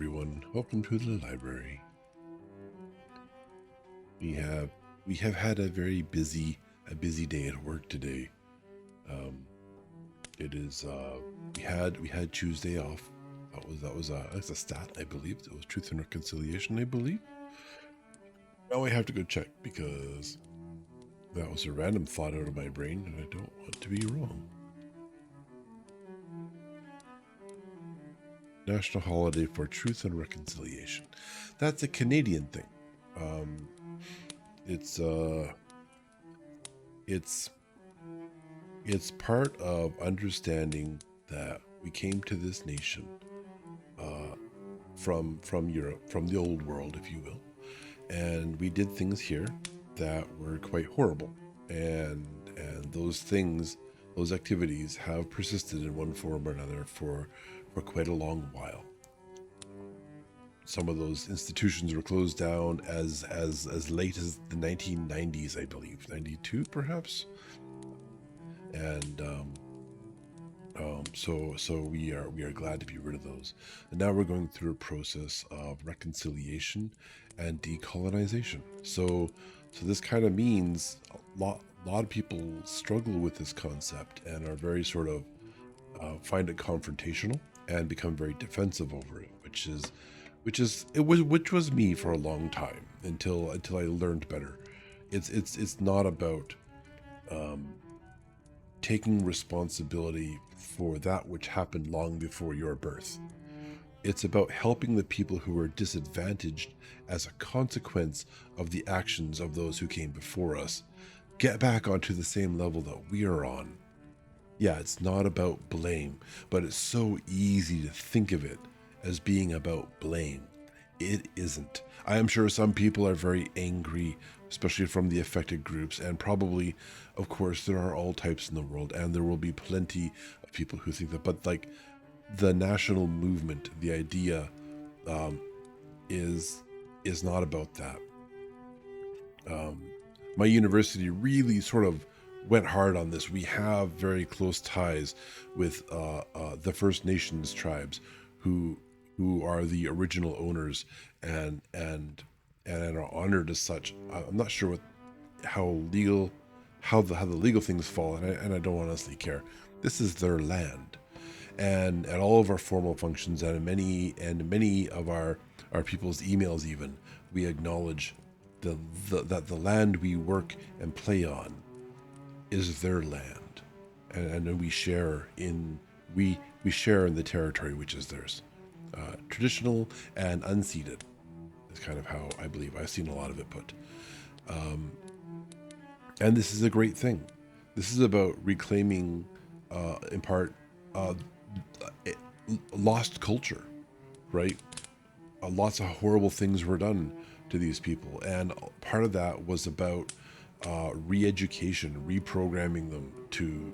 everyone. Welcome to the library. We have had a very busy day at work today. It is we had Tuesday off. That's a stat, I believe. It was Truth and Reconciliation, I believe. Now I have to go check because that was a random thought out of my brain, and I don't want to be wrong. National Holiday for Truth and Reconciliation. That's a Canadian thing. It's part of understanding that we came to this nation from Europe, from the old world, if you will, and we did things here that were quite horrible, and those activities have persisted in one form or another for quite a long while. Some of those institutions were closed down as late as the 1990s, I believe, 92 perhaps. And so we are glad to be rid of those. And now we're going through a process of reconciliation and decolonization. So this kind of means a lot of people struggle with this concept and are very sort of find it confrontational and become very defensive over it, which was me for a long time until I learned better. It's not about taking responsibility for that which happened long before your birth. It's about helping the people who are disadvantaged as a consequence of the actions of those who came before us get back onto the same level that we are on. Yeah, it's not about blame, but it's so easy to think of it as being about blame. It isn't. I am sure some people are very angry, especially from the affected groups, and probably, of course, there are all types in the world, and there will be plenty of people who think that, but like the national movement, the idea is not about that. My university really sort of went hard on this. We have very close ties with the First Nations tribes who are the original owners and are honored as such. I'm not sure how the legal things fall, and I don't honestly care. This is their land, and at all of our formal functions and many of our people's emails, even we acknowledge that the land we work and play on is their land, and we share in the territory which is theirs. Traditional and unceded is kind of how I believe I've seen a lot of it put. And this is a great thing. This is about reclaiming, in part, lost culture, right? Lots of horrible things were done to these people, and part of that was about re-education, reprogramming them to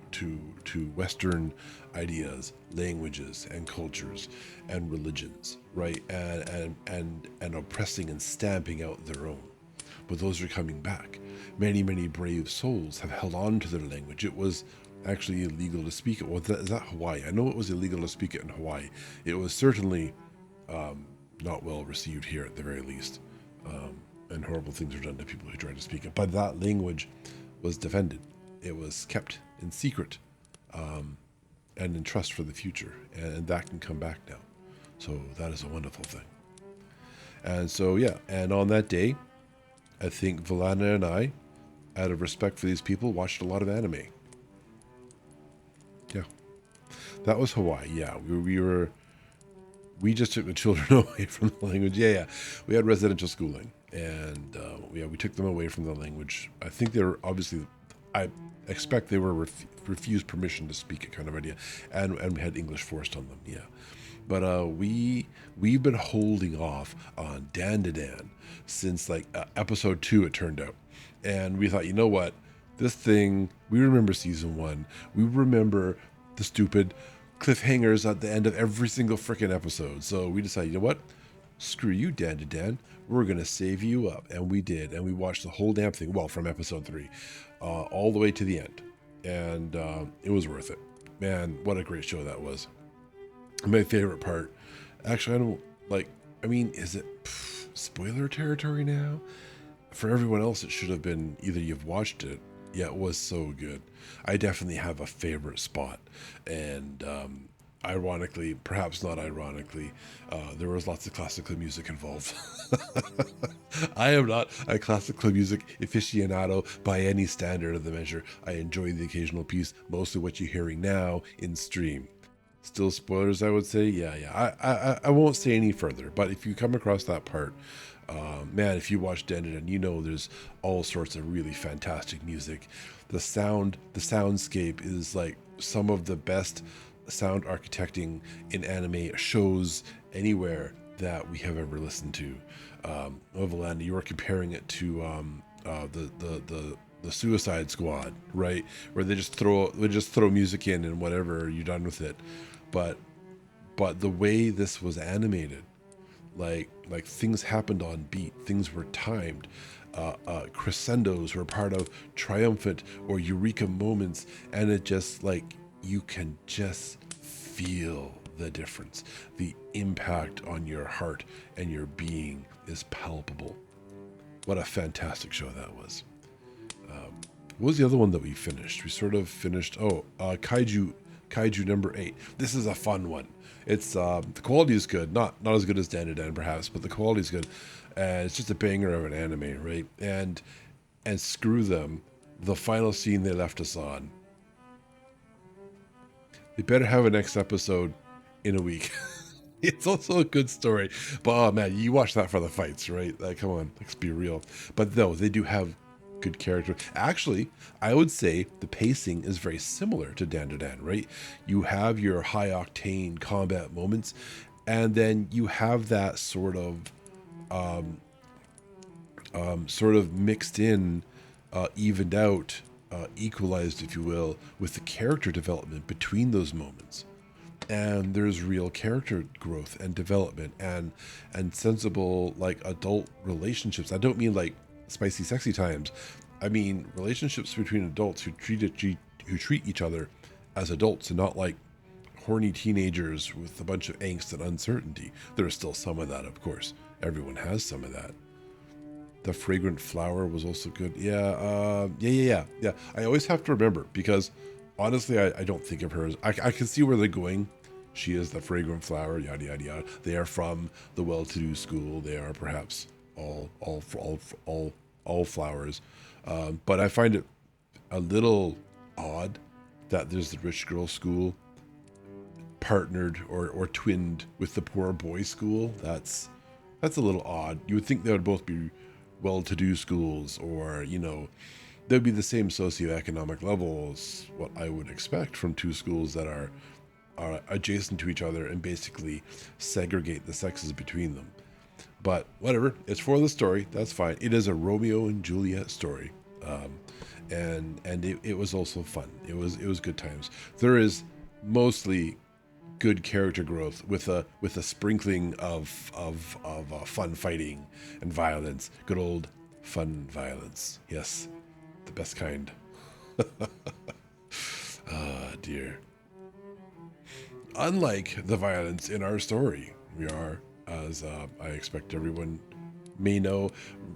Western ideas, languages, and cultures, and religions, right? And oppressing and stamping out their own. But those are coming back. Many brave souls have held on to their language. It was actually illegal to speak it. Well, is that Hawaii? I know it was illegal to speak it in Hawaii. It was certainly not well received here, at the very least. And horrible things were done to people who tried to speak it. But that language was defended. It was kept in secret and in trust for the future. And that can come back now. So that is a wonderful thing. And so, yeah. And on that day, I think Valana and I, out of respect for these people, watched a lot of anime. Yeah. That was Hawaii. Yeah. We just took the children away from the language. Yeah. We had residential schooling. And we took them away from the language. I think they were I expect they were refused permission to speak it, kind of idea, and we had English forced on them. Yeah, but we've been holding off on Dan to Dan since like episode 2, it turned out, and we thought, you know what, this thing, we remember season 1, we remember the stupid cliffhangers at the end of every single freaking episode. So we decided, you know what? Screw you, Dan to Dan. We're going to save you up. And we did. And we watched the whole damn thing. Well, from episode 3 all the way to the end. And it was worth it. Man, what a great show that was. My favorite part. Actually, like, I mean, is it spoiler territory now? For everyone else, it should have been either you've watched it, yeah, it was so good. I definitely have a favorite spot, and ironically, perhaps not ironically, there was lots of classical music involved. I am not a classical music aficionado by any standard of the measure. I enjoy the occasional piece, mostly what you're hearing now in stream. Still spoilers, I would say. Yeah, yeah. I won't say any further. But if you come across that part, man, if you watch Denton, you know there's all sorts of really fantastic music. The soundscape is like some of the best sound architecting in anime shows anywhere that we have ever listened to. Overland, you were comparing it to the Suicide Squad, right? Where they just throw music in and whatever, you're done with it. But the way this was animated, like things happened on beat, things were timed. Crescendos were part of triumphant or eureka moments, and it just like you can just feel the difference. The impact on your heart and your being is palpable. What a fantastic show that was. What was the other one that we finished? We sort of finished. Kaiju number 8. This is a fun one. It's the quality is good, not as good as Dan to Dan perhaps, but the quality is good. And it's just a banger of an anime, right? And screw them, the final scene they left us on. They better have a next episode in a week. It's also a good story, but oh man, you watch that for the fights, right? Like, come on, let's be real. But no, they do have good character. Actually, I would say the pacing is very similar to Dan to Dan, right? You have your high octane combat moments, and then you have that sort of mixed in, evened out, equalized, if you will, with the character development between those moments. And there's real character growth and development and sensible like adult relationships. I don't mean like spicy sexy times. I mean relationships between adults who treat each other as adults and not like horny teenagers with a bunch of angst and uncertainty. There's still some of that, of course. Everyone has some of that. The Fragrant Flower was also good. Yeah. I always have to remember because honestly, I don't think of her as... I can see where they're going. She is the fragrant flower, yada, yada, yada. They are from the well-to-do school. They are perhaps all flowers. But I find it a little odd that there's the rich girl school partnered or twinned with the poor boy school. That's a little odd. You would think they would both be well-to-do schools, or, you know, they'd be the same socioeconomic levels, what I would expect from two schools that are adjacent to each other and basically segregate the sexes between them. But whatever, it's for the story. That's fine. It is a Romeo and Juliet story, and it was also fun. It was good times. There is mostly good character growth with a sprinkling of fun fighting and violence. Good old fun violence. Yes, the best kind. Ah, dear. Unlike the violence in our story, we are, as I expect everyone may know,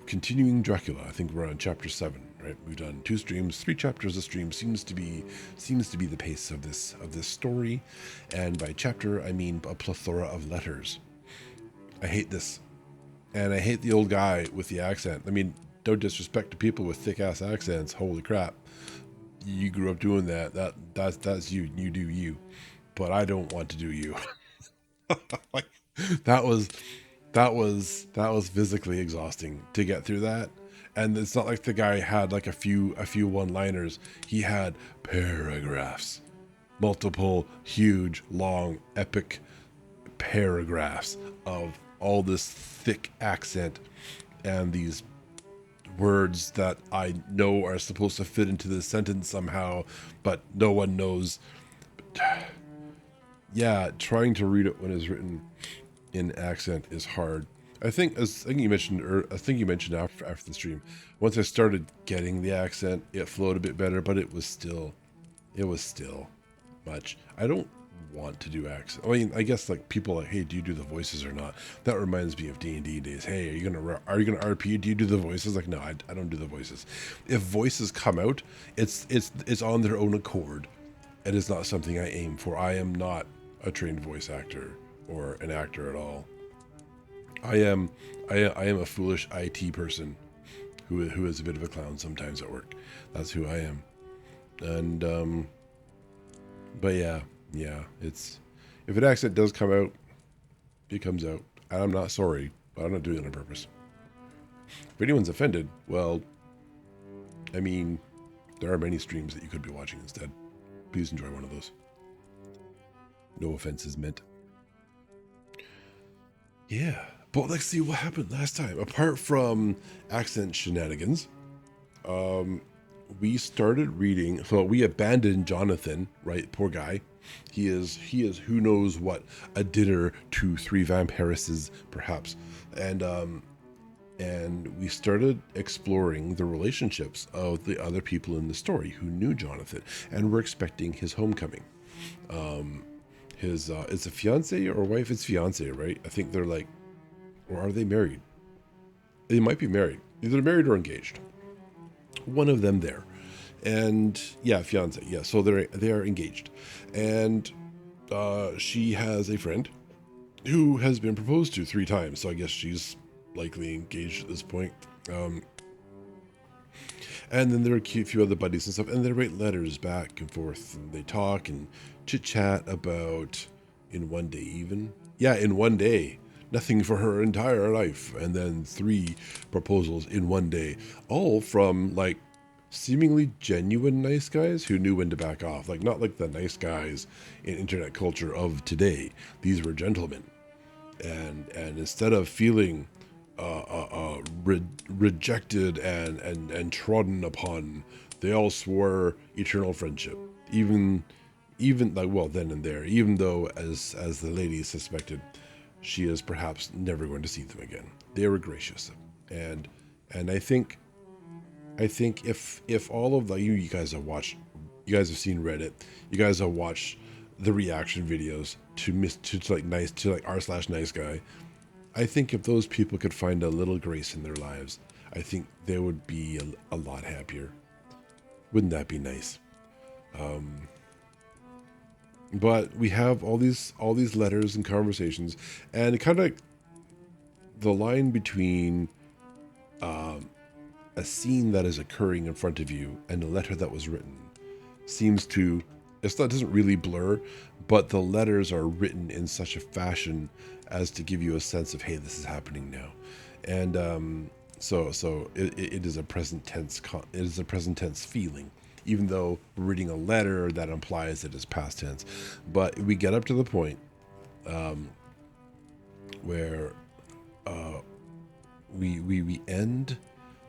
continuing Dracula. I think we're on chapter 7, right? We've done 2 streams, 3 chapters a stream seems to be the pace of this story. And by chapter, I mean a plethora of letters. I hate this. And I hate the old guy with the accent. I mean, no disrespect to people with thick ass accents. Holy crap. You grew up doing that. That's you. You do you. But I don't want to do you. Like, that was physically exhausting to get through that. And it's not like the guy had like a few one-liners. He had paragraphs, multiple huge, long, epic paragraphs of all this thick accent and these words that I know are supposed to fit into the sentence somehow, but no one knows. Yeah, trying to read it when it's written in accent is hard. I think you mentioned after the stream, once I started getting the accent, it flowed a bit better, but it was still much. I don't want to do accents. I mean, I guess like people are like, hey, do you do the voices or not? That reminds me of D&D days. Hey, are you gonna RP? Do you do the voices? Like, no, I don't do the voices. If voices come out, it's on their own accord. It is not something I aim for. I am not a trained voice actor or an actor at all. I am a foolish IT person who is a bit of a clown sometimes at work. That's who I am. And but yeah, it's if an accent does come out, it comes out. And I'm not sorry, but I'm not doing it on purpose. If anyone's offended, well, I mean, there are many streams that you could be watching instead. Please enjoy one of those. No offense is meant. Yeah, but let's see what happened last time. Apart from accent shenanigans, we started reading. So we abandoned Jonathan, right? Poor guy. He is who knows what, a dinner to 3 vampiresses perhaps, and we started exploring the relationships of the other people in the story who knew Jonathan and were expecting his homecoming. It's a fiance or wife? It's fiance, right? I think they're like, or are they married? They might be married. Either married or engaged. One of them there. And yeah, fiance. Yeah, so they are engaged. And she has a friend who has been proposed to 3 times. So I guess she's likely engaged at this point. And then there are a few other buddies and stuff, and they write letters back and forth, and they talk and chit-chat about, in one day even. Yeah, in one day. Nothing for her entire life. And then 3 proposals in one day. All from, like, seemingly genuine nice guys who knew when to back off. Like, not like the nice guys in internet culture of today. These were gentlemen. And instead of feeling rejected and trodden upon, they all swore eternal friendship, even like, well, then and there, even though as the lady suspected, she is perhaps never going to see them again. They were gracious, and I think if all of the you guys have watched, you guys have seen Reddit, you guys have watched the reaction videos to like r/nice guy. I think if those people could find a little grace in their lives, I think they would be a lot happier. Wouldn't that be nice? But we have all these letters and conversations, and kind of the line between a scene that is occurring in front of you and a letter that was written seems to, it doesn't really blur, but the letters are written in such a fashion as to give you a sense of, hey, this is happening now. And so it is a present tense. It is a present tense feeling, even though we're reading a letter that implies it is past tense. But we get up to the point where we end.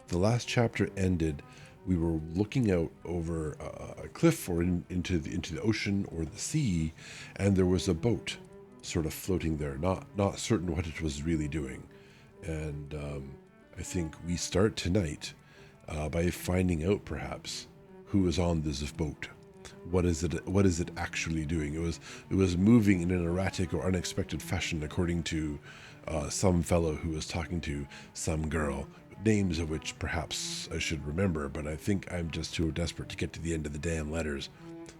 The last chapter ended. We were looking out over a cliff or into the ocean or the sea, and there was a boat sort of floating there, not certain what it was really doing. And I think we start tonight by finding out perhaps who is on this boat. What is it actually doing? It was moving in an erratic or unexpected fashion, according to some fellow who was talking to some girl, names of which perhaps I should remember, but I think I'm just too desperate to get to the end of the damn letters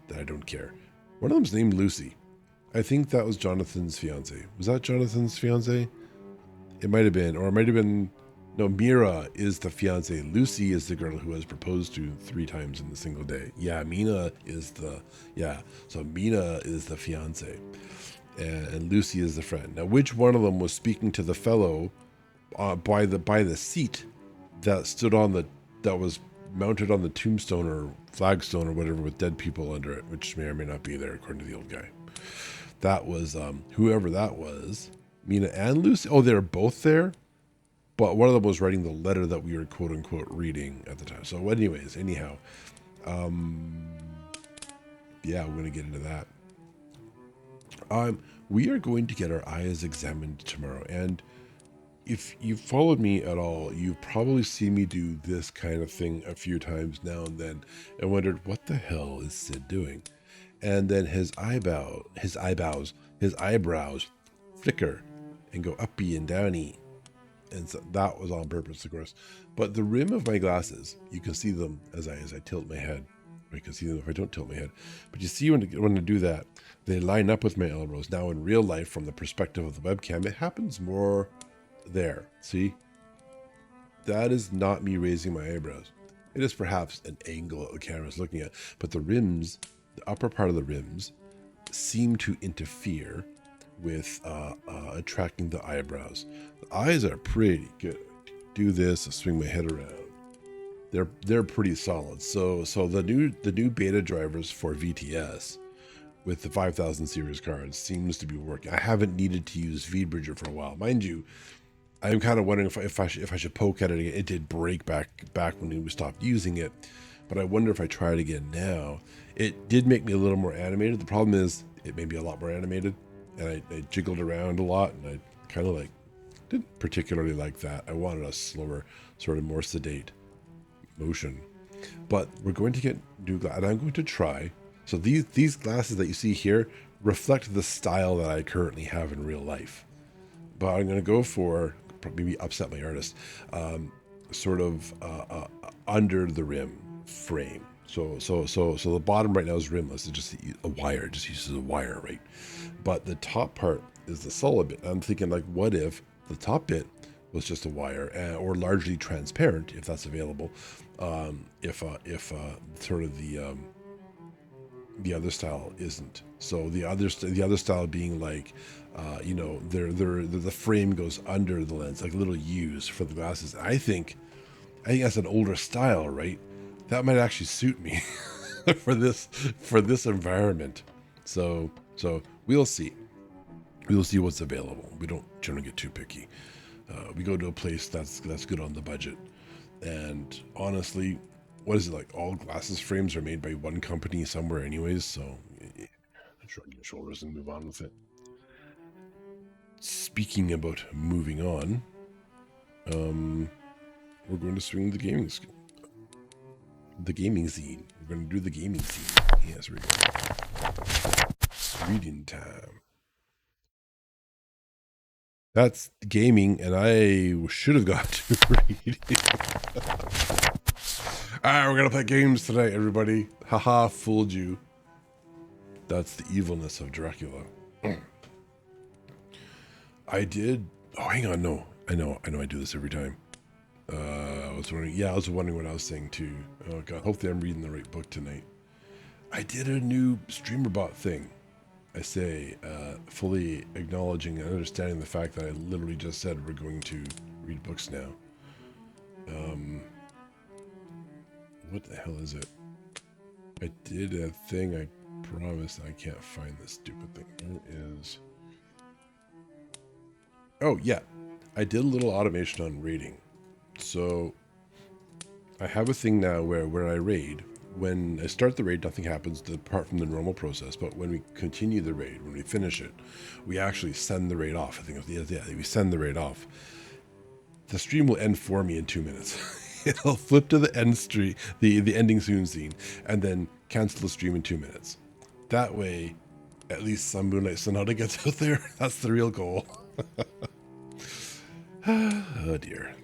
that I don't care. One of them's named Lucy. I think that was Jonathan's fiance. Was that Jonathan's fiance? It might have been, or it might have been. No, Mira is the fiance. Lucy is the girl who was proposed to 3 times in a single day. Yeah, Mina is the fiance, and Lucy is the friend. Now, which one of them was speaking to the fellow by the seat that stood on that was mounted on the tombstone or flagstone or whatever with dead people under it, which may or may not be there according to the old guy. That was whoever that was. Mina and Lucy. Oh, they're both there. But one of them was writing the letter that we were quote unquote reading at the time. So anyhow, yeah, we're going to get into that. We are going to get our eyes examined tomorrow. And if you've followed me at all, you've probably seen me do this kind of thing a few times now and then and wondered, what the hell is Sid doing? and then his eyebrows flicker and go uppy and downy. And so that was on purpose, of course. But the rim of my glasses, you can see them as I tilt my head. I can see them if I don't tilt my head. But you see when I do that, they line up with my elbows. Now in real life, from the perspective of the webcam, it happens more there. See? That is not me raising my eyebrows. It is perhaps an angle that the camera is looking at. But the rims, the upper part of the rims, seem to interfere with attracting the eyebrows. The eyes are pretty good. Do this, I swing my head around. They're pretty solid. So the new beta drivers for VTS with the 5000 series cards seems to be working. I haven't needed to use VBridger for a while, mind you. I'm kind of wondering if I should poke at it again. It did break back when we stopped using it, but I wonder if I try it again now. It did make me a little more animated. The problem is it made me a lot more animated, and I jiggled around a lot, and I kind of didn't particularly like that. I wanted a slower, sort of more sedate motion. But we're going to get new glasses, and I'm going to try. So these glasses that you see here reflect the style that I currently have in real life. But I'm going to go for, maybe upset my artist, sort of under the rim frame. So the bottom right now is rimless. It's just a wire. It just uses a wire, right? But the top part is the solid bit. I'm thinking, like, what if the top bit was just a wire, or largely transparent, if that's available. If sort of the other style isn't. So the other style being like, the frame goes under the lens, like little U's for the glasses. I think that's an older style, right? That might actually suit me for this environment. So we'll see. We'll see what's available. We don't generally get too picky. We go to a place that's good on the budget. And honestly, what is it like? All glasses frames are made by one company somewhere anyways, so shrug your shoulders and move on with it. Speaking about moving on, we're going to swing the gaming zine. We're going to do the gaming zine. Yes, we go. Reading time. That's gaming, and I should have got to reading. Alright, we're going to play games tonight, everybody. Haha, fooled you. That's the evilness of Dracula. I did... Oh, hang on, no. I know I do this every time. I was wondering what I was saying, too. Oh, God, hopefully I'm reading the right book tonight. I did a new streamer bot thing. I say, fully acknowledging and understanding the fact that I literally just said we're going to read books now. What the hell is it? I did a thing, I promise I can't find this stupid thing. It is... Oh, yeah. I did a little automation on raiding. So, I have a thing now where I raid. When I start the raid, nothing happens apart from the normal process. But when we continue the raid, when we finish it, we actually send the raid off. I think, we send the raid off. The stream will end for me in 2 minutes. It'll flip to the end stream, the ending soon scene, and then cancel the stream in 2 minutes. That way, at least some Moonlight Sonata gets out there. That's the real goal. Oh dear.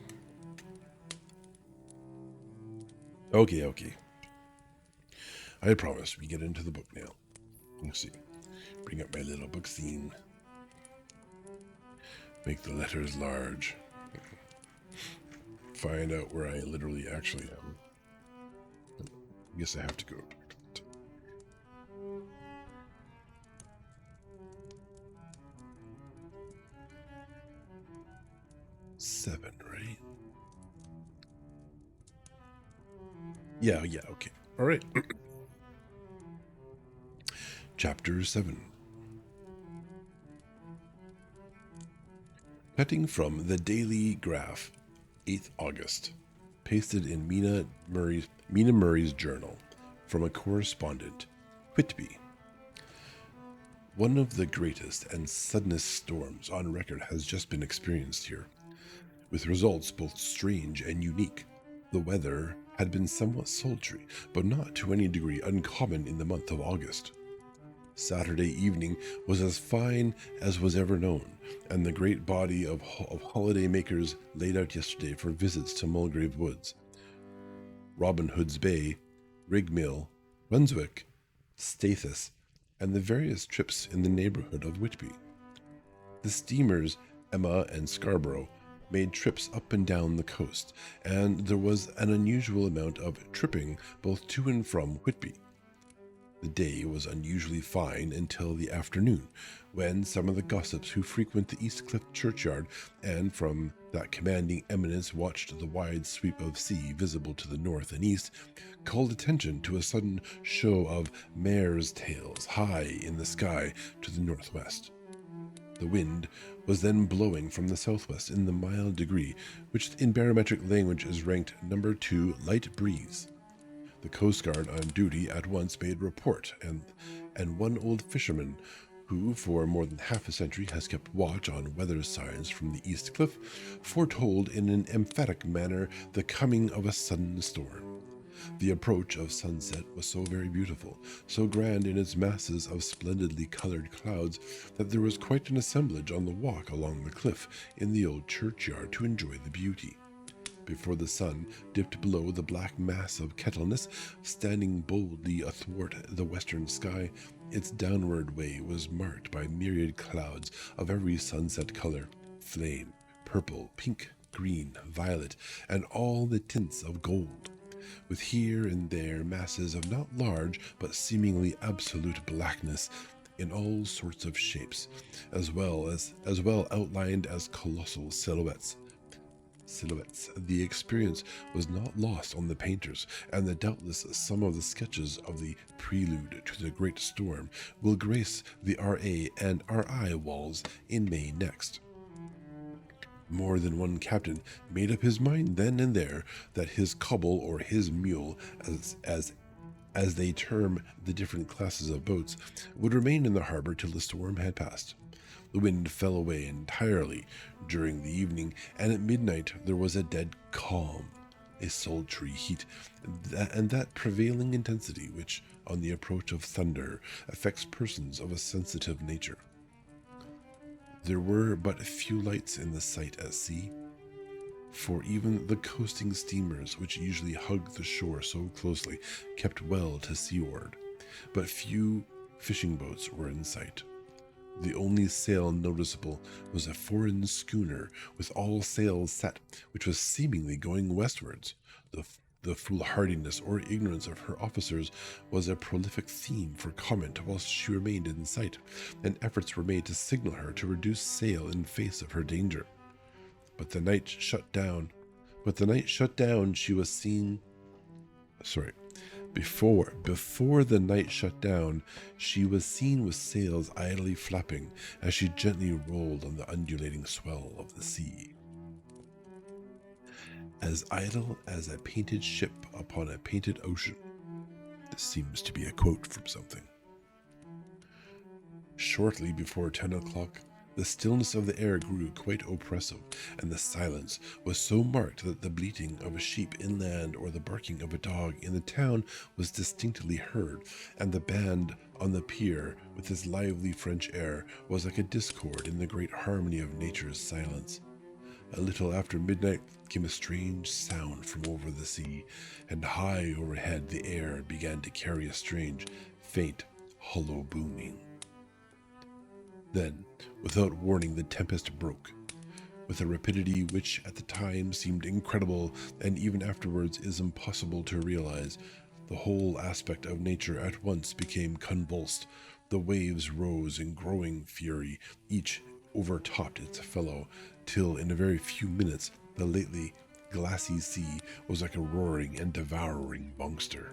Okay. I promise we get into the book now. Let's see. Bring up my little book scene. Make the letters large. Find out where I literally actually am. I guess I have to go. 7, right? Yeah, okay. All right. Chapter 7. Cutting from the Daily Graph, 8th August. Pasted in Mina Murray's journal from a correspondent, Whitby. One of the greatest and suddenest storms on record has just been experienced here, with results both strange and unique. The weather had been somewhat sultry, but not to any degree uncommon in the month of August. Saturday evening was as fine as was ever known, and the great body of holiday makers laid out yesterday for visits to Mulgrave Woods, Robin Hood's Bay, Rigmill, Brunswick, Stathis, and the various trips in the neighborhood of Whitby. The steamers Emma and Scarborough made trips up and down the coast, and there was an unusual amount of tripping both to and from Whitby. The day was unusually fine until the afternoon, when some of the gossips who frequent the East Cliff churchyard and from that commanding eminence watched the wide sweep of sea visible to the north and east, called attention to a sudden show of mares' tails high in the sky to the northwest. The wind was then blowing from the southwest in the mild degree, which in barometric language is ranked number 2 light breeze. The Coast Guard on duty at once made report, and one old fisherman, who for more than half a century has kept watch on weather signs from the East Cliff, foretold in an emphatic manner the coming of a sudden storm. The approach of sunset was so very beautiful, so grand in its masses of splendidly colored clouds, that there was quite an assemblage on the walk along the cliff in the old churchyard to enjoy the beauty. Before the sun dipped below the black mass of Kettleness, standing boldly athwart the western sky, its downward way was marked by myriad clouds of every sunset color, flame, purple, pink, green, violet, and all the tints of gold, with here and there masses of not large but seemingly absolute blackness in all sorts of shapes, as well outlined as colossal silhouettes. The experience was not lost on the painters, and doubtless some of the sketches of the prelude to the great storm will grace the RA and RI walls in May next. More than one captain made up his mind then and there that his cobble or his mule, as they term the different classes of boats, would remain in the harbor till the storm had passed. The wind fell away entirely during the evening, and at midnight there was a dead calm, a sultry heat, and that prevailing intensity which, on the approach of thunder, affects persons of a sensitive nature. There were but few lights in the sight at sea, for even the coasting steamers, which usually hug the shore so closely, kept well to seaward, but few fishing boats were in sight. The only sail noticeable was a foreign schooner with all sails set, which was seemingly going westwards. The foolhardiness or ignorance of her officers was a prolific theme for comment whilst she remained in sight, and efforts were made to signal her to reduce sail in face of her danger. But the night shut down. She was seen. Before the night shut down, she was seen with sails idly flapping as she gently rolled on the undulating swell of the sea. As idle as a painted ship upon a painted ocean. This seems to be a quote from something. Shortly before 10 o'clock, the stillness of the air grew quite oppressive, and the silence was so marked that the bleating of a sheep inland or the barking of a dog in the town was distinctly heard, and the band on the pier, with its lively French air, was like a discord in the great harmony of nature's silence. A little after midnight came a strange sound from over the sea, and high overhead the air began to carry a strange, faint, hollow booming. Then, without warning, the tempest broke, with a rapidity which at the time seemed incredible and even afterwards is impossible to realize. The whole aspect of nature at once became convulsed. The waves rose in growing fury, each overtopped its fellow, till in a very few minutes the lately glassy sea was like a roaring and devouring monster.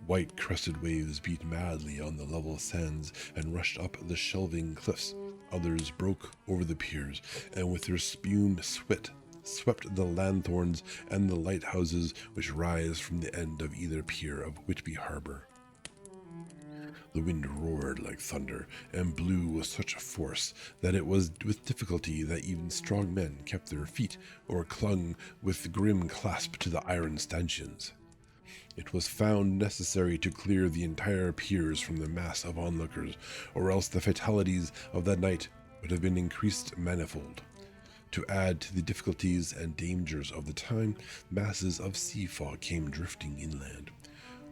White crested waves beat madly on the level sands and rushed up the shelving cliffs. Others broke over the piers, and with their spume swept the lanthorns and the lighthouses which rise from the end of either pier of Whitby Harbour. The wind roared like thunder, and blew with such a force that it was with difficulty that even strong men kept their feet, or clung with grim clasp to the iron stanchions. It was found necessary to clear the entire piers from the mass of onlookers, or else the fatalities of that night would have been increased manifold. To add to the difficulties and dangers of the time, masses of sea fog came drifting inland.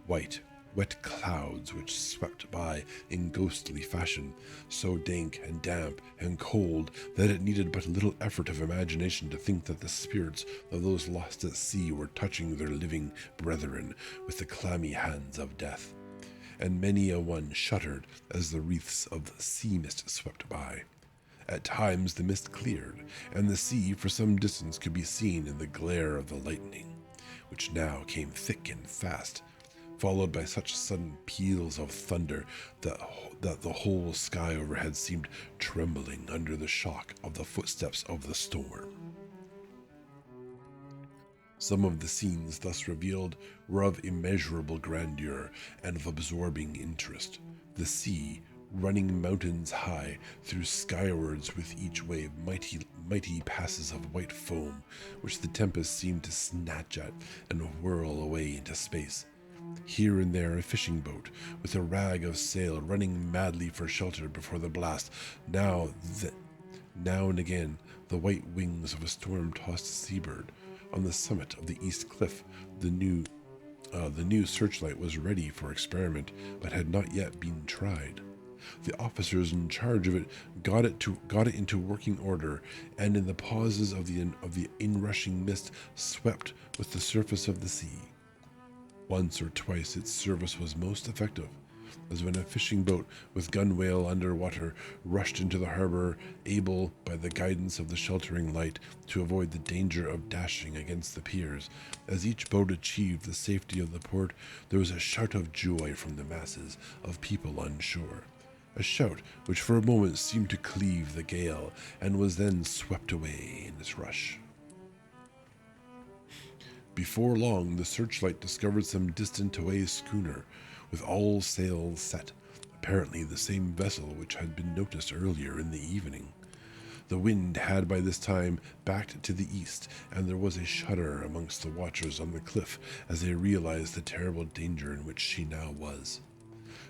White, wet clouds which swept by in ghostly fashion, so dank and damp and cold that it needed but little effort of imagination to think that the spirits of those lost at sea were touching their living brethren with the clammy hands of death. And many a one shuddered as the wreaths of sea mist swept by. At times the mist cleared, and the sea for some distance could be seen in the glare of the lightning, which now came thick and fast, followed by such sudden peals of thunder that the whole sky overhead seemed trembling under the shock of the footsteps of the storm. Some of the scenes thus revealed were of immeasurable grandeur and of absorbing interest. The sea, running mountains high, threw skywards with each wave mighty passes of white foam, which the tempest seemed to snatch at and whirl away into space. Here and there a fishing boat, with a rag of sail, running madly for shelter before the blast. Now and again, the white wings of a storm-tossed seabird. On the summit of the east cliff, the new searchlight was ready for experiment, but had not yet been tried. The officers in charge of it got it into working order, and in the pauses of the inrushing mist swept with the surface of the sea. Once or twice its service was most effective, as when a fishing boat with gunwale under water rushed into the harbor, able, by the guidance of the sheltering light, to avoid the danger of dashing against the piers. As each boat achieved the safety of the port, there was a shout of joy from the masses of people on shore. A shout which for a moment seemed to cleave the gale, and was then swept away in its rush. Before long, the searchlight discovered some distant away schooner, with all sails set, apparently the same vessel which had been noticed earlier in the evening. The wind had by this time backed to the east, and there was a shudder amongst the watchers on the cliff as they realized the terrible danger in which she now was.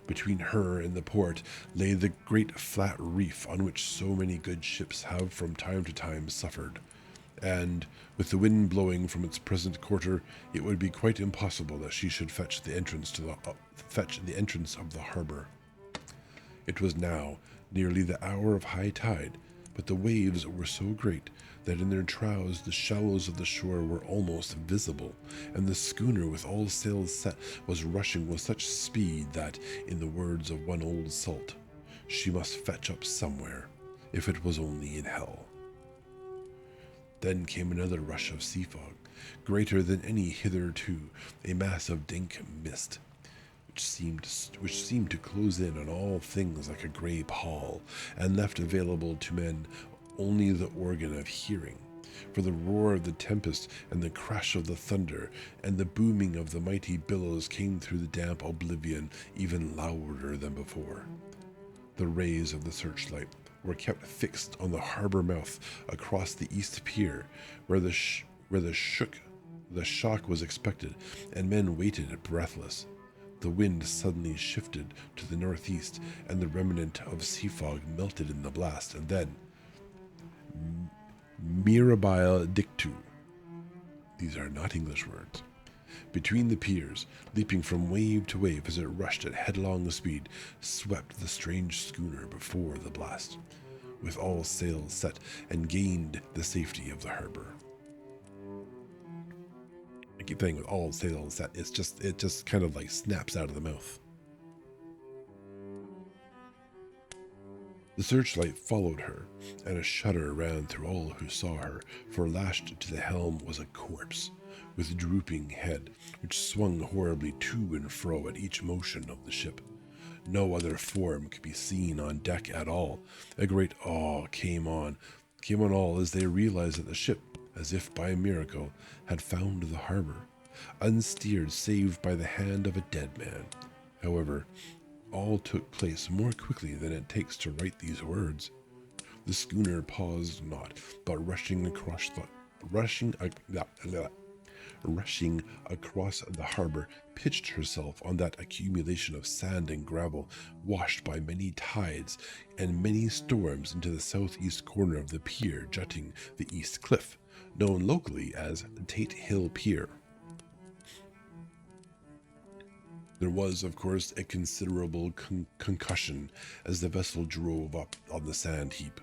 Between her and the port lay the great flat reef on which so many good ships have from time to time suffered, and, with the wind blowing from its present quarter, it would be quite impossible that she should fetch the entrance of the harbor. It was now nearly the hour of high tide, but the waves were so great that in their troughs the shallows of the shore were almost visible, and the schooner with all sails set was rushing with such speed that, in the words of one old salt, she must fetch up somewhere, if it was only in hell. Then came another rush of sea fog, greater than any hitherto, a mass of dank mist, which seemed to close in on all things like a grey pall, and left available to men only the organ of hearing. For the roar of the tempest and the crash of the thunder and the booming of the mighty billows came through the damp oblivion even louder than before. The rays of the searchlight were kept fixed on the harbor mouth across the east pier, where the shock was expected, and men waited breathless. The wind suddenly shifted to the northeast, and the remnant of sea fog melted in the blast, and then mirabile dictu. These are not English words. Between the piers, leaping from wave to wave as it rushed at headlong speed, swept the strange schooner before the blast, with all sails set, and gained the safety of the harbor. I keep saying with all sails set, it just kind of like snaps out of the mouth. The searchlight followed her, and a shudder ran through all who saw her, for lashed to the helm was a corpse, with drooping head, which swung horribly to and fro at each motion of the ship. No other form could be seen on deck at all. A great awe came on all as they realized that the ship, as if by a miracle, had found the harbor, unsteered save by the hand of a dead man. However, all took place more quickly than it takes to write these words. The schooner paused not, but rushing rushing across the harbor, pitched herself on that accumulation of sand and gravel, washed by many tides and many storms into the southeast corner of the pier jutting the east cliff, known locally as Tate Hill Pier. There was, of course, a considerable concussion as the vessel drove up on the sand heap.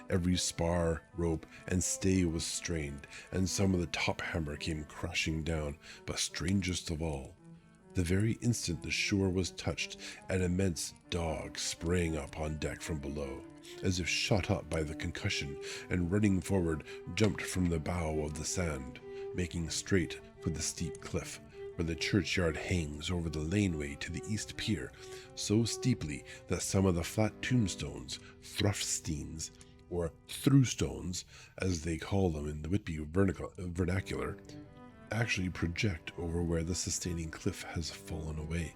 Every spar, rope, and stay was strained, and some of the top hammer came crashing down, but strangest of all, the very instant the shore was touched, an immense dog sprang up on deck from below, as if shot up by the concussion, and running forward, jumped from the bow of the sand, making straight for the steep cliff, where the churchyard hangs over the laneway to the east pier, so steeply that some of the flat tombstones, thruftsteins, or throughstones, as they call them in the Whitby vernacular, actually project over where the sustaining cliff has fallen away.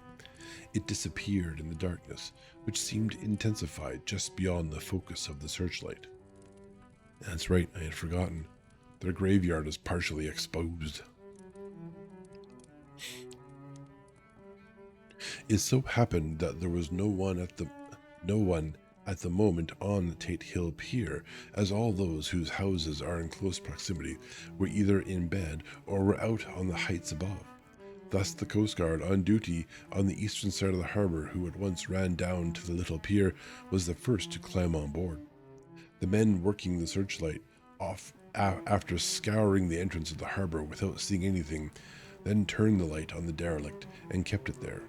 It disappeared in the darkness, which seemed intensified just beyond the focus of the searchlight. That's right, I had forgotten. Their graveyard is partially exposed. It so happened that there was no one at the moment on the Tate Hill Pier, as all those whose houses are in close proximity were either in bed or were out on the heights above. Thus the Coast Guard on duty on the eastern side of the harbor, who at once ran down to the little pier, was the first to climb on board. The men working the searchlight after scouring the entrance of the harbor without seeing anything, then turned the light on the derelict and kept it there.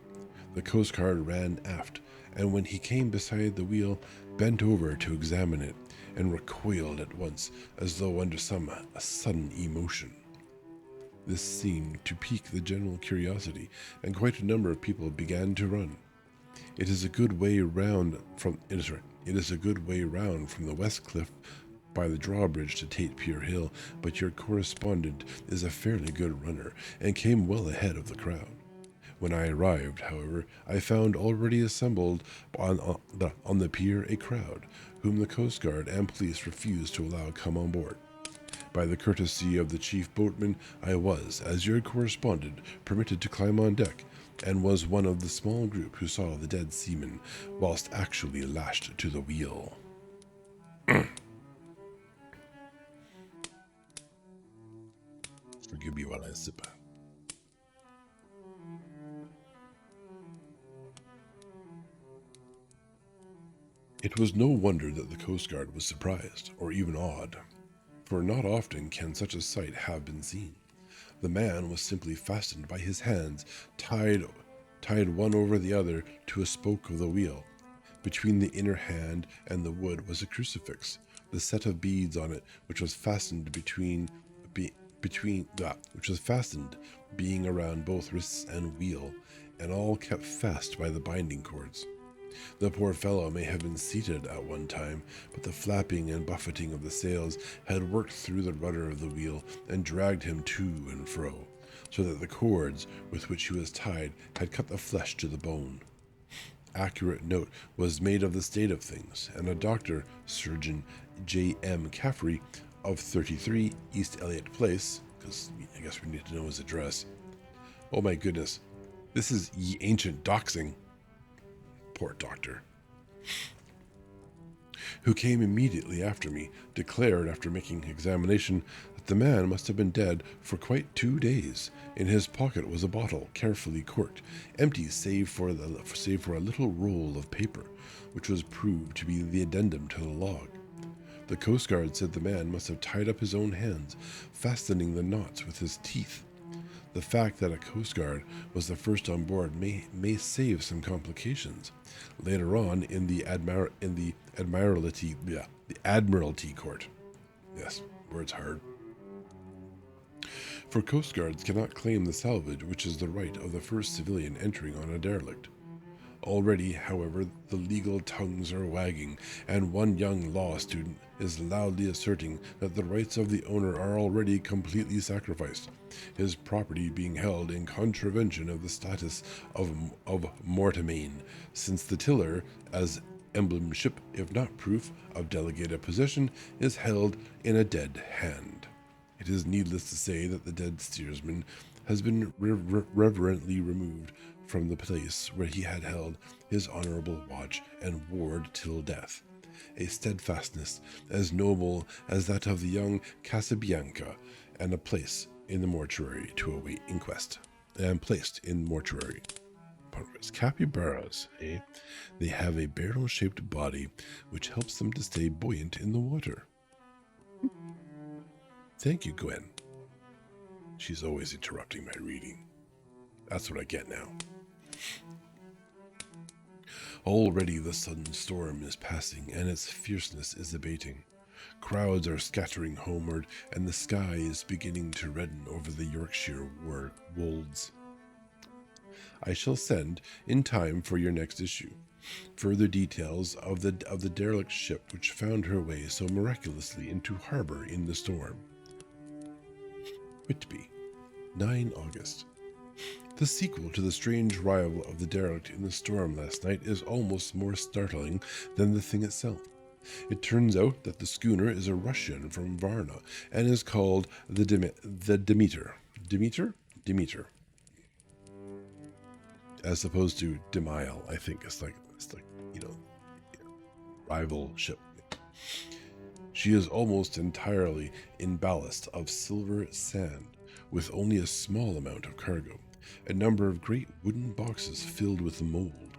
The Coast Guard ran aft, and when he came beside the wheel, bent over to examine it, and recoiled at once, as though under some sudden emotion. This seemed to pique the general curiosity, and quite a number of people began to run. It is a good way round from the west cliff by the drawbridge to Tate Pier Hill, but your correspondent is a fairly good runner, and came well ahead of the crowd. When I arrived, however, I found already assembled on the pier a crowd, whom the Coast Guard and police refused to allow come on board. By the courtesy of the chief boatman, I was, as your correspondent, permitted to climb on deck, and was one of the small group who saw the dead seaman, whilst actually lashed to the wheel. Forgive me while I sip. It was no wonder that the Coast Guard was surprised, or even awed, for not often can such a sight have been seen. The man was simply fastened by his hands, tied one over the other to a spoke of the wheel. Between the inner hand and the wood was a crucifix, the set of beads on it, which was fastened being around both wrists and wheel, and all kept fast by the binding cords. The poor fellow may have been seated at one time, but the flapping and buffeting of the sails had worked through the rudder of the wheel and dragged him to and fro, so that the cords with which he was tied had cut the flesh to the bone. Accurate note was made of the state of things, and a doctor, Surgeon J.M. Caffrey, of 33 East Elliott Place, because I guess we need to know his address. Oh my goodness, this is ye ancient doxing. Poor doctor. Who came immediately after me, declared after making examination that the man must have been dead for quite 2 days. In his pocket was a bottle, carefully corked, empty save for a little roll of paper, which was proved to be the addendum to the log. The Coast Guard said the man must have tied up his own hands, fastening the knots with his teeth. The fact that a Coast Guard was the first on board may save some complications later on in the Admiralty Court. Yes, words hard. For Coast Guards cannot claim the salvage, which is the right of the first civilian entering on a derelict. Already, however, the legal tongues are wagging, and one young law student is loudly asserting that the rights of the owner are already completely sacrificed, his property being held in contravention of the status of mortmain, since the tiller, as emblemship, if not proof, of delegated possession, is held in a dead hand. It is needless to say that the dead steersman has been reverently removed from the place where he had held his honorable watch and ward till death, a steadfastness as noble as that of the young Casabianca, and a place in the mortuary to await inquest, and placed in mortuary. Capybaras, eh? They have a barrel-shaped body which helps them to stay buoyant in the water. Thank you, Gwen. She's always interrupting my reading. That's what I get now. Already the sudden storm is passing, and its fierceness is abating. Crowds are scattering homeward, and the sky is beginning to redden over the Yorkshire wolds. I shall send, in time for your next issue, further details of the derelict ship which found her way so miraculously into harbor in the storm. Whitby, 9 August. The sequel to the strange arrival of the derelict in the storm last night is almost more startling than the thing itself. It turns out that the schooner is a Russian from Varna and is called the Demeter. Demeter. As opposed to Demile, I think it's like rival ship. She is almost entirely in ballast of silver sand, with only a small amount of cargo, a number of great wooden boxes filled with mold.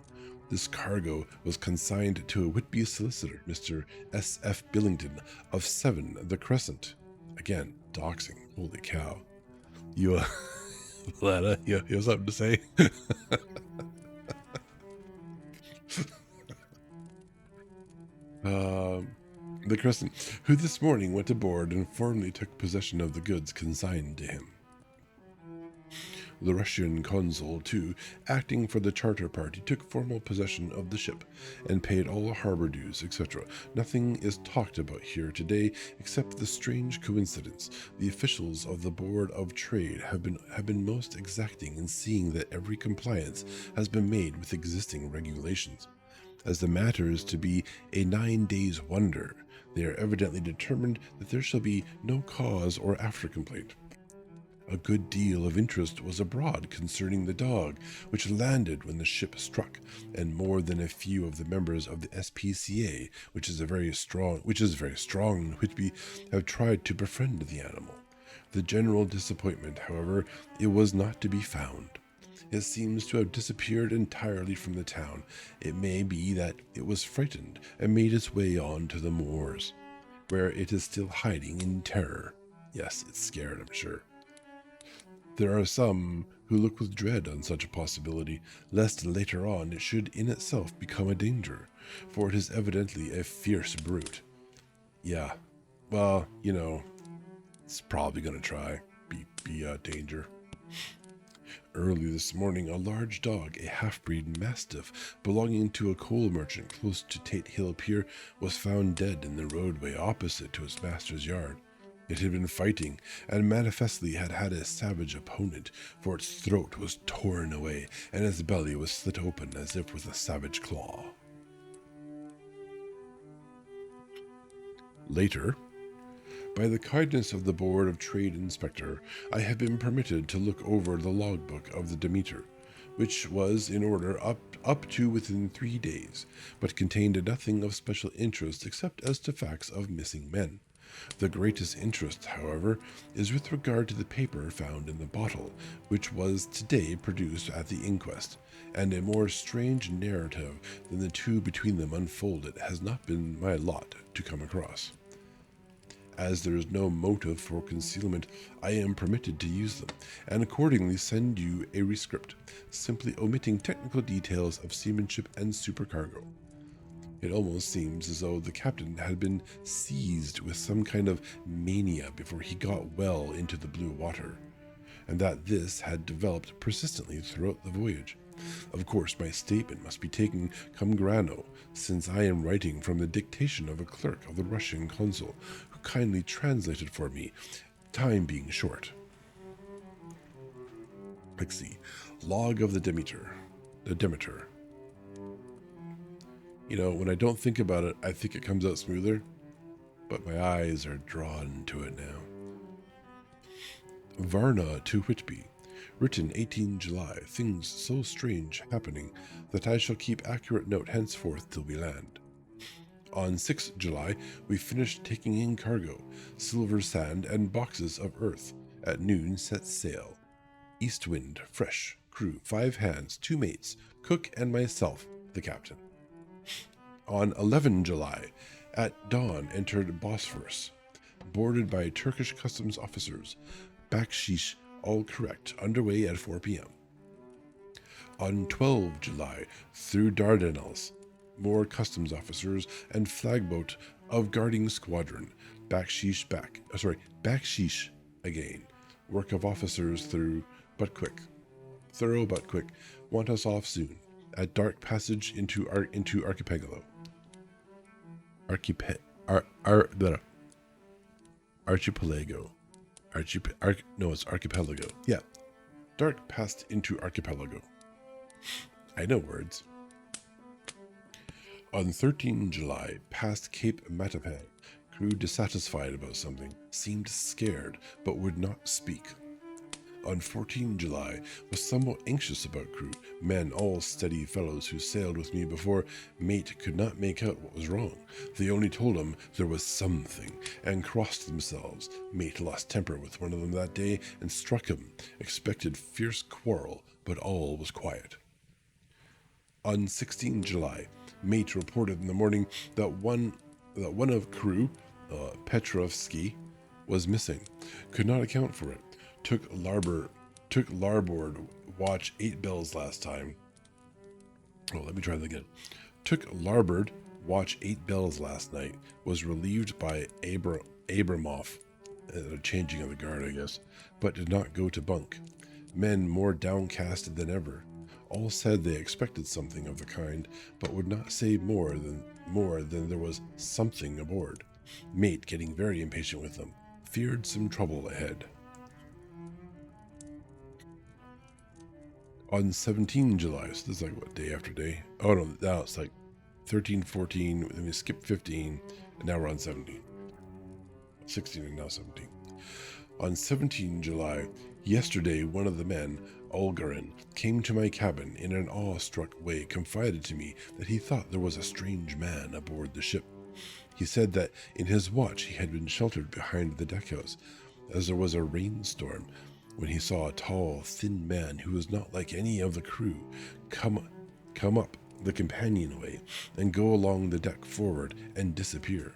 This cargo was consigned to a Whitby solicitor, Mr. S.F. Billington of 7 The Crescent. Again, doxing. Holy cow. You, Lana, you have something to say? The Crescent, who this morning went aboard and formally took possession of the goods consigned to him. The Russian consul, too, acting for the charter party, took formal possession of the ship and paid all harbor dues, etc. Nothing is talked about here today except the strange coincidence. The officials of the Board of Trade have been most exacting in seeing that every compliance has been made with existing regulations. As the matter is to be a 9 days' wonder, they are evidently determined that there shall be no cause or after complaint. A good deal of interest was abroad concerning the dog, which landed when the ship struck, and more than a few of the members of the SPCA, which is very strong in Whitby, have tried to befriend the animal. The general disappointment, however, it was not to be found. It seems to have disappeared entirely from the town. It may be that it was frightened and made its way on to the moors, where it is still hiding in terror. Yes, it's scared, I'm sure. There are some who look with dread on such a possibility, lest later on it should in itself become a danger, for it is evidently a fierce brute. Yeah, well, it's probably going to try be a danger. Early this morning, a large dog, a half-breed mastiff belonging to a coal merchant close to Tate Hill Pier, was found dead in the roadway opposite to its master's yard. It had been fighting, and manifestly had had a savage opponent, for its throat was torn away, and its belly was slit open as if with a savage claw. Later, by the kindness of the Board of Trade Inspector, I have been permitted to look over the logbook of the Demeter, which was in order up to within 3 days, but contained nothing of special interest except as to facts of missing men. The greatest interest, however, is with regard to the paper found in the bottle, which was today produced at the inquest, and a more strange narrative than the two between them unfolded has not been my lot to come across. As there is no motive for concealment, I am permitted to use them, and accordingly send you a rescript, simply omitting technical details of seamanship and supercargo. It almost seems as though the captain had been seized with some kind of mania before he got well into the blue water, and that this had developed persistently throughout the voyage. Of course, my statement must be taken cum grano, since I am writing from the dictation of a clerk of the Russian consul, who kindly translated for me, time being short. Let's see. Log of the Demeter. The Demeter. When I don't think about it, I think it comes out smoother, but my eyes are drawn to it now. Varna to Whitby. Written 18 July. Things so strange happening that I shall keep accurate note henceforth till we land. On 6 July, we finished taking in cargo, silver sand and boxes of earth. At noon, set sail. East wind, fresh. Crew, 5 hands, 2 mates, cook and myself, the captain. On 11 July, at dawn, entered Bosphorus, boarded by Turkish customs officers. Bakshish, all correct, underway at 4 p.m. On 12 July, through Dardanelles, more customs officers and flagboat of guarding squadron. Bakshish again. Work of officers through, but quick. Thorough but quick. Want us off soon. At dark passage into archipelago. Archipelago. It's archipelago. Yeah. Dark passed into archipelago. I know words. On 13 July, past Cape Matapan. Crew dissatisfied about something, seemed scared, but would not speak. On 14 July, was somewhat anxious about crew, men all steady fellows who sailed with me before. Mate could not make out what was wrong. They only told him there was something, and crossed themselves. Mate lost temper with one of them that day, and struck him. Expected fierce quarrel, but all was quiet. On 16 July, Mate reported in the morning that one of crew, Petrovsky, was missing. Could not account for it. Took larboard watch 8 bells last time. Let me try that again. Took larboard watch 8 bells last night. Was relieved by Abramov, a changing of the guard, I guess, but did not go to bunk. Men more downcast than ever. All said they expected something of the kind, but would not say more than there was something aboard. Mate getting very impatient with them. Feared some trouble ahead. On 17 July, so this is like what, day after day? Oh no, now it's like 13, 14, then we skip 15, and now we're on 17. 16 and now 17. On 17 July, yesterday one of the men, Olgarin, came to my cabin in an awe-struck way, confided to me that he thought there was a strange man aboard the ship. He said that in his watch he had been sheltered behind the deckhouse, as there was a rainstorm, when he saw a tall, thin man who was not like any of the crew come up the companionway and go along the deck forward and disappear.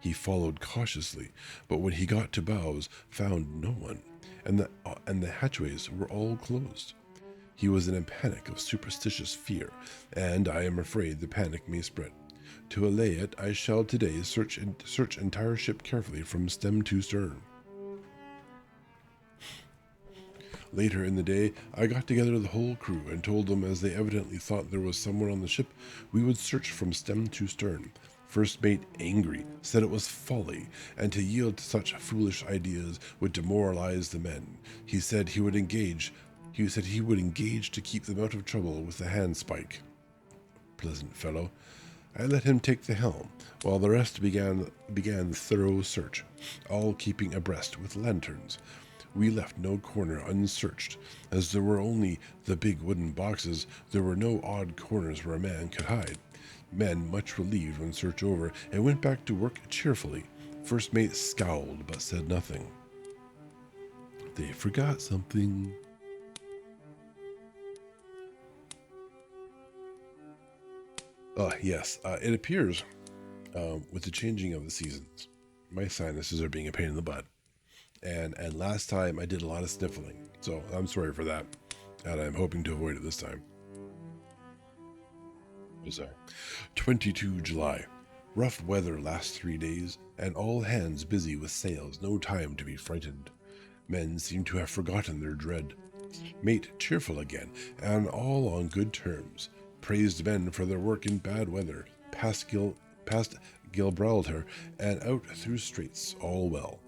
He followed cautiously, but when he got to bows, found no one, and the hatchways were all closed. He was in a panic of superstitious fear, and I am afraid the panic may spread. To allay it, I shall today search entire ship carefully from stem to stern. Later in the day, I got together the whole crew and told them, as they evidently thought there was someone on the ship, we would search from stem to stern. First mate, angry, said it was folly, and to yield to such foolish ideas would demoralize the men. He said he would engage to keep them out of trouble with the handspike. Pleasant fellow. I let him take the helm, while the rest began thorough search, all keeping abreast with lanterns. We left no corner unsearched. As there were only the big wooden boxes, there were no odd corners where a man could hide. Men much relieved when search over, and went back to work cheerfully. First mate scowled, but said nothing. They forgot something. Yes, it appears, with the changing of the seasons, my sinuses are being a pain in the butt. And last time I did a lot of sniffling, so I'm sorry for that, and I'm hoping to avoid it this time. Sorry. 22 July. Rough weather last 3 days, and all hands busy with sails, no time to be frightened. Men seem to have forgotten their dread. Mate cheerful again, and all on good terms. Praised men for their work in bad weather, past Gibraltar, and out through straits, all well.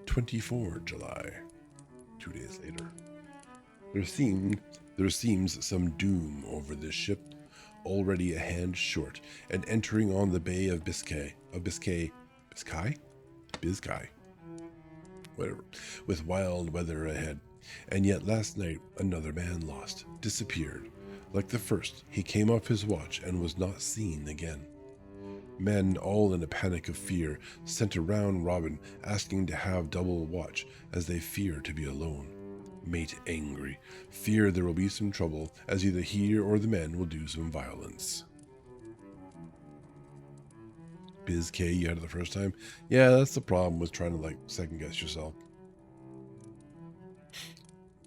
24 July. 2 days later. There seems some doom over this ship, already a hand short, and entering on the Bay of Biscay. whatever, with wild weather ahead. And yet last night, another man lost, disappeared. Like the first, he came off his watch and was not seen again. Men, all in a panic of fear, sent around Robin, asking to have double watch, as they fear to be alone. Mate angry, fear there will be some trouble, as either he or the men will do some violence. Biz K, you had it the first time? Yeah, that's the problem with trying to, second guess yourself.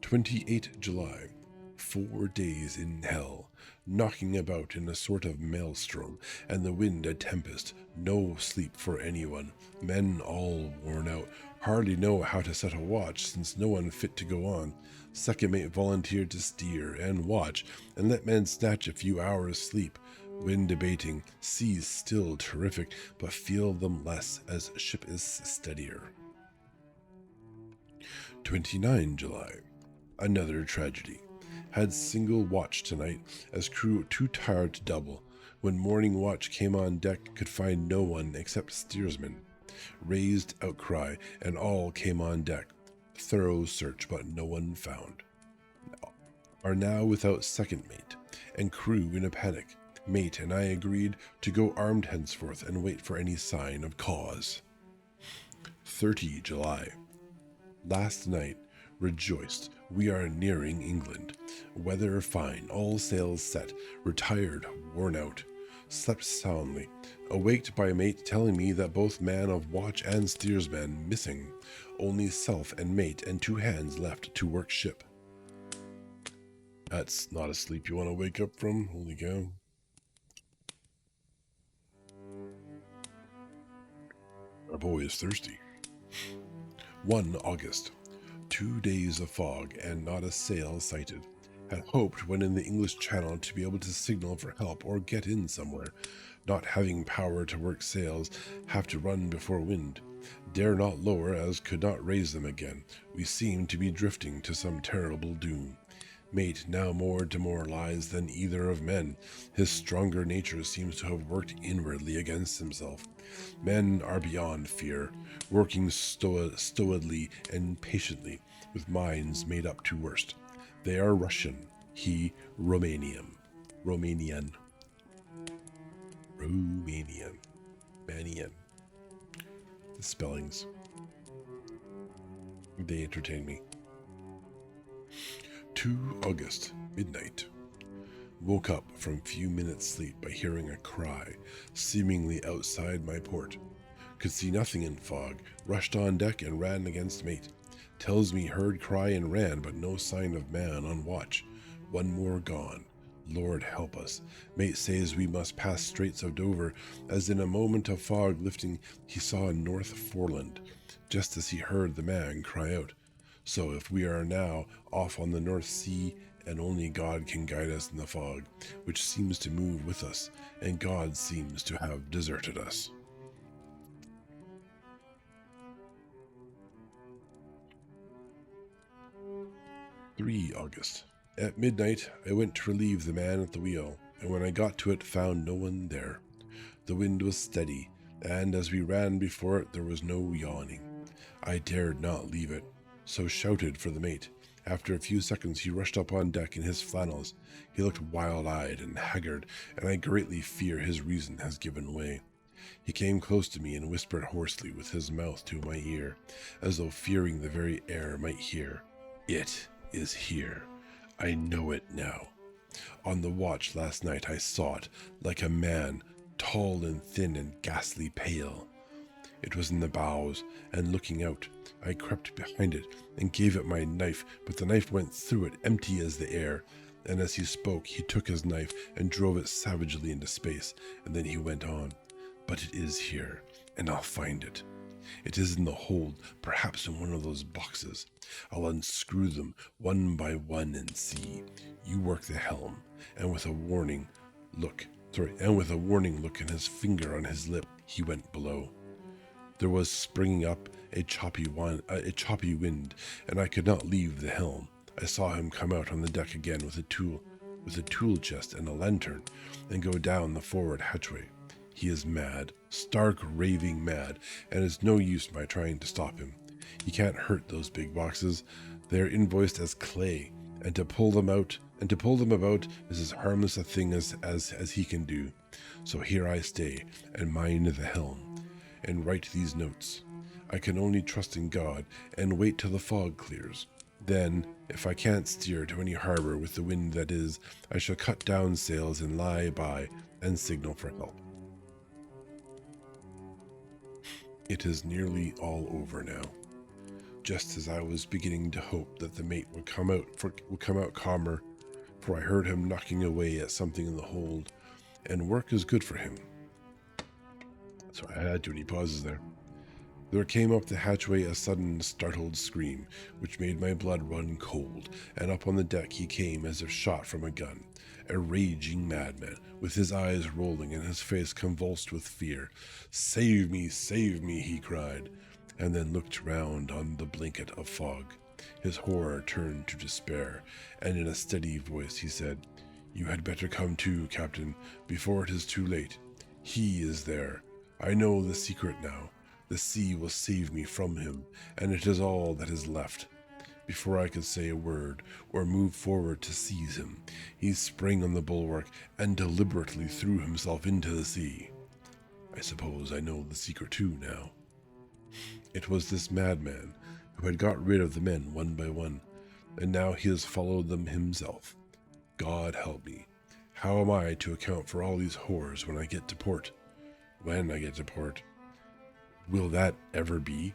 28 July. 4 days in hell, knocking about in a sort of maelstrom, and the wind a tempest, no sleep for anyone, men all worn out, hardly know how to set a watch, since no one fit to go on. Second mate volunteered to steer and watch, and let men snatch a few hours' sleep. Wind abating, seas still terrific, but feel them less as ship is steadier. 29 July. Another tragedy. Had single watch tonight, as crew too tired to double. When morning watch came on deck, could find no one except steersman. Raised outcry, and all came on deck. Thorough search, but no one found. Are now without second mate, and crew in a panic. Mate and I agreed to go armed henceforth and wait for any sign of cause. 30 July. Last night, rejoiced. We are nearing England. Weather fine, all sails set, retired, worn out. Slept soundly, awaked by mate telling me that both man of watch and steersman missing. Only self and mate and 2 hands left to work ship. That's not a sleep you want to wake up from, holy cow. Our boy is thirsty. 1 August. 2 days of fog and not a sail sighted. Had hoped when in the English Channel to be able to signal for help or get in somewhere. Not having power to work sails, have to run before wind. Dare not lower as could not raise them again. We seem to be drifting to some terrible doom. Mate now more demoralized than either of men. His stronger nature seems to have worked inwardly against himself. Men are beyond fear, working stolidly and patiently, with minds made up to worst. They are Russian, he Romanian. Manian. The spellings. They entertain me. 2 August, midnight. Woke up from few minutes' sleep by hearing a cry, seemingly outside my port. Could see nothing in fog, rushed on deck and ran against mate. Tells me heard cry and ran, but no sign of man on watch. One more gone. Lord help us. Mate says we must pass Straits of Dover, as in a moment of fog lifting he saw North Foreland, just as he heard the man cry out. So if we are now off on the North Sea, and only God can guide us in the fog, which seems to move with us, and God seems to have deserted us. August. At midnight, I went to relieve the man at the wheel, and when I got to it, found no one there. The wind was steady, and as we ran before it, there was no yawning. I dared not leave it, so shouted for the mate. After a few seconds, he rushed up on deck in his flannels. He looked wild-eyed and haggard, and I greatly fear his reason has given way. He came close to me and whispered hoarsely with his mouth to my ear, as though fearing the very air might hear. It is here. I know it now. On the watch last night I saw it, like a man, tall and thin and ghastly pale. It was in the bows, and looking out, I crept behind it and gave it my knife, but the knife went through it empty as the air, and as he spoke he took his knife and drove it savagely into space, and then he went on. But it is here, and I'll find it. It is in the hold, perhaps in one of those boxes. I'll unscrew them one by one and see. You work the helm, and with a warning look and his finger on his lip, he went below. There was springing up a choppy wind, and I could not leave the helm. I saw him come out on the deck again with a tool chest and a lantern, and go down the forward hatchway. He is mad, stark raving mad, and it's no use my trying to stop him. You can't hurt those big boxes. They're invoiced as clay, and to pull them about is as harmless a thing as he can do. So here I stay, and mind the helm, and write these notes. I can only trust in God, and wait till the fog clears. Then, if I can't steer to any harbor with the wind that is, I shall cut down sails and lie by, and signal for help. It is nearly all over now. Just as I was beginning to hope that the mate would come out calmer, for I heard him knocking away at something in the hold, and work is good for him. Sorry, I had too many pauses there. There came up the hatchway a sudden startled scream, which made my blood run cold, and up on the deck he came as if shot from a gun, a raging madman, with his eyes rolling and his face convulsed with fear. Save me, he cried, and then looked round on the blanket of fog. His horror turned to despair, and in a steady voice he said, "You had better come too, Captain, before it is too late. He is there. I know the secret now. The sea will save me from him, and it is all that is left." Before I could say a word or move forward to seize him, he sprang on the bulwark and deliberately threw himself into the sea. I suppose I know the secret too now. It was this madman who had got rid of the men one by one, and now he has followed them himself. God help me. How am I to account for all these horrors when I get to port? When I get to port. Will that ever be?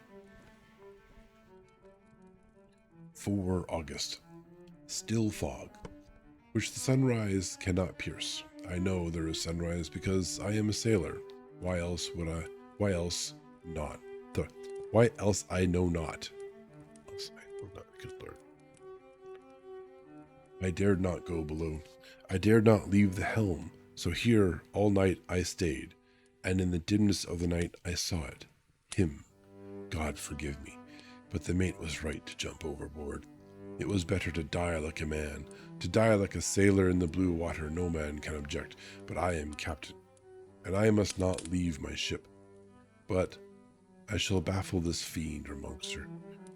4 August. Still fog, which the sunrise cannot pierce. I know there is sunrise because I am a sailor. Why else not? Why else I know not? Good Lord. I dared not go below. I dared not leave the helm. So here all night I stayed, and in the dimness of the night I saw it. Him. God forgive me. But the mate was right to jump overboard. It was better to die like a man. To die like a sailor in the blue water no man can object, but I am captain, and I must not leave my ship. But I shall baffle this fiend or monster,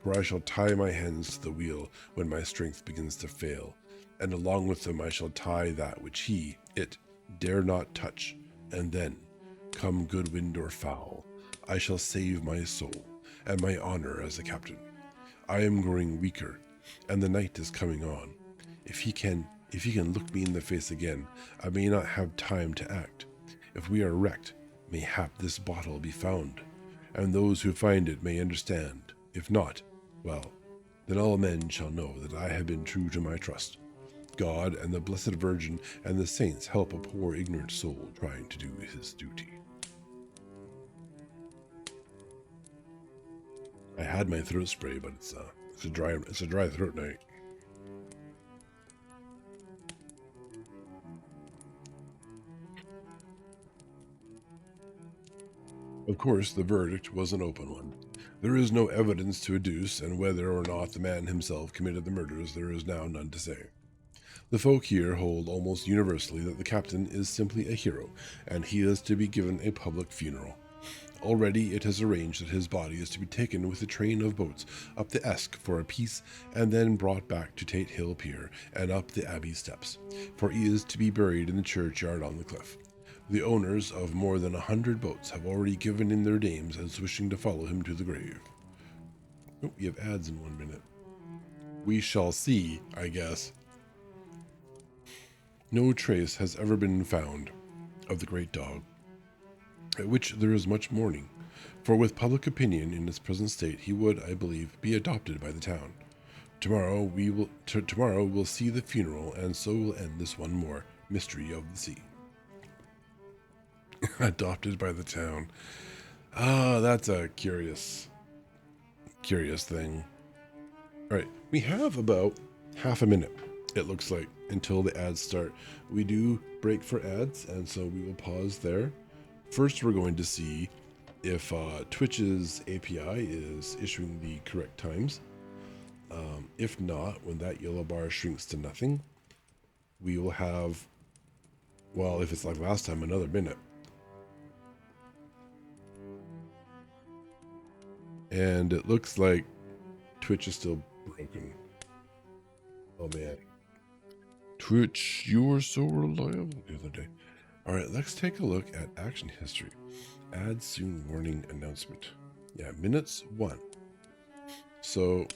for I shall tie my hands to the wheel when my strength begins to fail, and along with them I shall tie that which it, dare not touch, and then, come good wind or foul, I shall save my soul and my honor as a captain. I am growing weaker, and the night is coming on. If he can look me in the face again, I may not have time to act. If we are wrecked, mayhap this bottle be found, and those who find it may understand. If not, well, then all men shall know that I have been true to my trust. God and the Blessed Virgin and the saints help a poor ignorant soul trying to do his duty. I had my throat spray, but it's a dry throat night. Of course, the verdict was an open one. There is no evidence to adduce, and whether or not the man himself committed the murders, there is now none to say. The folk here hold almost universally that the captain is simply a hero, and he is to be given a public funeral. Already it is arranged that his body is to be taken with a train of boats up the Esk for a piece, and then brought back to Tate Hill Pier and up the Abbey steps, for he is to be buried in the churchyard on the cliff. The owners of more than 100 boats have already given in their names as wishing to follow him to the grave. Oh, we have ads in 1 minute. We shall see, I guess. No trace has ever been found of the great dog, at which there is much mourning, for with public opinion in its present state, he would, I believe, be adopted by the town. Tomorrow we'll see the funeral, and so will end this one more mystery of the sea. Adopted by the town. Ah, that's a curious thing. All right, we have about half a minute, it looks like, until the ads start. We do break for ads, and so we will pause there. First, we're going to see if Twitch's API is issuing the correct times. If not, when that yellow bar shrinks to nothing, we will have, well, if it's like last time, another minute. And it looks like Twitch is still broken. Oh man. Twitch, you were so reliable the other day. All right, let's take a look at action history. Add soon warning announcement. Yeah, minutes 1. So,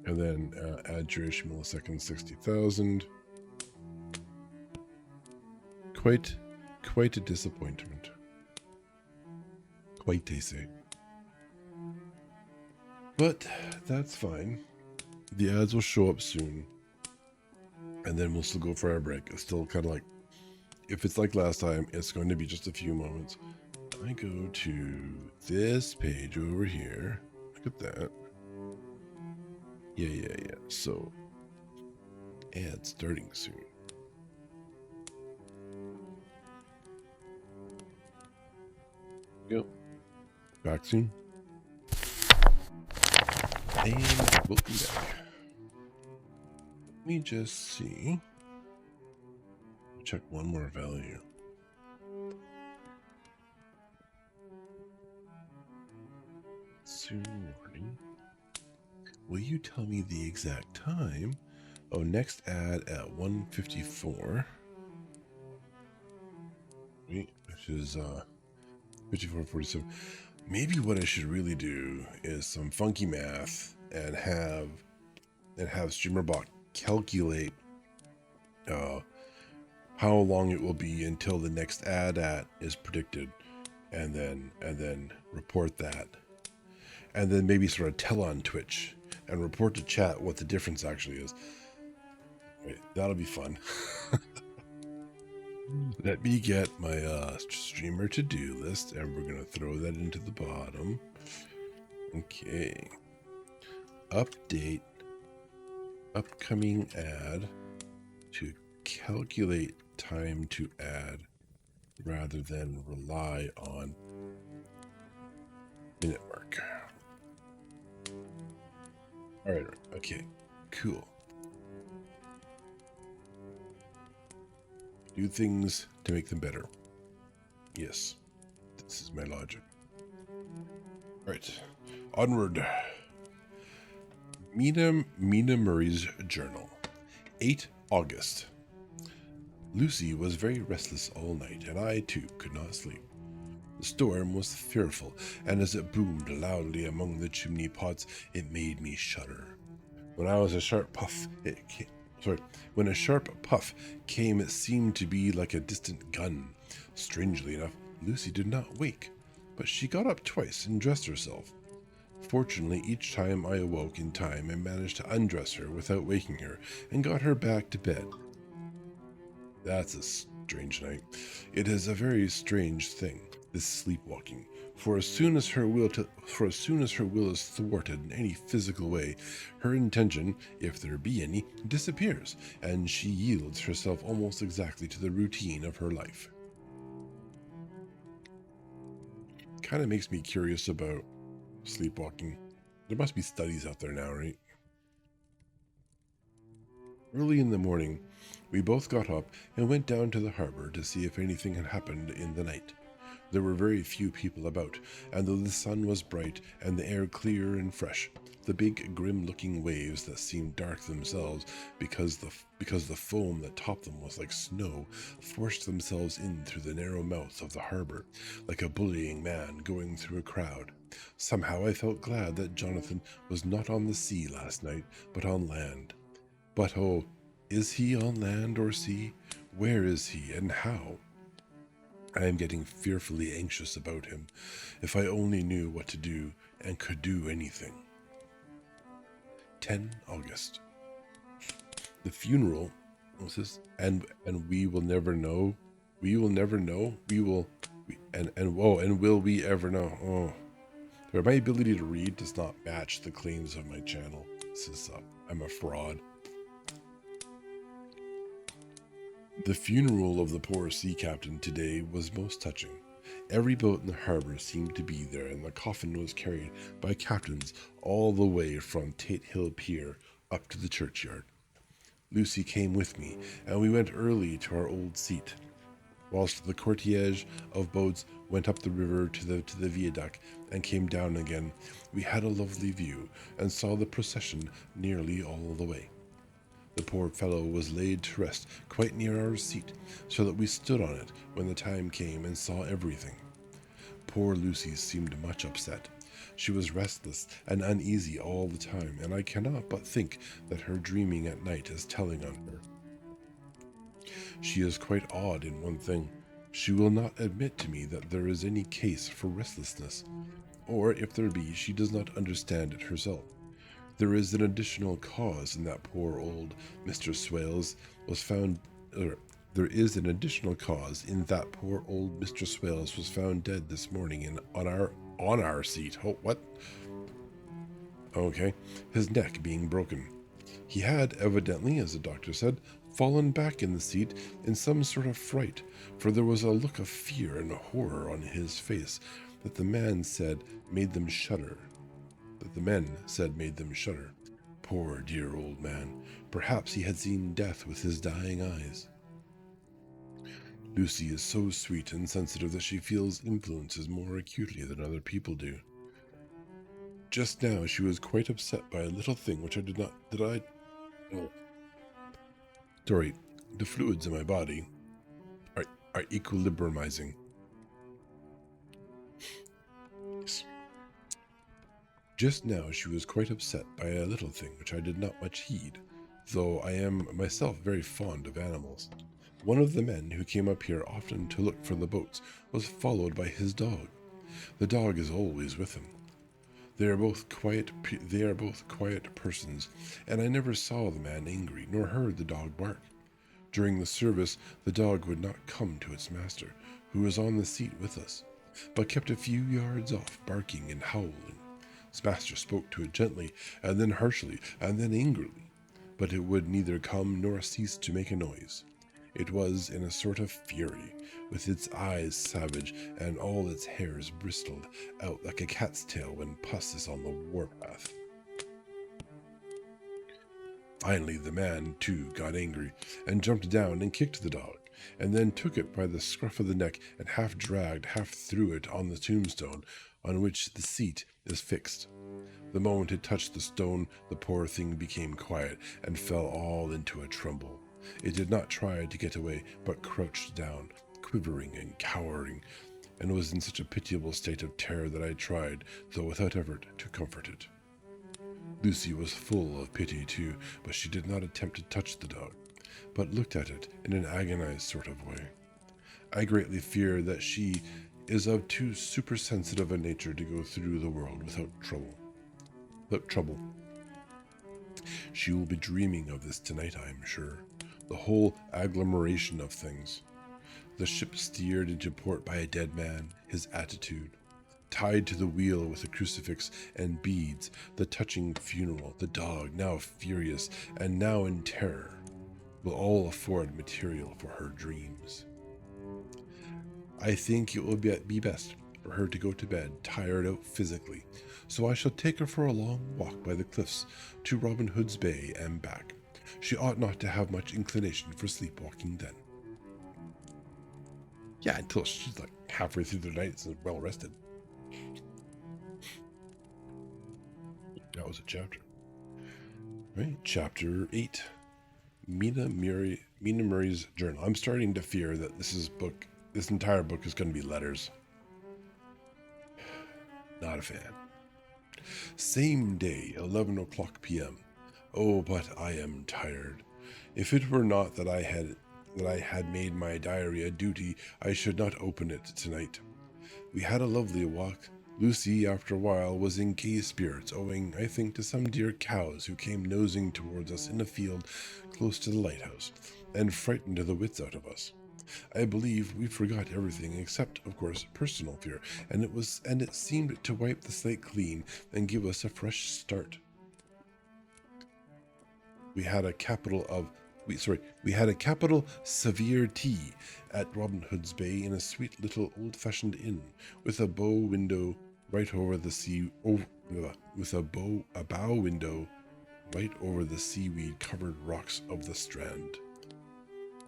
and then add duration milliseconds 60,000. Quite a disappointment. Quite, they say. But that's fine. The ads will show up soon. And then we'll still go for our break. It's still kind of like, if it's like last time, it's going to be just a few moments. I go to this page over here. Look at that. Yeah. So, ad starting soon. Yep. Back soon. And welcome back. Let me just see. Check one more value. Soon warning. Will you tell me the exact time? Oh, next ad at 1:54. Wait, which is 54:47. Maybe what I should really do is some funky math and have StreamerBot calculate how long it will be until the next ad is predicted, and then report that, and then maybe sort of tell on Twitch and report to chat what the difference actually is. Wait, that'll be fun. Let me get my streamer to-do list, and we're gonna throw that into the bottom. Okay. Update upcoming ad to calculate time to add rather than rely on minute mark. All right. Okay. Cool. Do things to make them better. Yes. This is my logic. All right. Onward. Mina Murray's journal. 8 August. Lucy was very restless all night, and I too could not sleep. The storm was fearful, and as it boomed loudly among the chimney pots, it made me shudder. When a sharp puff came, it seemed to be like a distant gun. Strangely enough, Lucy did not wake, but she got up twice and dressed herself. Fortunately, each time I awoke in time and managed to undress her without waking her and got her back to bed. That's a strange night. It is a very strange thing, this sleepwalking. For as soon as her will is thwarted in any physical way, her intention, if there be any, disappears, and she yields herself almost exactly to the routine of her life. Kind of makes me curious about sleepwalking. There must be studies out there now, right? Early in the morning, we both got up and went down to the harbor to see if anything had happened in the night. There were very few people about, and though the sun was bright and the air clear and fresh, the big grim-looking waves that seemed dark themselves because the foam that topped them was like snow forced themselves in through the narrow mouth of the harbor, like a bullying man going through a crowd. Somehow I felt glad that Jonathan was not on the sea last night, but on land. But oh, is he on land or sea? Where is he, and how? I am getting fearfully anxious about him. If I only knew what to do and could do anything. 10 August. The funeral. What's this? And we will never know. We will never know. Will we ever know? Oh. My ability to read does not match the claims of my channel. This is I'm a fraud. The funeral of the poor sea captain today was most touching. Every boat in the harbor seemed to be there, and the coffin was carried by captains all the way from Tate Hill Pier up to the churchyard. Lucy came with me, and we went early to our old seat. whilst the cortege of boats went up the river to the viaduct and came down again. We had a lovely view, and saw the procession nearly all the way. The poor fellow was laid to rest quite near our seat, so that we stood on it when the time came and saw everything. Poor Lucy seemed much upset. She was restless and uneasy all the time, and I cannot but think that her dreaming at night is telling on her. She is quite odd in one thing. She will not admit to me that there is any case for restlessness, or if there be, she does not understand it herself. There is an additional cause in that poor old Mr. Swales was found. There is an additional cause in that poor old Mr. Swales was found dead this morning on our seat. Oh, what? Okay, his neck being broken. He had evidently, as the doctor said, fallen back in the seat in some sort of fright, for there was a look of fear and horror on his face that the men said made them shudder. Poor dear old man. Perhaps he had seen death with his dying eyes. Lucy is so sweet and sensitive that she feels influences more acutely than other people do. Just now she was quite upset by a little thing which Sorry, the fluids in my body are equilibrimizing. Just now she was quite upset by a little thing which I did not much heed, though I am myself very fond of animals. One of the men who came up here often to look for the boats was followed by his dog. The dog is always with him. They are both quiet persons, and I never saw the man angry, nor heard the dog bark. During the service, the dog would not come to its master, who was on the seat with us, but kept a few yards off, barking and howling. Its master spoke to it gently, and then harshly, and then angrily, but it would neither come nor cease to make a noise. It was in a sort of fury, with its eyes savage, and all its hairs bristled out like a cat's tail when puss is on the warpath. Finally the man, too, got angry, and jumped down and kicked the dog, and then took it by the scruff of the neck and half dragged, half threw it on the tombstone on which the seat is fixed. The moment it touched the stone, the poor thing became quiet, and fell all into a tremble. It did not try to get away, but crouched down, quivering and cowering, and was in such a pitiable state of terror that I tried, though without effort, to comfort it. Lucy was full of pity too, but she did not attempt to touch the dog, but looked at it in an agonized sort of way. I greatly fear that she is of too supersensitive a nature to go through the world without trouble. She will be dreaming of this tonight, I am sure. The whole agglomeration of things. The ship steered into port by a dead man, his attitude, tied to the wheel with a crucifix and beads, the touching funeral, the dog, now furious and now in terror, will all afford material for her dreams. I think it will be best for her to go to bed, tired out physically, so I shall take her for a long walk by the cliffs to Robin Hood's Bay and back. She ought not to have much inclination for sleepwalking then. Yeah, until she's like halfway through the night and well rested. That was a chapter. Right, chapter 8. Mina Murray's journal. I'm starting to fear that this entire book is going to be letters. Not a fan. Same day, 11 o'clock p.m. Oh, but I am tired. If it were not that I had made my diary a duty, I should not open it tonight. We had a lovely walk. Lucy, after a while, was in gay spirits, owing, I think, to some dear cows who came nosing towards us in a field close to the lighthouse, and frightened the wits out of us. I believe we forgot everything except, of course, personal fear, and it seemed to wipe the slate clean and give us a fresh start. We had a capital severe tea at Robin Hood's Bay in a sweet little old-fashioned inn, with a bow window right over the bow window right over the seaweed-covered rocks of the strand.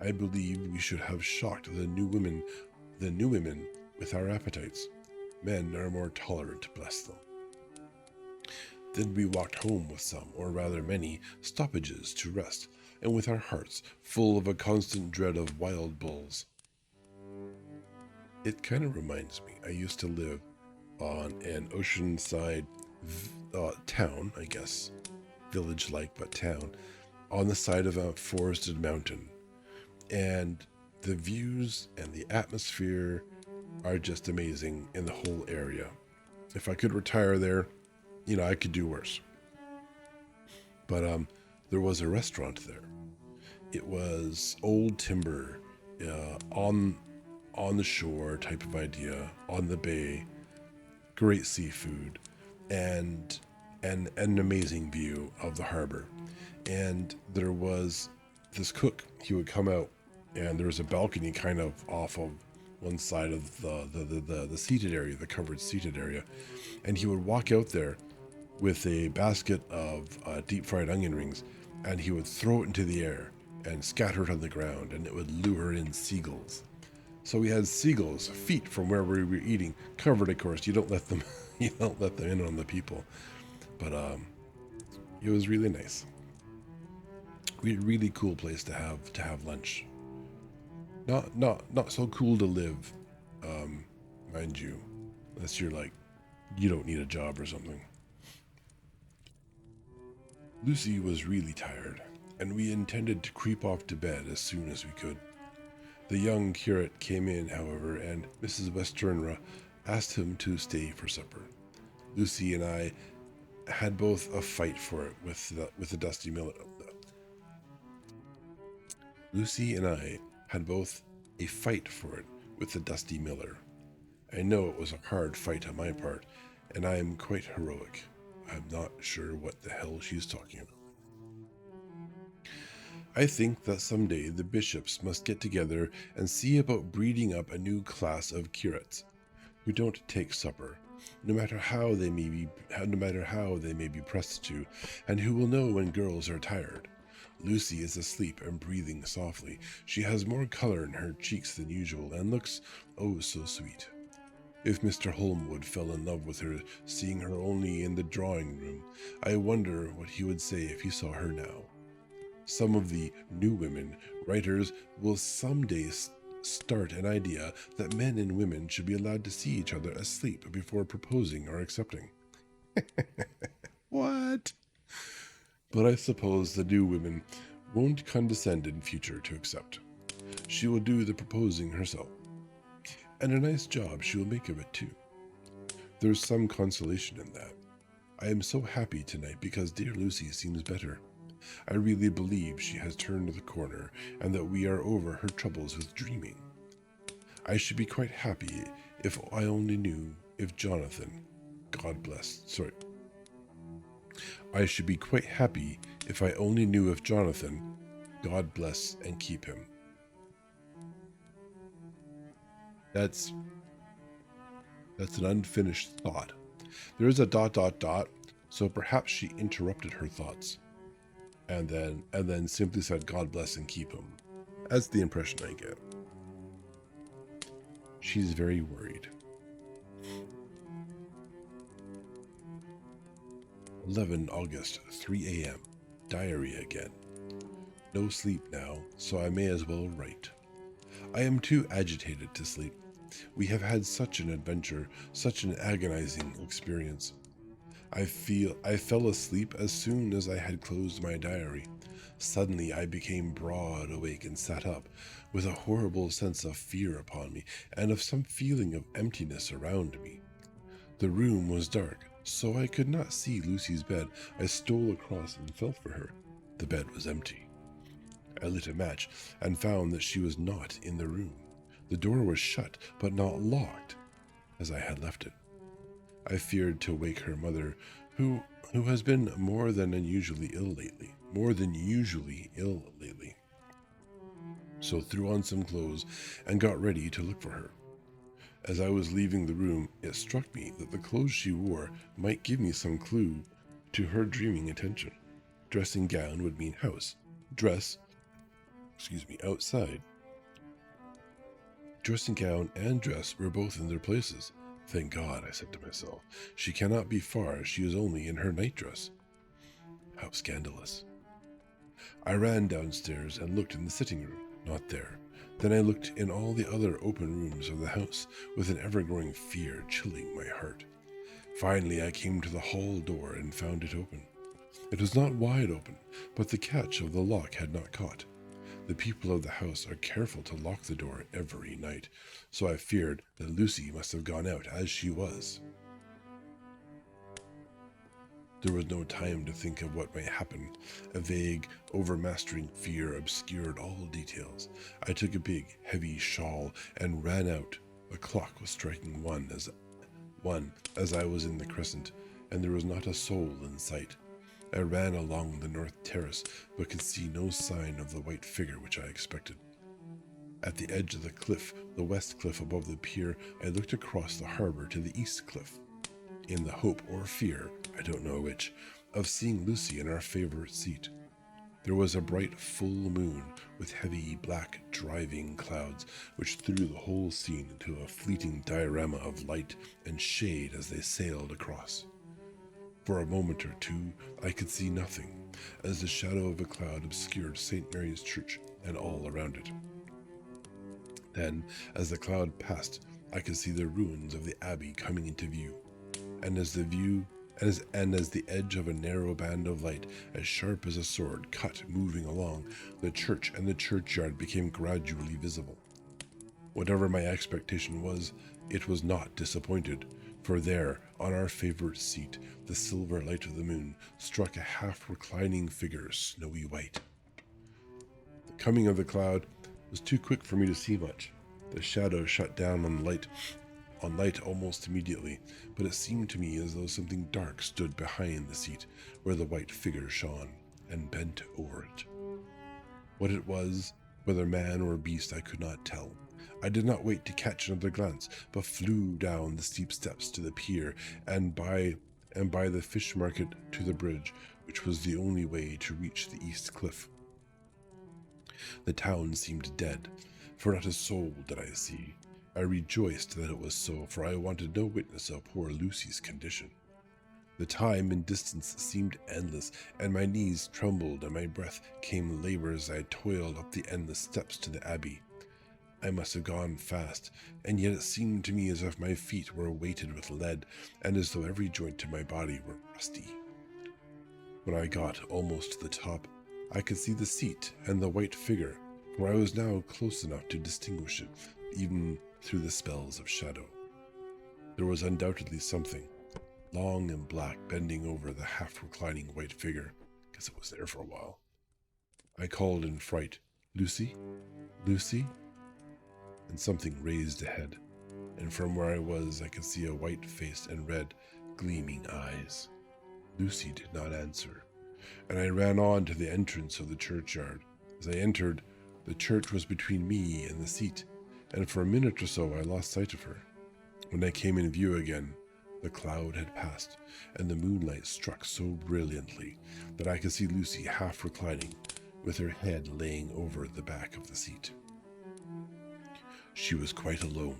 I believe we should have shocked the new women with our appetites. Men are more tolerant, bless them. Then we walked home with some, or rather many, stoppages to rest, and with our hearts full of a constant dread of wild bulls. It kind of reminds me, I used to live on an oceanside town, I guess, village-like, but town, on the side of a forested mountain. And the views and the atmosphere are just amazing in the whole area. If I could retire there, I could do worse. But there was a restaurant there. It was old timber, on the shore type of idea, on the bay, great seafood, and an amazing view of the harbor. And there was this cook. He would come out, and there was a balcony kind of off of one side of the seated area, the covered seated area, and he would walk out there with a basket of deep fried onion rings, and he would throw it into the air and scatter it on the ground, and it would lure in seagulls. So we had seagulls feet from where we were eating, covered, of course. You don't let them, you don't let them in on the people. But it was really nice. Really cool place to have lunch. Not so cool to live, mind you, unless you're like, you don't need a job or something. Lucy was really tired, and we intended to creep off to bed as soon as we could. The young curate came in, however, and Mrs. Westenra asked him to stay for supper. Lucy and I had both a fight for it with the dusty miller. Lucy and I had both a fight for it with the dusty miller. I know it was a hard fight on my part, and I am quite heroic. I'm not sure what the hell she's talking about. I think that someday the bishops must get together and see about breeding up a new class of curates who don't take supper, no matter how they may be pressed to, and who will know when girls are tired. Lucy is asleep and breathing softly. She has more color in her cheeks than usual and looks, oh, so sweet. If Mr. Holmwood fell in love with her, seeing her only in the drawing room, I wonder what he would say if he saw her now. Some of the new women writers will someday start an idea that men and women should be allowed to see each other asleep before proposing or accepting. What? But I suppose the new women won't condescend in future to accept. She will do the proposing herself. And a nice job she will make of it too. There's some consolation in that. I am so happy tonight because dear Lucy seems better. I really believe she has turned the corner and that we are over her troubles with dreaming. I should be quite happy if I only knew if Jonathan, I should be quite happy if I only knew if Jonathan, God bless and keep him. That's an unfinished thought. There is a ... so perhaps she interrupted her thoughts. And then simply said, God bless and keep him. That's the impression I get. She's very worried. 11 August, 3 a.m. Diary again. No sleep now, so I may as well write. I am too agitated to sleep. We have had such an adventure, such an agonizing experience. I fell asleep as soon as I had closed my diary. Suddenly I became broad awake and sat up, with a horrible sense of fear upon me, and of some feeling of emptiness around me. The room was dark, so I could not see Lucy's bed. I stole across and felt for her. The bed was empty. I lit a match, and found that she was not in the room. The door was shut, but not locked, as I had left it. I feared to wake her mother, who has been more than usually ill lately. So threw on some clothes and got ready to look for her. As I was leaving the room, it struck me that the clothes she wore might give me some clue to her dreaming intention. Dressing gown would mean house. Dress outside. Dressing gown and dress were both in their places. Thank God, I said to myself. She cannot be far, she is only in her nightdress. How scandalous. I ran downstairs and looked in the sitting room. Not there. Then I looked in all the other open rooms of the house, with an ever-growing fear chilling my heart. Finally, I came to the hall door and found it open. It was not wide open, but the catch of the lock had not caught. The people of the house are careful to lock the door every night, so I feared that Lucy must have gone out as she was. There was no time to think of what might happen. A vague, overmastering fear obscured all details. I took a big, heavy shawl and ran out. The clock was striking one as I was in the crescent, and there was not a soul in sight. I ran along the north terrace, but could see no sign of the white figure which I expected. At the edge of the cliff, the west cliff above the pier, I looked across the harbor to the east cliff, in the hope or fear, I don't know which, of seeing Lucy in our favorite seat. There was a bright full moon with heavy black driving clouds which threw the whole scene into a fleeting diorama of light and shade as they sailed across. For a moment or two I could see nothing, as the shadow of a cloud obscured St. Mary's Church and all around it. Then, as the cloud passed, I could see the ruins of the abbey coming into view, and as the edge of a narrow band of light, as sharp as a sword, cut moving along, the church and the churchyard became gradually visible. Whatever my expectation was, it was not disappointed, for there, on our favorite seat, the silver light of the moon struck a half-reclining figure, snowy white. The coming of the cloud was too quick for me to see much. The shadow shut down on light almost immediately, but it seemed to me as though something dark stood behind the seat where the white figure shone, and bent over it. What it was, whether man or beast, I could not tell. I did not wait to catch another glance, but flew down the steep steps to the pier and by the fish market to the bridge, which was the only way to reach the east cliff. The town seemed dead, for not a soul did I see. I rejoiced that it was so, for I wanted no witness of poor Lucy's condition. The time and distance seemed endless, and my knees trembled and my breath came labored as I toiled up the endless steps to the abbey. I must have gone fast, and yet it seemed to me as if my feet were weighted with lead, and as though every joint in my body were rusty. When I got almost to the top, I could see the seat and the white figure, for I was now close enough to distinguish it, even through the spells of shadow. There was undoubtedly something, long and black, bending over the half-reclining white figure, because it was there for a while. I called in fright, "Lucy? Lucy?" And something raised a head, and from where I was I could see a white face and red, gleaming eyes. Lucy did not answer, and I ran on to the entrance of the churchyard. As I entered, the church was between me and the seat, and for a minute or so I lost sight of her. When I came in view again, the cloud had passed, and the moonlight struck so brilliantly that I could see Lucy half reclining, with her head laying over the back of the seat. She was quite alone,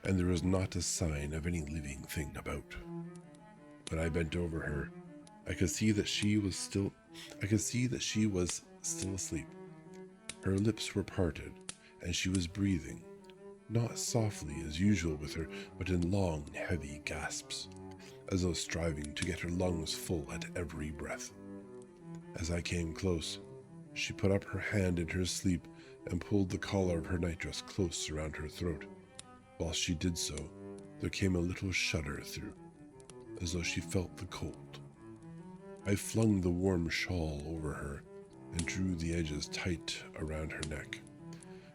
and there was not a sign of any living thing about. When I bent over her, I could see that she was still asleep. Her lips were parted, and she was breathing, not softly as usual with her, but in long, heavy gasps, as though striving to get her lungs full at every breath. As I came close, she put up her hand in her sleep and pulled the collar of her nightdress close around her throat. While she did so, there came a little shudder through, as though she felt the cold. I flung the warm shawl over her and drew the edges tight around her neck,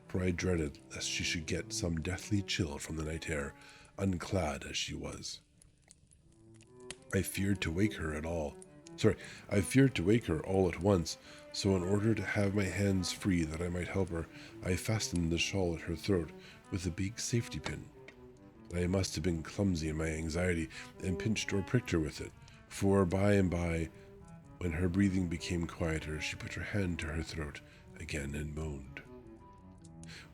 for I dreaded lest she should get some deathly chill from the night air, unclad as she was. I feared to wake her all at once, so in order to have my hands free that I might help her, I fastened the shawl at her throat with a big safety pin. I must have been clumsy in my anxiety and pinched or pricked her with it, for by and by, when her breathing became quieter, she put her hand to her throat again and moaned.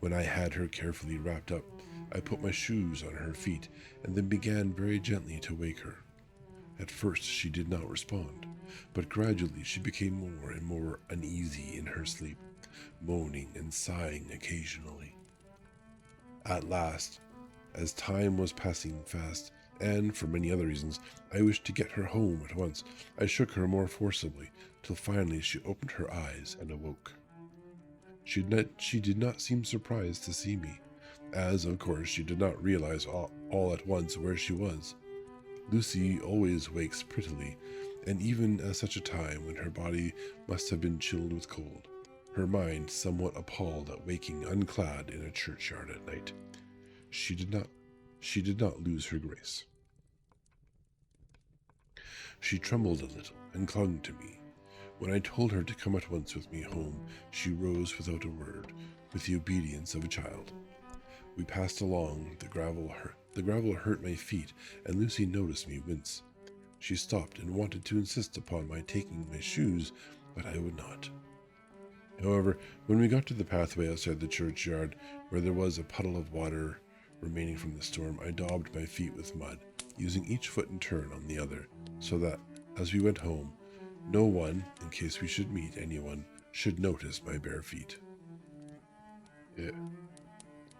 When I had her carefully wrapped up, I put my shoes on her feet and then began very gently to wake her. At first she did not respond, but gradually she became more and more uneasy in her sleep, moaning and sighing occasionally. At last, as time was passing fast, and for many other reasons, I wished to get her home at once, I shook her more forcibly, till finally she opened her eyes and awoke. She did not seem surprised to see me, as, of course, she did not realize all at once where she was. Lucy always wakes prettily, and even at such a time when her body must have been chilled with cold, her mind somewhat appalled at waking unclad in a churchyard at night. She did not lose her grace. She trembled a little and clung to me. When I told her to come at once with me home, she rose without a word, with the obedience of a child. We passed along. The gravel hurt my feet, and Lucy noticed me wince. She stopped and wanted to insist upon my taking my shoes, but I would not. However, when we got to the pathway outside the churchyard, where there was a puddle of water remaining from the storm, I daubed my feet with mud, using each foot in turn on the other, so that, as we went home, no one, in case we should meet anyone, should notice my bare feet. Yeah.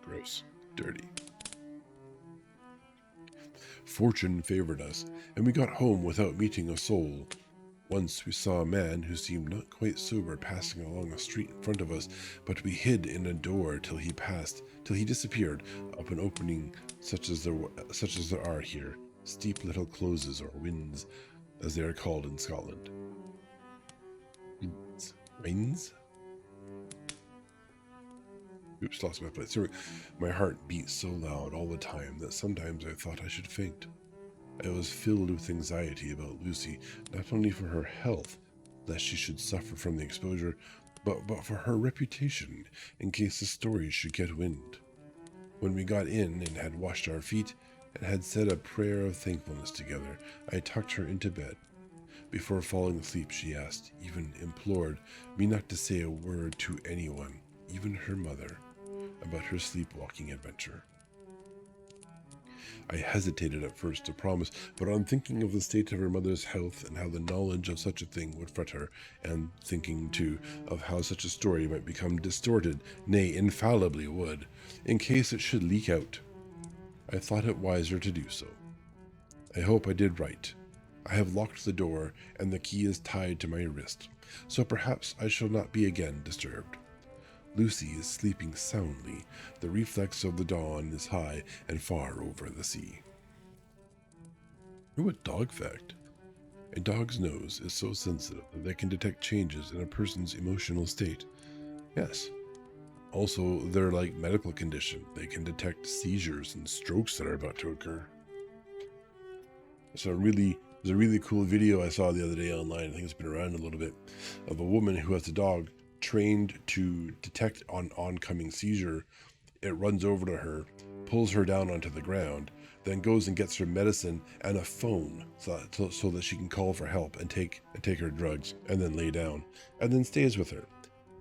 Gross. Dirty. Fortune favored us, and we got home without meeting a soul. Once we saw a man who seemed not quite sober passing along a street in front of us, but we hid in a door till he disappeared up an opening such as there are here, steep little closes or wynds, as they are called in Scotland. Wynds? Oops, lost my place. My heart beat so loud all the time that sometimes I thought I should faint. I was filled with anxiety about Lucy, not only for her health, lest she should suffer from the exposure, but for her reputation, in case the story should get wind. When we got in and had washed our feet, and had said a prayer of thankfulness together, I tucked her into bed. Before falling asleep, she asked, even implored, me not to say a word to anyone, even her mother, about her sleepwalking adventure. I hesitated at first to promise, but on thinking of the state of her mother's health and how the knowledge of such a thing would fret her, and thinking, too, of how such a story might become distorted, nay, infallibly would, in case it should leak out, I thought it wiser to do so. I hope I did right. I have locked the door, and the key is tied to my wrist, so perhaps I shall not be again disturbed. Lucy is sleeping soundly. The reflex of the dawn is high and far over the sea. Ooh, a dog fact. A dog's nose is so sensitive that they can detect changes in a person's emotional state. Yes. Also, they're like medical condition. They can detect seizures and strokes that are about to occur. There's a really cool video I saw the other day online, I think it's been around a little bit, of a woman who has a dog trained to detect an oncoming seizure. It runs over to her, pulls her down onto the ground, then goes and gets her medicine and a phone so that she can call for help and take her drugs, and then lay down, and then stays with her.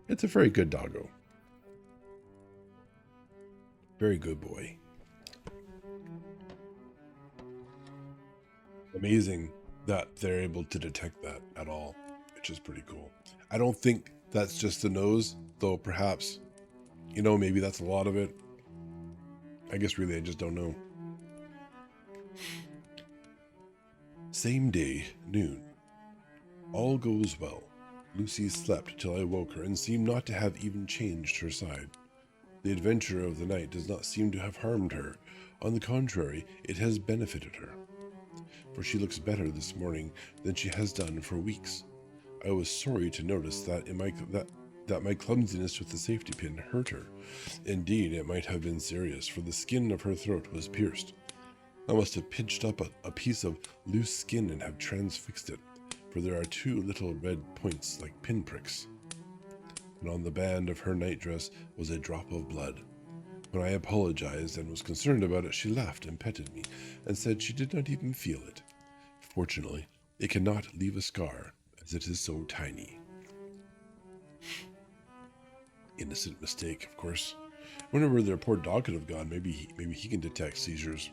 It's a very good doggo. Very good boy. Amazing that they're able to detect that at all, which is pretty cool. I don't think that's just the nose, though perhaps, maybe that's a lot of it. I guess really I just don't know. Same day, noon. All goes well. Lucy slept till I woke her and seemed not to have even changed her side. The adventure of the night does not seem to have harmed her. On the contrary, it has benefited her. For she looks better this morning than she has done for weeks. I was sorry to notice that my clumsiness with the safety pin hurt her. Indeed, it might have been serious, for the skin of her throat was pierced. I must have pinched up a piece of loose skin and have transfixed it, for there are 2 little red points like pinpricks. And on the band of her nightdress was a drop of blood. When I apologized and was concerned about it, she laughed and petted me, and said she did not even feel it. Fortunately, it cannot leave a scar, as it is so tiny. Innocent mistake, of course. I wonder where their poor dog could have gone. Maybe he can detect seizures.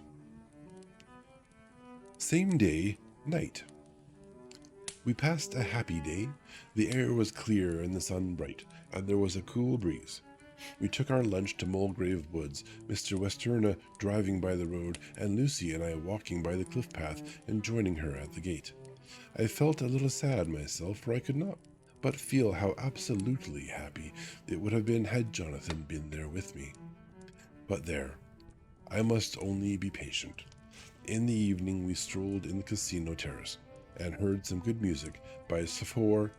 Same day, night. We passed a happy day. The air was clear and the sun bright, and there was a cool breeze. We took our lunch to Mulgrave Woods, Mr. Westerna driving by the road, and Lucy and I walking by the cliff path and joining her at the gate. I felt a little sad myself, for I could not but feel how absolutely happy it would have been had Jonathan been there with me. But there, I must only be patient. In the evening we strolled in the casino terrace and heard some good music by Sporer,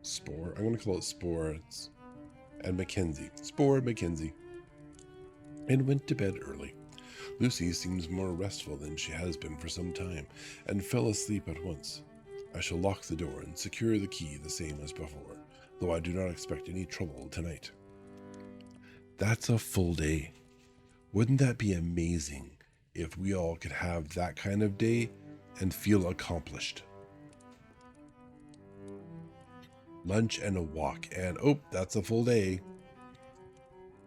Spore. I'm going to call it Spore. And Mackenzie. Spore Mackenzie. And went to bed early. Lucy seems more restful than she has been for some time, and fell asleep at once. I shall lock the door and secure the key the same as before, though I do not expect any trouble tonight. That's a full day. Wouldn't that be amazing if we all could have that kind of day and feel accomplished? Lunch and a walk, and that's a full day.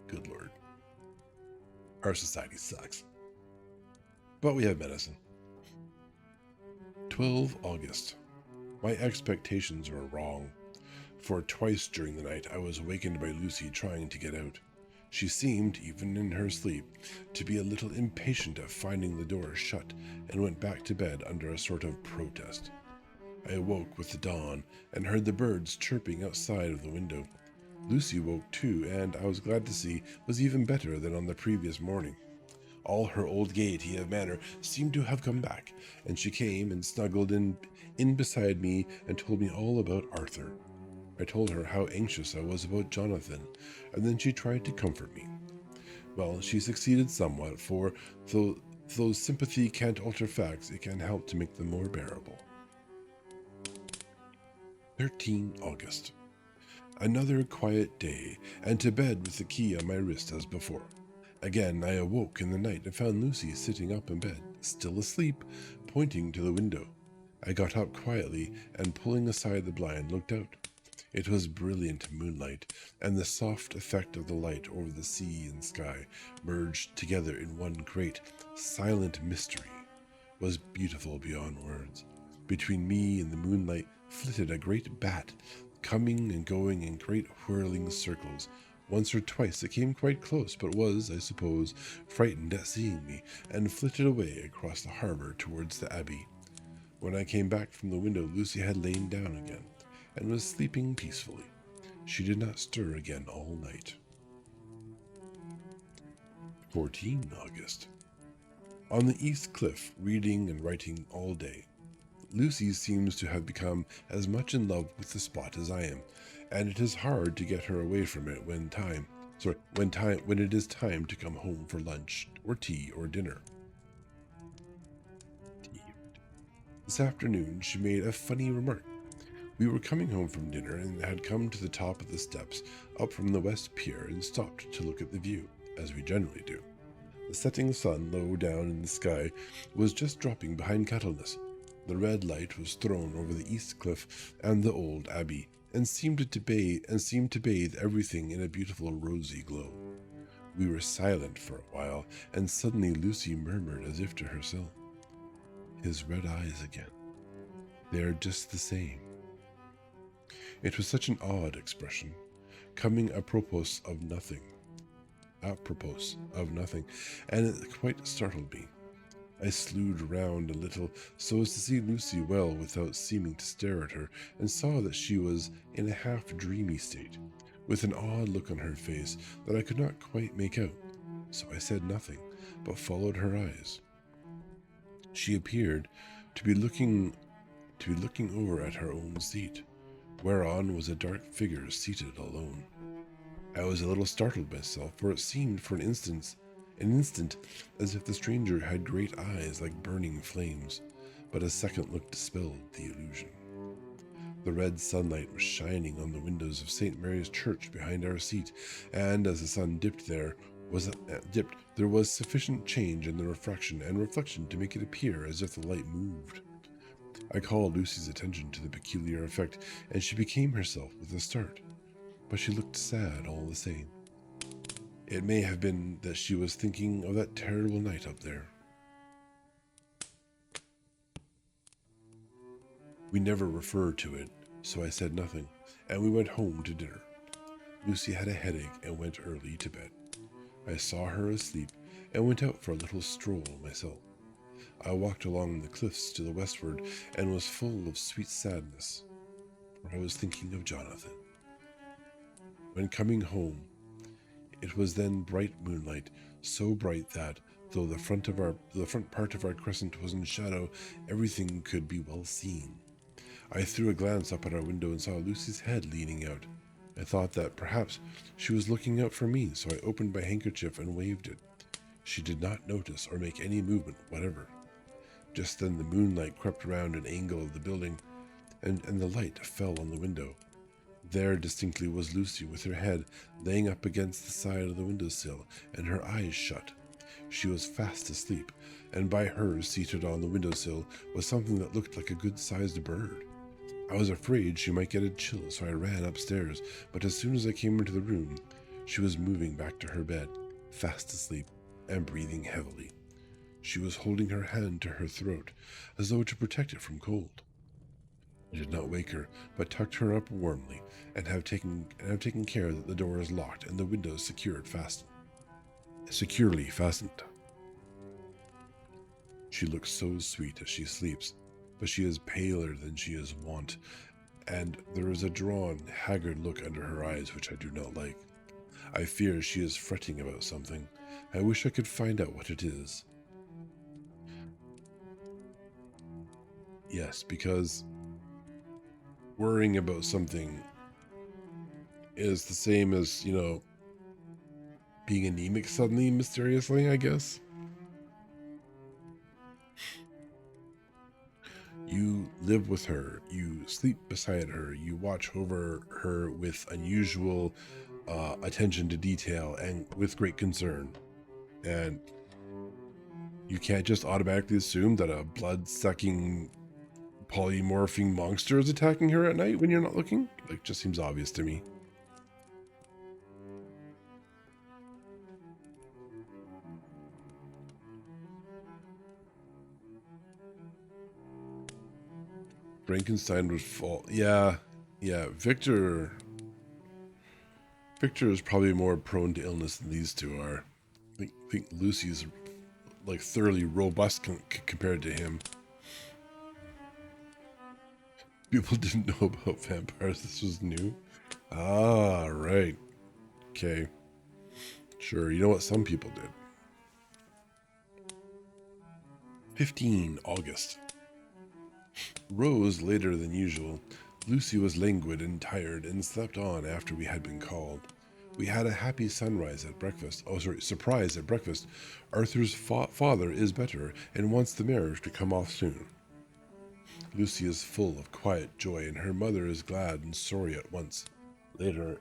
Good Lord. Our society sucks. But we have medicine. 12 August. My expectations were wrong, for twice during the night I was awakened by Lucy trying to get out. She seemed, even in her sleep, to be a little impatient of finding the door shut, and went back to bed under a sort of protest. I awoke with the dawn, and heard the birds chirping outside of the window. Lucy woke too, and I was glad to see was even better than on the previous morning. All her old gaiety of manner seemed to have come back, and she came and snuggled in beside me and told me all about Arthur. I told her how anxious I was about Jonathan, and then she tried to comfort me. Well, she succeeded somewhat, for though sympathy can't alter facts, it can help to make them more bearable. 13 August. Another quiet day, and to bed with the key on my wrist as before. Again I awoke in the night and found Lucy sitting up in bed, still asleep, pointing to the window. I got up quietly and, pulling aside the blind, looked out. It was brilliant moonlight, and the soft effect of the light over the sea and sky, merged together in one great, silent mystery, was beautiful beyond words. Between me and the moonlight flitted a great bat, coming and going in great whirling circles. Once or twice it came quite close, but was, I suppose, frightened at seeing me, and flitted away across the harbor towards the abbey. When I came back from the window, Lucy had lain down again, and was sleeping peacefully. She did not stir again all night. 14 August. On the East Cliff, reading and writing all day. Lucy seems to have become as much in love with the spot as I am, and it is hard to get her away from it when it is time to come home for lunch or tea or dinner. This afternoon she made a funny remark. We were coming home from dinner and had come to the top of the steps up from the west pier and stopped to look at the view, as we generally do. The setting sun low down in the sky was just dropping behind Kettleness. The red light was thrown over the east cliff and the old abbey, and seemed to bathe everything in a beautiful rosy glow. We were silent for a while, and suddenly Lucy murmured as if to herself, "His red eyes again. They are just the same." It was such an odd expression, coming apropos of nothing, and it quite startled me. I slewed round a little so as to see Lucy well without seeming to stare at her, and saw that she was in a half-dreamy state, with an odd look on her face that I could not quite make out, so I said nothing, but followed her eyes. She appeared to be looking over at her own seat, whereon was a dark figure seated alone. I was a little startled myself, for it seemed for an instant as if the stranger had great eyes like burning flames, but a second look dispelled the illusion. The red sunlight was shining on the windows of St. Mary's Church behind our seat, and as the sun dipped, there was sufficient change in the refraction and reflection to make it appear as if the light moved. I called Lucy's attention to the peculiar effect, and she became herself with a start. But she looked sad all the same. It may have been that she was thinking of that terrible night up there. We never referred to it, so I said nothing, and we went home to dinner. Lucy had a headache and went early to bed. I saw her asleep and went out for a little stroll myself. I walked along the cliffs to the westward and was full of sweet sadness, for I was thinking of Jonathan. When coming home, it was then bright moonlight, so bright that, though the front part of our crescent was in shadow, everything could be well seen. I threw a glance up at our window and saw Lucy's head leaning out. I thought that perhaps she was looking out for me, so I opened my handkerchief and waved it. She did not notice or make any movement whatever. Just then the moonlight crept around an angle of the building, and the light fell on the window. There distinctly was Lucy with her head laying up against the side of the windowsill and her eyes shut. She was fast asleep, and by her, seated on the windowsill, was something that looked like a good-sized bird. I was afraid she might get a chill, so I ran upstairs, but as soon as I came into the room, she was moving back to her bed, fast asleep and breathing heavily. She was holding her hand to her throat, as though to protect it from cold. I did not wake her, but tucked her up warmly, and have taken care that the door is locked and the windows securely fastened. She looks so sweet as she sleeps, but she is paler than she is wont, and there is a drawn, haggard look under her eyes which I do not like. I fear she is fretting about something. I wish I could find out what it is. Yes, because worrying about something is the same as, being anemic suddenly, mysteriously, I guess. You live with her, you sleep beside her, you watch over her with unusual attention to detail and with great concern. And you can't just automatically assume that a blood-sucking, polymorphing monster is attacking her at night when you're not looking. Like, just seems obvious to me. Frankenstein would fall. Yeah. Victor is probably more prone to illness than these two are. I think Lucy's like thoroughly robust compared to him. People didn't know about vampires. This was new. Ah, right. Okay. Sure. You know what some people did? 15 August. Rose later than usual. Lucy was languid and tired and slept on after we had been called. We had a happy surprise at breakfast. Arthur's father is better and wants the marriage to come off soon. Lucy is full of quiet joy, and her mother is glad and sorry at once. Later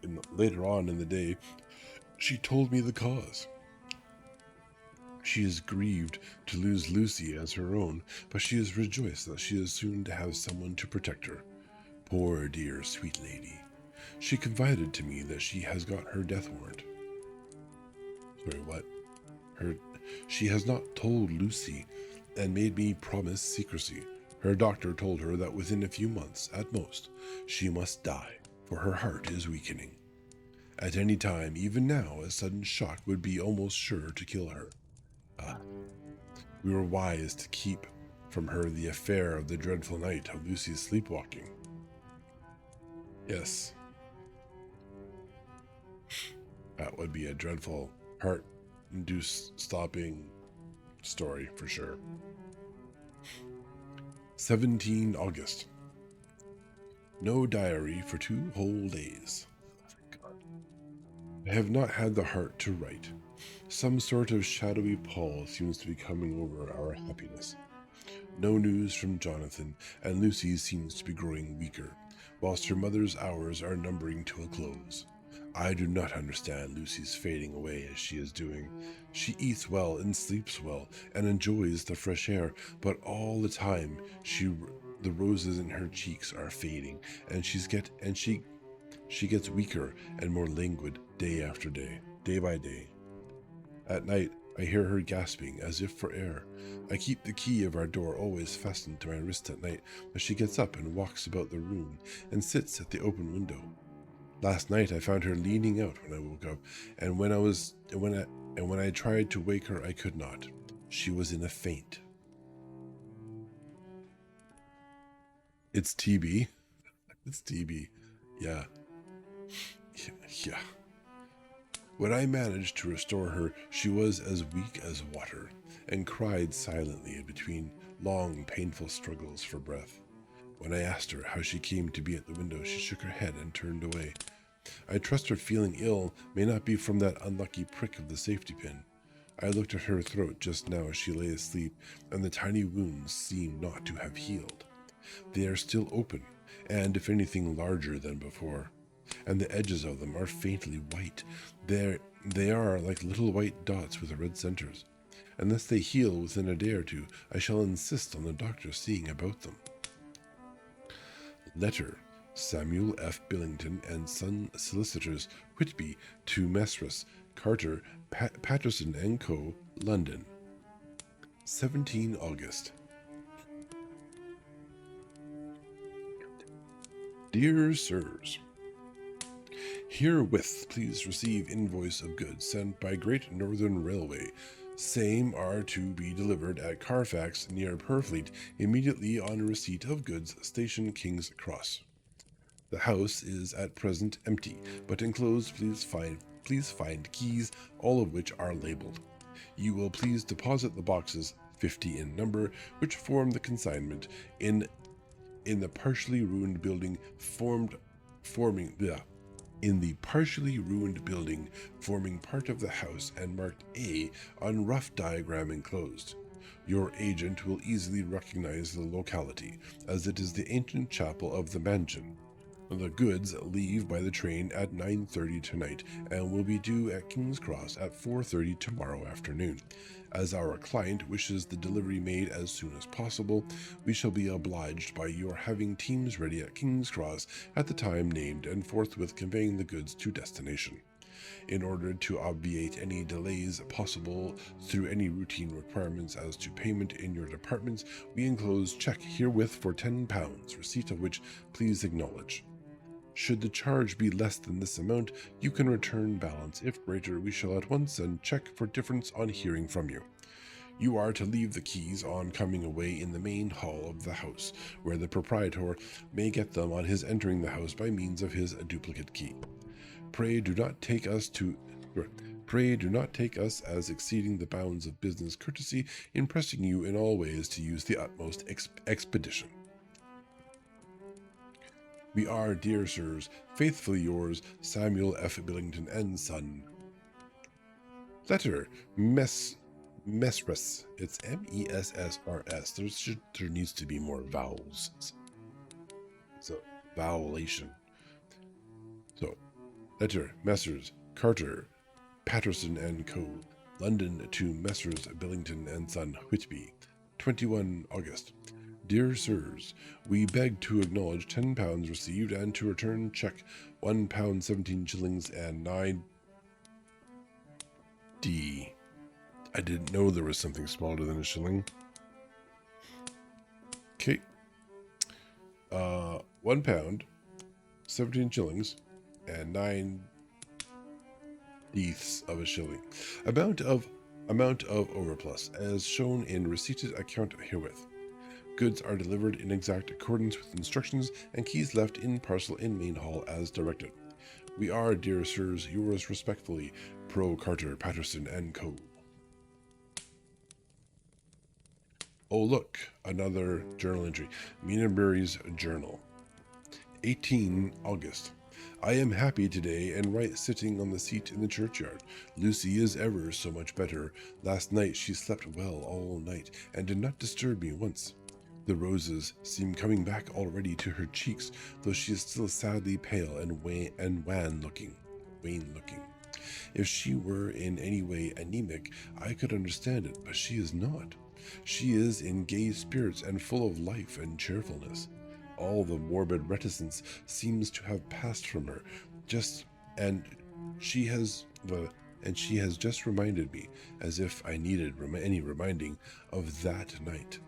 on in the day, she told me the cause. She is grieved to lose Lucy as her own, but she is rejoiced that she is soon to have someone to protect her. Poor dear sweet lady. She confided to me that she has got her death warrant. Sorry, what? She has not told Lucy and made me promise secrecy. Her doctor told her that within a few months, at most, she must die, for her heart is weakening. At any time, even now, a sudden shock would be almost sure to kill her. We were wise to keep from her the affair of the dreadful night of Lucy's sleepwalking. Yes. That would be a dreadful heart-induced stopping story for sure. 17 August. No diary for 2 whole days. Thank God. I have not had the heart to write. Some sort of shadowy pall seems to be coming over our happiness. No news from Jonathan, and Lucy seems to be growing weaker, whilst her mother's hours are numbering to a close. I do not understand Lucy's fading away as she is doing. She eats well and sleeps well and enjoys the fresh air, but all the time she The roses in her cheeks are fading, and she gets weaker and more languid day after day, day by day. At night, I hear her gasping as if for air. I keep the key of our door always fastened to my wrist at night, but she gets up and walks about the room and sits at the open window. Last night I found her leaning out when I woke up, and when I tried to wake her, I could not. She was in a faint. It's TB. It's TB. Yeah. Yeah. When I managed to restore her, she was as weak as water, and cried silently between long, painful struggles for breath. When I asked her how she came to be at the window, she shook her head and turned away. I trust her feeling ill may not be from that unlucky prick of the safety pin. I looked at her throat just now as she lay asleep, and the tiny wounds seemed not to have healed. They are still open, and if anything larger than before, and the edges of them are faintly white. They are like little white dots with red centers. Unless they heal within a day or two, I shall insist on the doctor seeing about them. Letter, Samuel F. Billington and Son Solicitors, Whitby, to Messrs. Carter, Patterson & Co., London. 17 August. Dear Sirs, herewith please receive invoice of goods sent by Great Northern Railway. Same are to be delivered at Carfax near Purfleet immediately on receipt of goods, station King's Cross. The house is at present empty, but enclosed please find keys, all of which are labeled. You will please deposit the boxes, 50 in number, which form the consignment, in the partially ruined building forming part of the house and marked A on rough diagram enclosed. Your agent will easily recognize the locality, as it is the ancient chapel of the mansion. The goods leave by the train at 9:30 tonight and will be due at King's Cross at 4:30 tomorrow afternoon. As our client wishes the delivery made as soon as possible, we shall be obliged by your having teams ready at King's Cross at the time named and forthwith conveying the goods to destination. In order to obviate any delays possible through any routine requirements as to payment in your departments, we enclose check herewith for £10, receipt of which please acknowledge. Should the charge be less than this amount, you can return balance. If greater, we shall at once send check for difference on hearing from you. You are to leave the keys on coming away in the main hall of the house, where the proprietor may get them on his entering the house by means of his duplicate key. Pray do not take us as exceeding the bounds of business courtesy in pressing you in all ways to use the utmost expedition. We are, dear sirs, faithfully yours, Samuel F. Billington and Son. Letter, Messrs. It's Messrs. There needs to be more vowels. It's a vowelation. So, letter, Messrs. Carter, Patterson & Co., London, to Messrs. Billington and Son, Whitby, 21 August. Dear Sirs, we beg to acknowledge £10 received and to return check £1 17 shillings and 9d. I didn't know there was something smaller than a shilling. Okay. £1, 17 shillings, and 9/10 of a shilling. Amount of overplus, as shown in receipted account herewith. Goods are delivered in exact accordance with instructions, and keys left in parcel in main hall as directed. We are, dear sirs, yours respectfully, Pro Carter, Patterson & Co. Oh look, another journal entry. Mina Berry's journal. 18 August. I am happy today and right sitting on the seat in the churchyard. Lucy is ever so much better. Last night she slept well all night and did not disturb me once. The roses seem coming back already to her cheeks, though she is still sadly pale and wan looking. If she were in any way anemic, I could understand it, but she is not. She is in gay spirits and full of life and cheerfulness. All the morbid reticence seems to have passed from her, just and she has and she has just reminded me, as if I needed any reminding, of that night,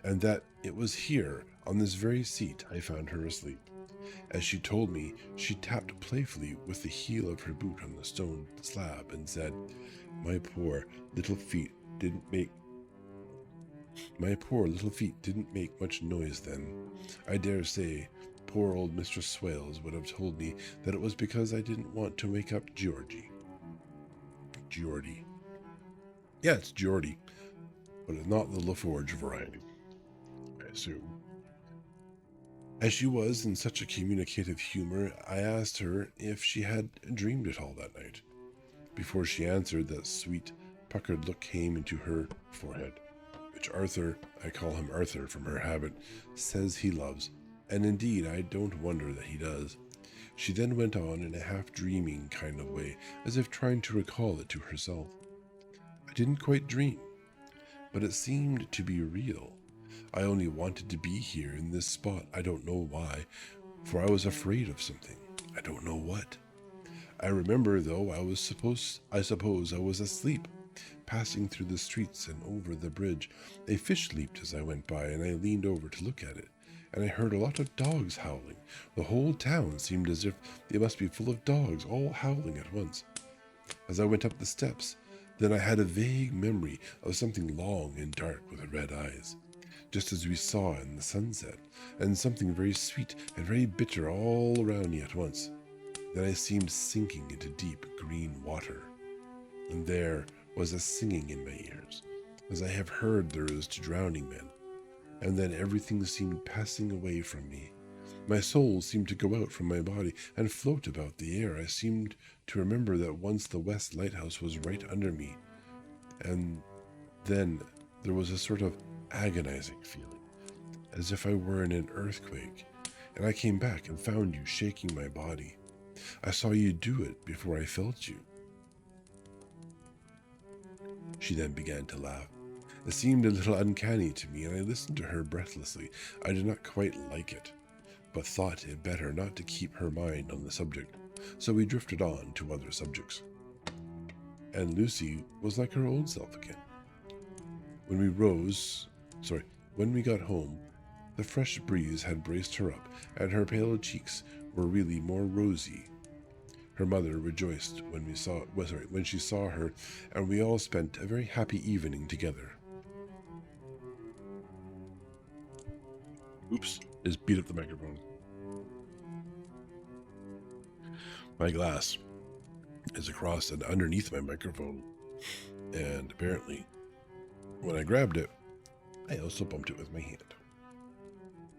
and that it was here, on this very seat, I found her asleep. As she told me, she tapped playfully with the heel of her boot on the stone slab and said, My poor little feet didn't make much noise then. I dare say poor old Mistress Swales would have told me that it was because I didn't want to wake up Georgie. Yeah, it's Geordie, but it's not the LaForge variety, I assume. As she was in such a communicative humor, I asked her if she had dreamed it all that night. Before she answered, that sweet, puckered look came into her forehead, which Arthur, I call him Arthur from her habit, says he loves, and indeed I don't wonder that he does. She then went on in a half-dreaming kind of way, as if trying to recall it to herself. I didn't quite dream, but it seemed to be real. I only wanted to be here in this spot, I don't know why, for I was afraid of something. I don't know what. I remember, though, I suppose I was asleep, passing through the streets and over the bridge. A fish leaped as I went by, and I leaned over to look at it, and I heard a lot of dogs howling. The whole town seemed as if they must be full of dogs, all howling at once. As I went up the steps, then I had a vague memory of something long and dark with red eyes, just as we saw in the sunset, and something very sweet and very bitter all around me at once. Then I seemed sinking into deep green water, and there was a singing in my ears, as I have heard there is to drowning men, and then everything seemed passing away from me. My soul seemed to go out from my body and float about the air. I seemed to remember that once the West Lighthouse was right under me, and then there was a sort of agonizing feeling, as if I were in an earthquake, and I came back and found you shaking my body. I saw you do it before I felt you. She then began to laugh. It seemed a little uncanny to me, and I listened to her breathlessly. I did not quite like it, but thought it better not to keep her mind on the subject, so we drifted on to other subjects. And Lucy was like her old self again. When we got home, the fresh breeze had braced her up, and her pale cheeks were really more rosy. Her mother rejoiced when she saw her, and we all spent a very happy evening together. Oops, just beat up the microphone. My glass is across and underneath my microphone, and apparently, when I grabbed it, I also bumped it with my hand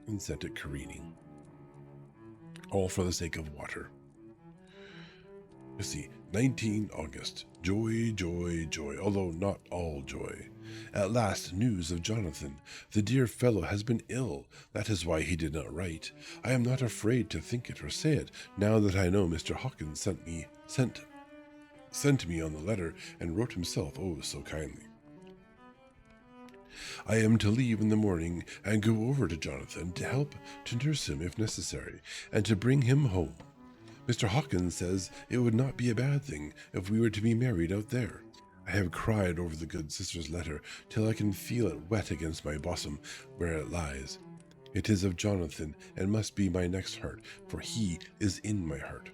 and sent it careening. All for the sake of water. You see, 19 August. Joy, joy, joy, although not all joy. At last, news of Jonathan. The dear fellow has been ill. That is why he did not write. I am not afraid to think it or say it, now that I know Mr. Hawkins sent me on the letter and wrote himself, oh, so kindly. I am to leave in the morning and go over to Jonathan to help to nurse him if necessary, and to bring him home. Mr. Hawkins says it would not be a bad thing if we were to be married out there. I have cried over the good sister's letter till I can feel it wet against my bosom where it lies. It is of Jonathan and must be my next heart, for he is in my heart.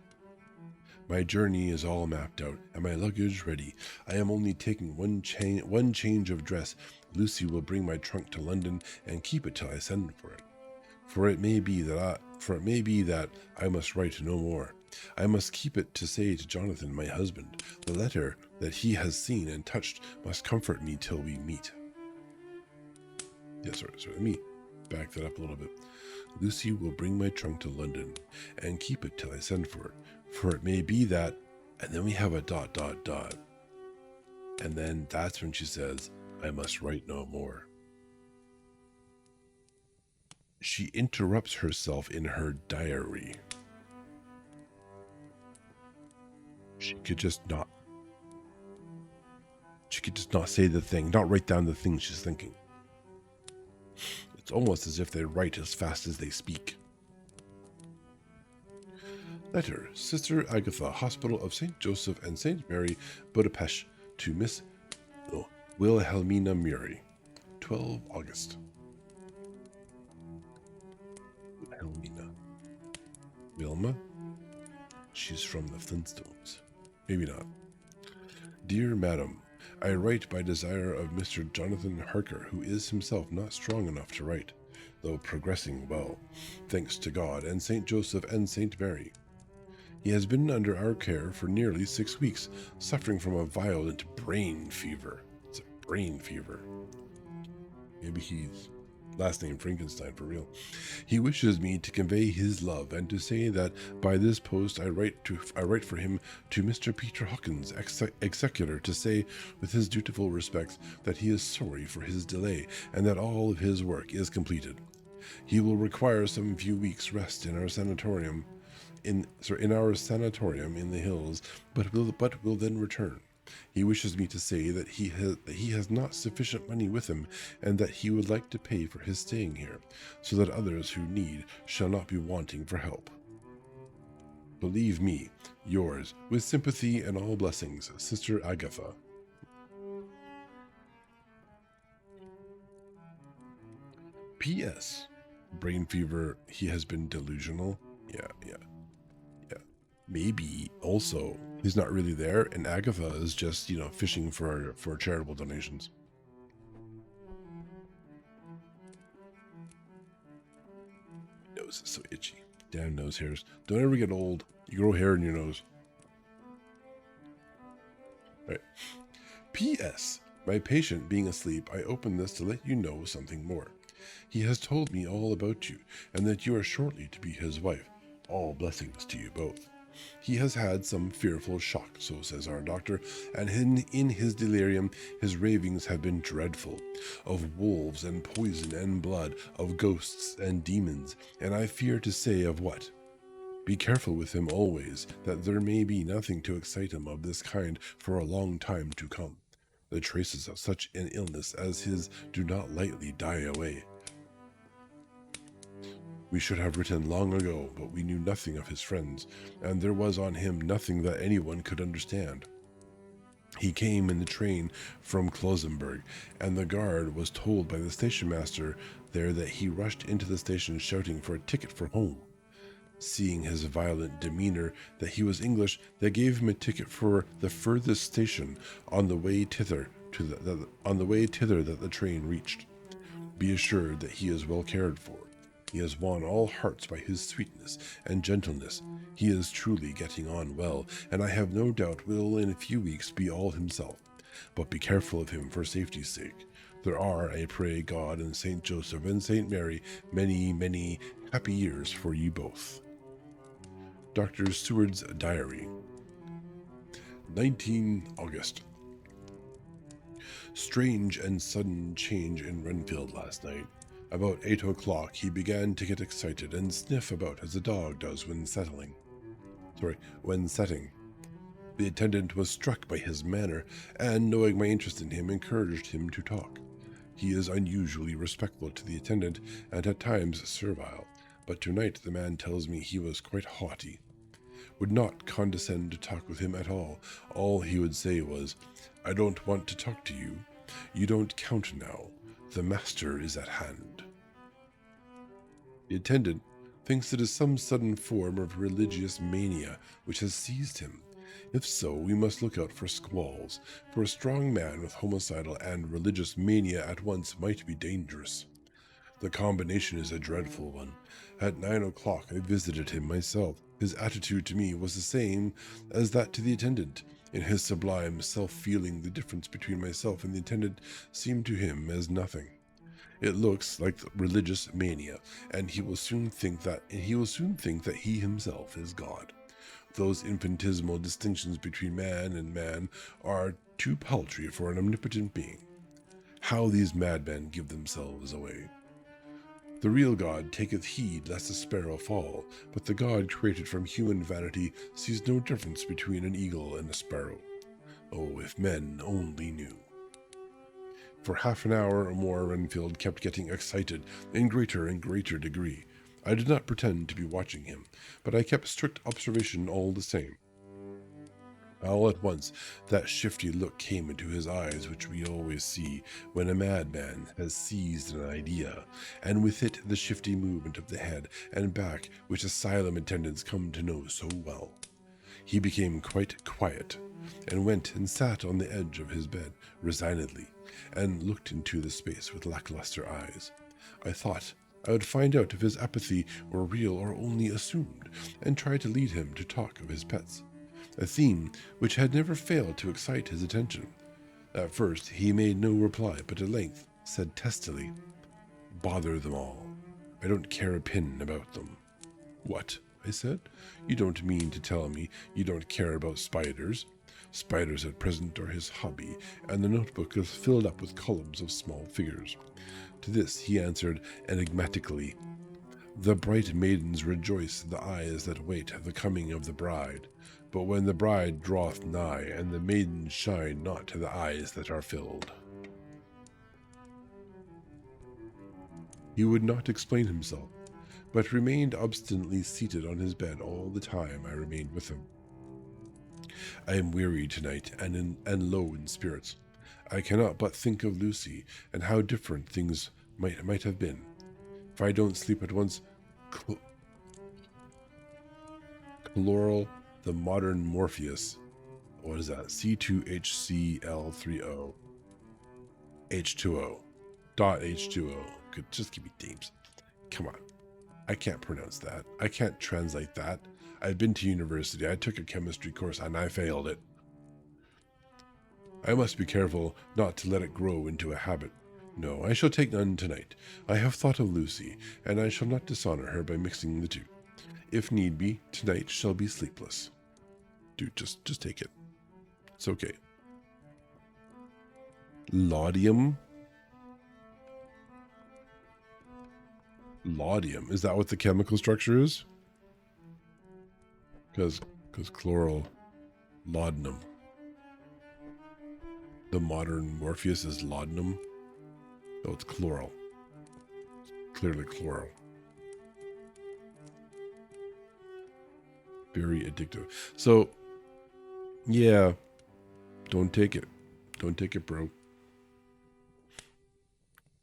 My journey is all mapped out, and my luggage ready. I am only taking one change of dress. Lucy will bring my trunk to London and keep it till I send for it. For it may be that I must write no more. I must keep it to say to Jonathan, my husband. The letter that he has seen and touched must comfort me till we meet. Yes, let me back that up a little bit. Lucy will bring my trunk to London and keep it till I send for it. For it may be that, and then we have a ... And then that's when she says, I must write no more. She interrupts herself in her diary. She could just not say the thing, not write down the thing she's thinking. It's almost as if they write as fast as they speak. Letter, Sister Agatha, Hospital of St. Joseph and St. Mary, Budapest, to Miss Wilhelmina Murray, 12 August. Wilhelmina. Wilma? She's from the Flintstones. Maybe not. Dear Madam, I write by desire of Mr. Jonathan Harker, who is himself not strong enough to write, though progressing well, thanks to God and St. Joseph and St. Mary. He has been under our care for nearly 6 weeks, suffering from a violent brain fever. It's a brain fever. Maybe he's last name Frankenstein for real. He wishes me to convey his love and to say that by this post I write for him to Mr. Peter Hawkins, executor, to say with his dutiful respects that he is sorry for his delay and that all of his work is completed. He will require some few weeks' rest in our sanatorium in the hills, but will then return. He wishes me to say that he has not sufficient money with him, and that he would like to pay for his staying here, so that others who need shall not be wanting for help. Believe me, yours, with sympathy and all blessings, Sister Agatha. P.S. Brain fever, he has been delusional. Yeah. Maybe also he's not really there, and Agatha is just, fishing for charitable donations. My nose is so itchy. Damn nose hairs. Don't ever get old. You grow hair in your nose. Alright. P.S. My patient being asleep, I open this to let you know something more. He has told me all about you, and that you are shortly to be his wife. All blessings to you both. He has had some fearful shock, so says our doctor, and in his delirium his ravings have been dreadful, of wolves and poison and blood, of ghosts and demons, and I fear to say of what. Be careful with him always, that there may be nothing to excite him of this kind for a long time to come. The traces of such an illness as his do not lightly die away. We should have written long ago, but we knew nothing of his friends, and there was on him nothing that anyone could understand. He came in the train from Klosenberg, and the guard was told by the station master there that he rushed into the station shouting for a ticket for home. Seeing his violent demeanor that he was English, they gave him a ticket for the furthest station on the way thither that the train reached. Be assured that he is well cared for. He has won all hearts by his sweetness and gentleness. He is truly getting on well, and I have no doubt will in a few weeks be all himself. But be careful of him for safety's sake. There are, I pray God and St. Joseph and St. Mary, many, many happy years for you both. Dr. Seward's Diary, 19 August. Strange and sudden change in Renfield last night. About 8 o'clock, he began to get excited and sniff about as a dog does when setting. The attendant was struck by his manner, and, knowing my interest in him, encouraged him to talk. He is unusually respectful to the attendant, and at times servile, but tonight the man tells me he was quite haughty. Would not condescend to talk with him at all. All he would say was, "I don't want to talk to you. You don't count now. The master is at hand." The attendant thinks it is some sudden form of religious mania which has seized him. If so, we must look out for squalls, for a strong man with homicidal and religious mania at once might be dangerous. The combination is a dreadful one. At 9 o'clock I visited him myself. His attitude to me was the same as that to the attendant. In his sublime self-feeling, the difference between myself and the attendant seemed to him as nothing. It looks like religious mania, and he will soon think that he himself is God. Those infinitesimal distinctions between man and man are too paltry for an omnipotent being. How these madmen give themselves away! The real God taketh heed lest a sparrow fall, but the God created from human vanity sees no difference between an eagle and a sparrow. Oh, if men only knew! For half an hour or more, Renfield kept getting excited in greater and greater degree. I did not pretend to be watching him, but I kept strict observation all the same. All at once, that shifty look came into his eyes which we always see when a madman has seized an idea, and with it the shifty movement of the head and back which asylum attendants come to know so well. He became quite quiet, and went and sat on the edge of his bed, resignedly, and looked into the space with lackluster eyes. I thought I would find out if his apathy were real or only assumed, and try to lead him to talk of his pets, a theme which had never failed to excite his attention. At first he made no reply, but at length said testily, "Bother them all. I don't care a pin about them." "What?" I said. "You don't mean to tell me you don't care about spiders?" Spiders at present are his hobby, and the notebook is filled up with columns of small figures. To this he answered enigmatically, "The bright maidens rejoice the eyes that wait the coming of the bride, but when the bride draweth nigh, and the maidens shine not to the eyes that are filled." He would not explain himself, but remained obstinately seated on his bed all the time I remained with him. I am weary tonight and low in spirits. I cannot but think of Lucy and how different things might have been. If I don't sleep at once, chloral, the modern Morpheus. What is that? C2HCl3O. H2O. Dot H2O. Could just give me names. Come on. I can't pronounce that. I can't translate that. I've been to university. I took a chemistry course and I failed it. I must be careful not to let it grow into a habit. No, I shall take none tonight. I have thought of Lucy, and I shall not dishonor her by mixing the two. If need be, tonight shall be sleepless. Dude, just take it. It's okay. Laudium? Laudium. Is that what the chemical structure is? Because chloral, laudanum. The modern Morpheus is laudanum. Oh, it's chloral. Clearly chloral. Very addictive. So, yeah, don't take it. Don't take it, bro.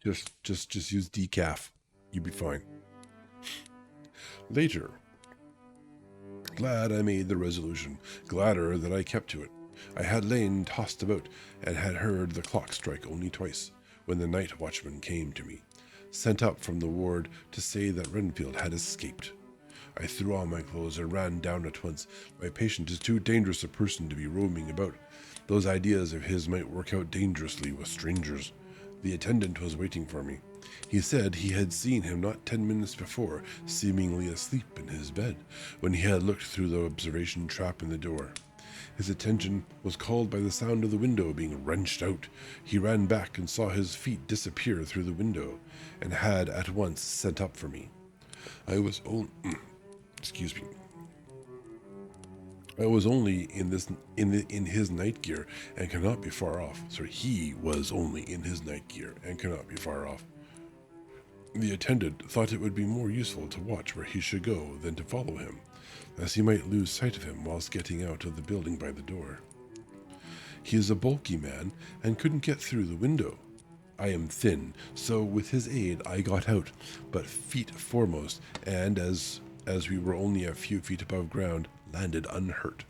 Just use decaf. You'll be fine. Later. Glad I made the resolution. Gladder that I kept to it. I had lain tossed about, and had heard the clock strike only twice, when the night watchman came to me, sent up from the ward to say that Renfield had escaped. I threw on my clothes and ran down at once. My patient is too dangerous a person to be roaming about. Those ideas of his might work out dangerously with strangers. The attendant was waiting for me. He said he had seen him not 10 minutes before, seemingly asleep in his bed, when he had looked through the observation trap in the door. His attention was called by the sound of the window being wrenched out. He ran back and saw his feet disappear through the window, and had at once sent up for me. I was only in his night gear and cannot be far off. Sorry, he was only in his night gear and cannot be far off. The attendant thought it would be more useful to watch where he should go than to follow him, as he might lose sight of him whilst getting out of the building by the door. He is a bulky man and couldn't get through the window. I am thin, so with his aid I got out, but feet foremost, and as we were only a few feet above ground, landed unhurt.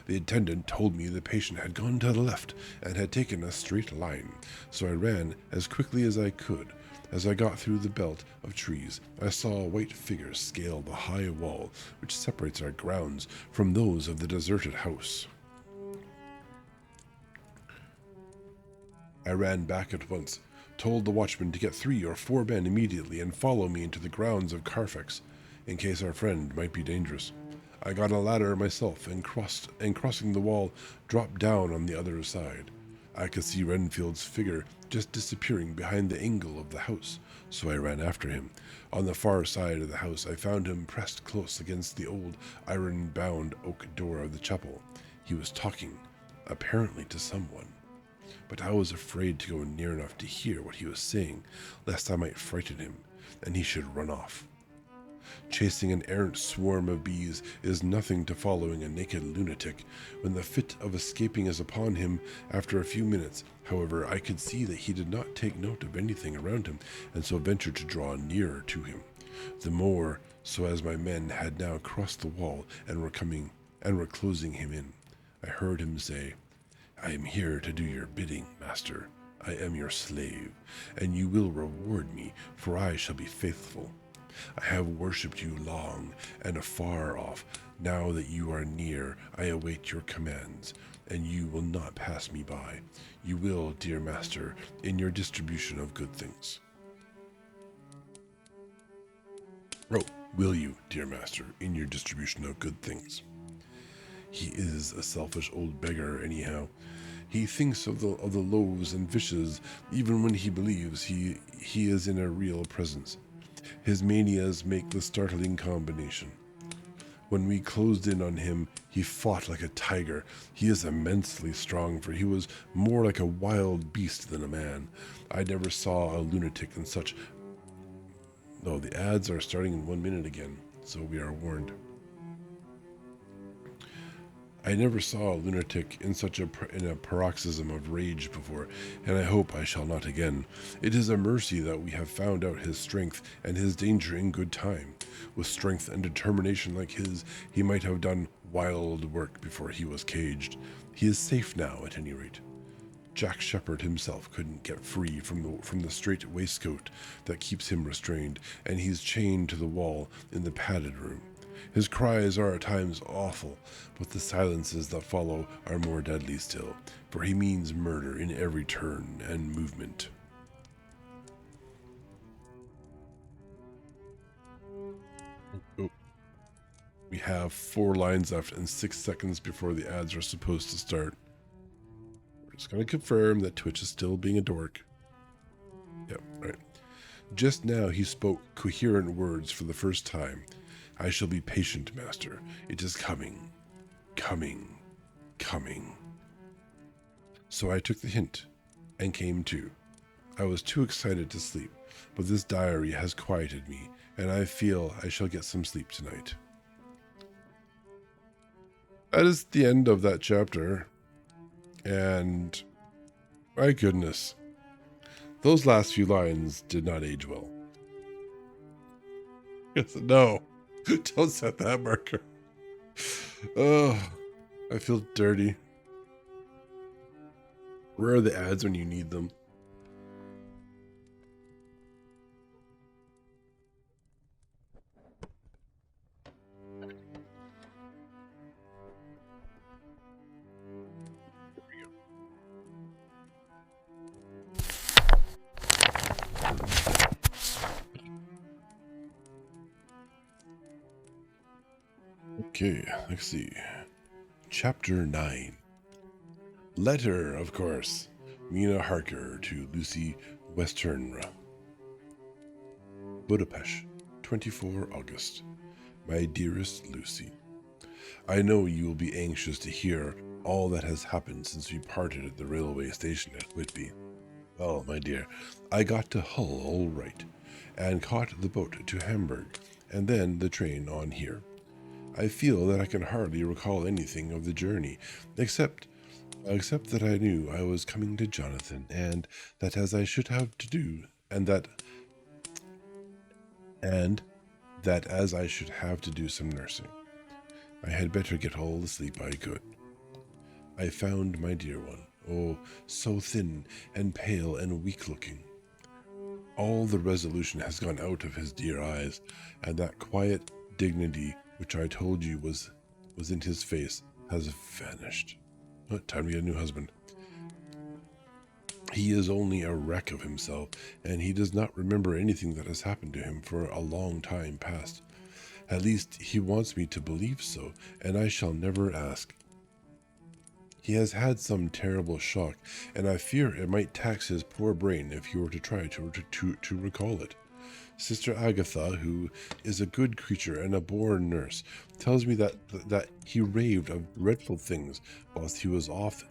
The attendant told me the patient had gone to the left and had taken a straight line, so I ran as quickly as I could. As I got through the belt of trees, I saw a white figure scale the high wall which separates our grounds from those of the deserted house. I ran back at once, told the watchman to get 3 or 4 men immediately and follow me into the grounds of Carfax, in case our friend might be dangerous. I got a ladder myself and crossing the wall, dropped down on the other side. I could see Renfield's figure just disappearing behind the angle of the house, so I ran after him. On the far side of the house I found him pressed close against the old iron-bound oak door of the chapel. He was talking, apparently to someone. but I was afraid to go near enough to hear what he was saying, lest I might frighten him, and he should run off. Chasing an errant swarm of bees is nothing to following a naked lunatic when the fit of escaping is upon him. After a few minutes, however, I could see that he did not take note of anything around him, and so ventured to draw nearer to him. The more so as my men had now crossed the wall and were closing him in. I heard him say, "I am here to do your bidding, master. I am your slave, and you will reward me, for I shall be faithful. I have worshipped you long and afar off. Now that you are near, I await your commands, and you will not pass me by. You will, dear master, in your distribution of good things." Oh, will you, dear master, in your distribution of good things? He is a selfish old beggar, anyhow. He thinks of the loaves and fishes, even when he believes he is in a real presence. His manias make the startling combination. When we closed in on him, he fought like a tiger. He is immensely strong, for he was more like a wild beast than a man. I never saw a lunatic in such... Oh, the ads are starting in 1 minute again, so we are warned. I never saw a lunatic in a paroxysm of rage before, and I hope I shall not again. It is a mercy that we have found out his strength and his danger in good time. With strength and determination like his, he might have done wild work before he was caged. He is safe now, at any rate. Jack Shepherd himself couldn't get free from the straight waistcoat that keeps him restrained, and he's chained to the wall in the padded room. His cries are at times awful, but the silences that follow are more deadly still, for he means murder in every turn and movement. Oh. We have 4 lines left and 6 seconds before the ads are supposed to start. We're just going to confirm that Twitch is still being a dork. Yep, right. Just now he spoke coherent words for the first time. "I shall be patient, master. It is coming, coming, coming." So I took the hint and came to. I was too excited to sleep, but this diary has quieted me, and I feel I shall get some sleep tonight. That is the end of that chapter, and my goodness, those last few lines did not age well. No. Don't set that marker. Oh, I feel dirty. Where are the ads when you need them? Okay, let's see. Chapter 9. Letter, of course. Mina Harker to Lucy Westernra. Budapest, 24 August. My dearest Lucy, I know you will be anxious to hear all that has happened since we parted at the railway station at Whitby. Well, my dear, I got to Hull all right, and caught the boat to Hamburg, and then the train on here. I feel that I can hardly recall anything of the journey, except that I knew I was coming to Jonathan, and that as I should have to do, and that as I should have to do some nursing, I had better get all the sleep I could. I found my dear one, oh, so thin and pale and weak-looking. All the resolution has gone out of his dear eyes, and that quiet dignity which I told you was in his face has vanished. Time to get a new husband. He is only a wreck of himself, and he does not remember anything that has happened to him for a long time past. At least he wants me to believe so, and I shall never ask. He has had some terrible shock, and I fear it might tax his poor brain if he were to try to recall it. Sister Agatha, who is a good creature and a born nurse, tells me that he raved of dreadful things whilst he was off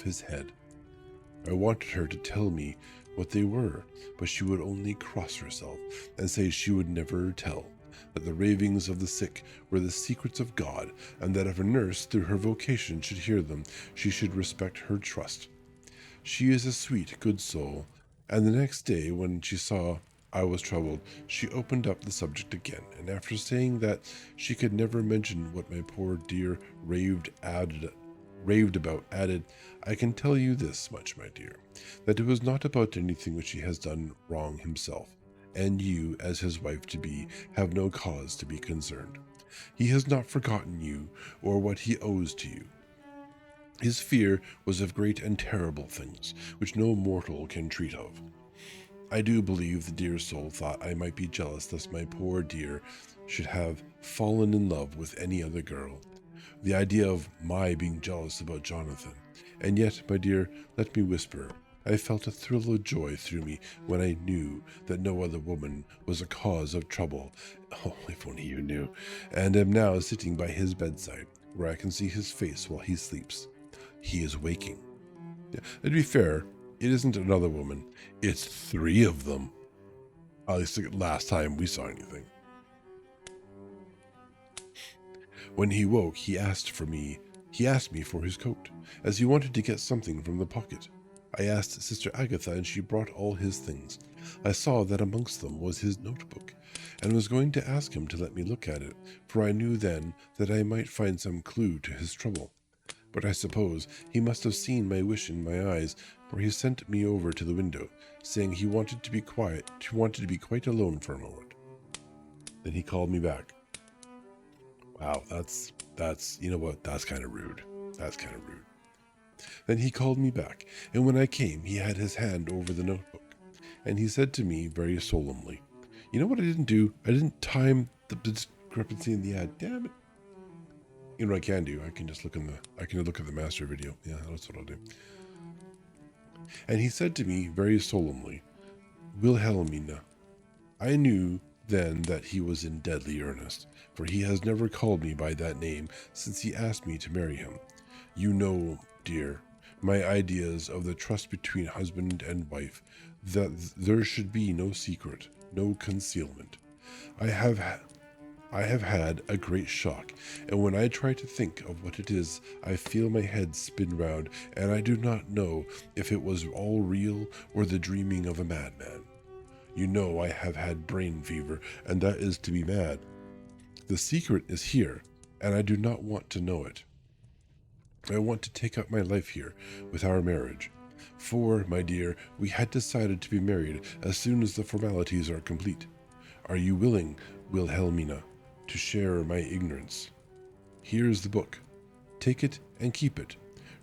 his head. I wanted her to tell me what they were, but she would only cross herself and say she would never tell, that the ravings of the sick were the secrets of God, and that if a nurse through her vocation should hear them, she should respect her trust. She is a sweet, good soul, and the next day when she saw I was troubled, she opened up the subject again, and after saying that she could never mention what my poor dear raved about, added, I can tell you this much, my dear, that it was not about anything which he has done wrong himself, and you, as his wife-to-be, have no cause to be concerned. He has not forgotten you, or what he owes to you. His fear was of great and terrible things, which no mortal can treat of. I do believe the dear soul thought I might be jealous lest my poor dear should have fallen in love with any other girl. The idea of my being jealous about Jonathan. And yet, my dear, let me whisper, I felt a thrill of joy through me when I knew that no other woman was a cause of trouble. Oh, if only you knew. And am now sitting by his bedside, where I can see his face while he sleeps. He is waking. To be fair, it isn't another woman. It's 3 of them. At least the last time we saw anything. When he woke, he asked me for his coat, as he wanted to get something from the pocket. I asked Sister Agatha, and she brought all his things. I saw that amongst them was his notebook, and was going to ask him to let me look at it, for I knew then that I might find some clue to his trouble. But I suppose he must have seen my wish in my eyes, for he sent me over to the window, saying he wanted to be quite alone for a moment. Then he called me back. Wow, that's you know what, that's kind of rude. That's kind of rude. Then he called me back, and when I came, he had his hand over the notebook, and he said to me very solemnly, you know what I didn't do? I didn't time the discrepancy in the ad. Damn it. You know what I can do? I can just look at the master video. Yeah, that's what I'll do. And he said to me very solemnly, Wilhelmina, I knew then that he was in deadly earnest, for he has never called me by that name since he asked me to marry him. You know, dear, my ideas of the trust between husband and wife, that there should be no secret, no concealment. I have had a great shock, and when I try to think of what it is, I feel my head spin round, and I do not know if it was all real or the dreaming of a madman. You know I have had brain fever, and that is to be mad. The secret is here, and I do not want to know it. I want to take up my life here with our marriage. For, my dear, we had decided to be married as soon as the formalities are complete. Are you willing, Wilhelmina, to share my ignorance? Here's the book. Take it and keep it.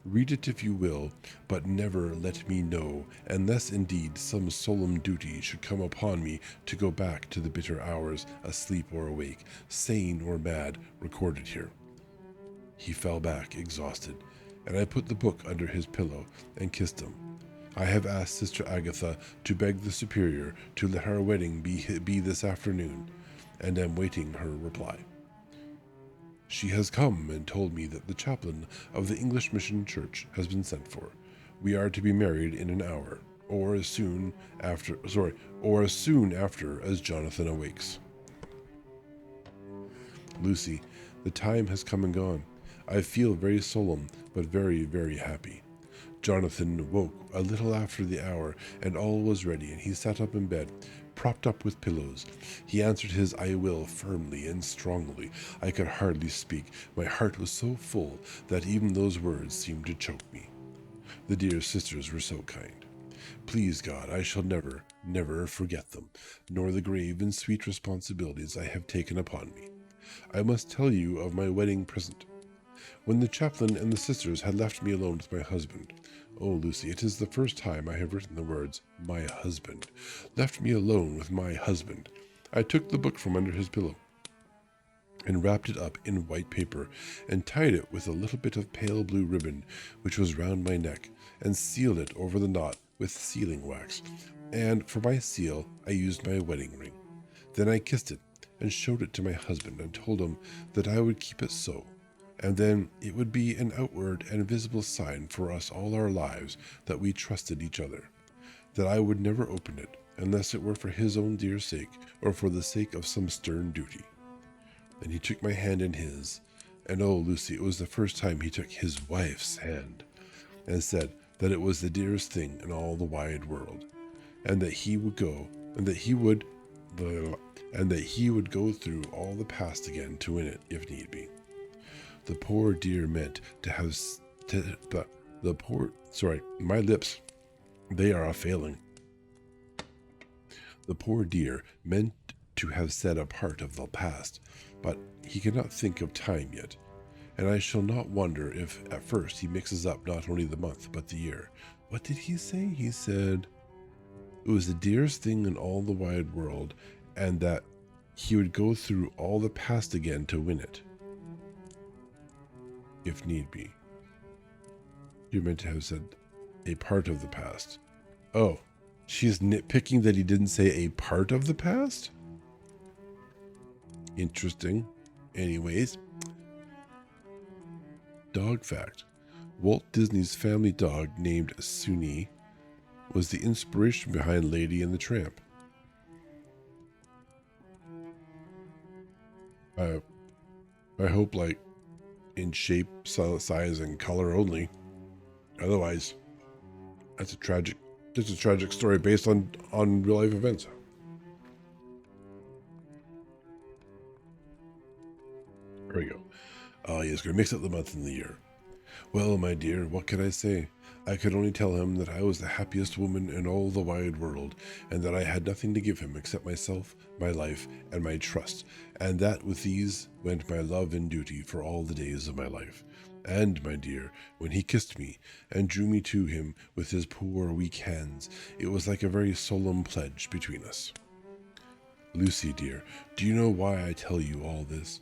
Read it if you will, but never let me know, unless indeed some solemn duty should come upon me to go back to the bitter hours, asleep or awake, sane or mad, recorded here. He fell back, exhausted, and I put the book under his pillow and kissed him. I have asked Sister Agatha to beg the Superior to let our wedding be this afternoon, and am waiting her reply. She has come and told me that the chaplain of the English Mission Church has been sent for. We are to be married in an hour, or as soon after as Jonathan awakes. Lucy, the time has come and gone. I feel very solemn, but very, very happy. Jonathan woke a little after the hour, and all was ready, and he sat up in bed, propped up with pillows. He answered his I will firmly and strongly. I could hardly speak. My heart was so full that even those words seemed to choke me. The dear sisters were so kind. Please God, I shall never, never forget them, nor the grave and sweet responsibilities I have taken upon me. I must tell you of my wedding present. When the chaplain and the sisters had left me alone with my husband, oh, Lucy, it is the first time I have written the words, my husband, left me alone with my husband, I took the book from under his pillow and wrapped it up in white paper and tied it with a little bit of pale blue ribbon which was round my neck, and sealed it over the knot with sealing wax, and for my seal I used my wedding ring. Then I kissed it and showed it to my husband and told him that I would keep it so, And then it would be an outward and visible sign for us all our lives that we trusted each other, that I would never open it unless it were for his own dear sake or for the sake of some stern duty. And he took my hand in his, and oh, Lucy, it was the first time he took his wife's hand, and said that it was the dearest thing in all the wide world, and that he would go, and that he would, and that he would go through all the past again to win it if need be. The poor dear meant to have, my lips, they are a failing. The poor dear meant to have said a part of the past, but he cannot think of time yet, and I shall not wonder if at first he mixes up not only the month but the year. What did he say? He said it was the dearest thing in all the wide world, and that he would go through all the past again to win it, if need be. You're meant to have said a part of the past. Oh, she's nitpicking that he didn't say a part of the past? Interesting. Anyways. Dog fact. Walt Disney's family dog named Suni was the inspiration behind Lady and the Tramp. I hope, like, in shape, size, and color only. Otherwise, that's a tragic story based on real life events. There we go. Oh, he is going to mix up the month and the year. Well, my dear, what can I say? I could only tell him that I was the happiest woman in all the wide world, and that I had nothing to give him except myself, my life, and my trust, and that with these went my love and duty for all the days of my life. And, my dear, when he kissed me and drew me to him with his poor weak hands, it was like a very solemn pledge between us. Lucy, dear, do you know why I tell you all this?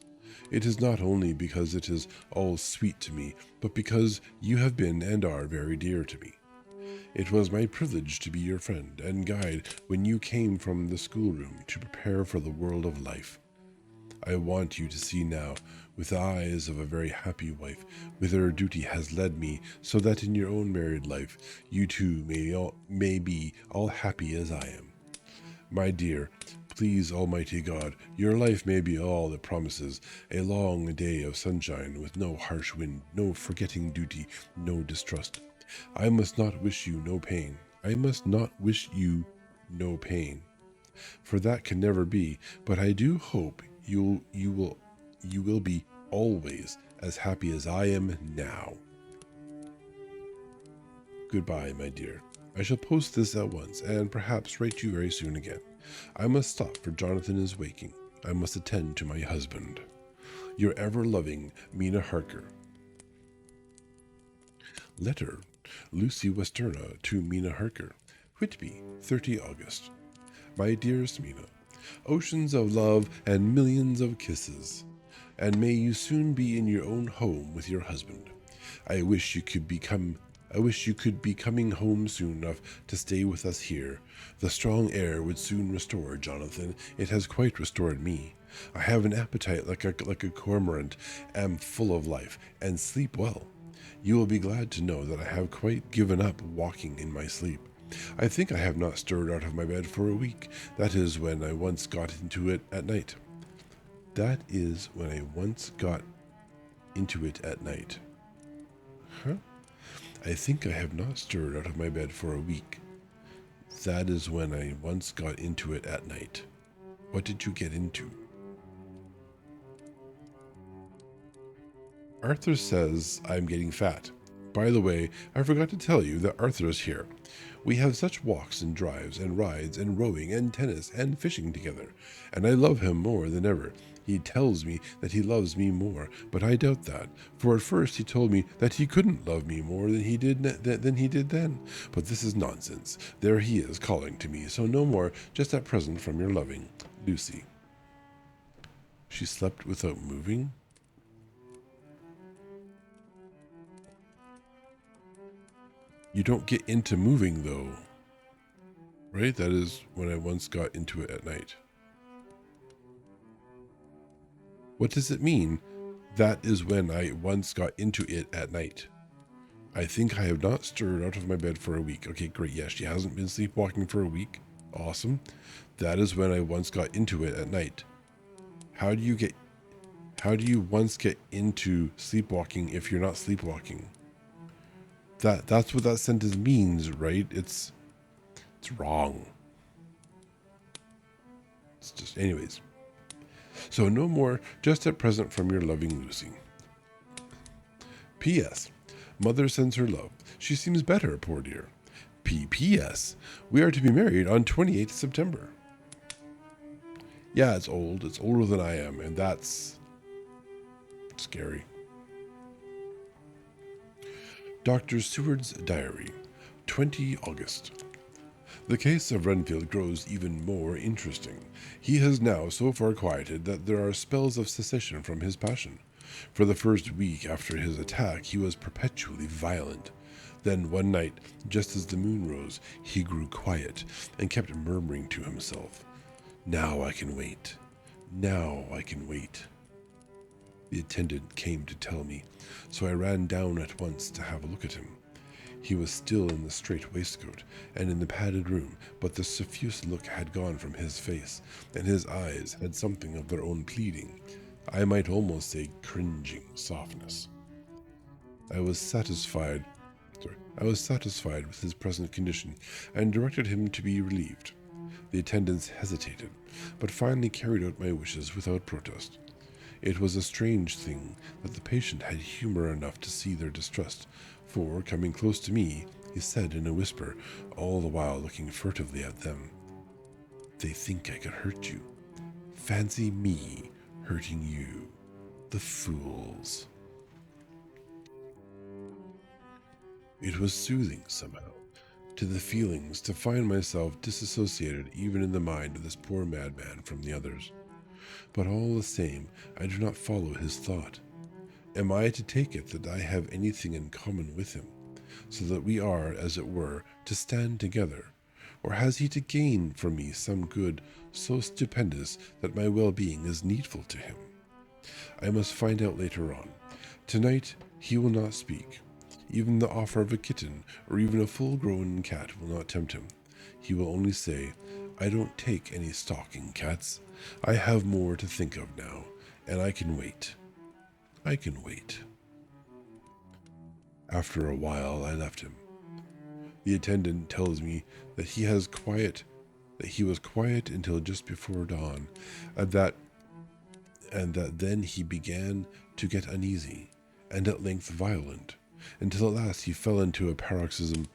It is not only because it is all sweet to me, but because you have been and are very dear to me. It was my privilege to be your friend and guide when you came from the schoolroom to prepare for the world of life. I want you to see now, with the eyes of a very happy wife, whither duty has led me, so that in your own married life you too may be all happy as I am. My dear, please Almighty God, your life may be all it promises, a long day of sunshine with no harsh wind, no forgetting duty, no distrust. I must not wish you no pain. I must not wish you no pain, for that can never be, but I do hope you will be always as happy as I am now. Goodbye, my dear. I shall post this at once, and perhaps write you very soon again. I must stop, for Jonathan is waking. I must attend to my husband. Your ever-loving Mina Harker. Letter, Lucy Westerna to Mina Harker. Whitby, 30 August. My dearest Mina, oceans of love and millions of kisses, and may you soon be in your own home with your husband. I wish you could be coming home soon enough to stay with us here. The strong air would soon restore Jonathan. It has quite restored me. I have an appetite like a cormorant, am full of life, and sleep well. You will be glad to know that I have quite given up walking in my sleep. I think I have not stirred out of my bed for a week. That is when I once got into it at night. Huh? I think I have not stirred out of my bed for a week. That is when I once got into it at night. What did you get into? Arthur says I'm getting fat. By the way, I forgot to tell you that Arthur is here. We have such walks and drives and rides and rowing and tennis and fishing together, and I love him more than ever. He tells me that he loves me more, but I doubt that, for at first he told me that he couldn't love me more than he did then. But this is nonsense. There he is calling to me, so no more just at present from your loving Lucy. She slept without moving? You don't get into moving, though, right? That is when I once got into it at night. What does it mean? That is when I once got into it at night. I think I have not stirred out of my bed for a week. Okay, great. Yes, she hasn't been sleepwalking for a week. Awesome. That is when I once got into it at night. How do you once get into sleepwalking if you're not sleepwalking? That's what that sentence means, right? It's wrong. It's just anyways. So no more just at present from your loving Lucy. P.S. Mother sends her love. She seems better, poor dear. P.P.S. We are to be married on 28th September. Yeah, it's old. It's older than I am, and that's scary. Dr. Seward's Diary, 20 August. The case of Renfield grows even more interesting. He has now so far quieted that there are spells of cessation from his passion. For the first week after his attack, he was perpetually violent. Then one night, just as the moon rose, he grew quiet and kept murmuring to himself, "Now I can wait. Now I can wait." The attendant came to tell me, so I ran down at once to have a look at him. He was still in the strait waistcoat and in the padded room, but the suffuse look had gone from his face, and his eyes had something of their own pleading, I might almost say cringing softness. I was satisfied with his present condition and directed him to be relieved. The attendants hesitated, but finally carried out my wishes without protest. It was a strange thing that the patient had humor enough to see their distrust, for, coming close to me, he said in a whisper, all the while looking furtively at them, "They think I could hurt you. Fancy me hurting you. The fools." It was soothing, somehow, to the feelings to find myself disassociated even in the mind of this poor madman from the others. But all the same, I do not follow his thought. Am I to take it that I have anything in common with him, so that we are, as it were, to stand together? Or has he to gain from me some good so stupendous that my well-being is needful to him? I must find out later on. Tonight he will not speak. Even the offer of a kitten or even a full-grown cat will not tempt him. He will only say, "I don't take any stock in cats. I have more to think of now, and I can wait. I can wait." After a while, I left him. The attendant tells me that he was quiet until just before dawn, and that then he began to get uneasy, and at length violent, until at last he fell into a paroxysm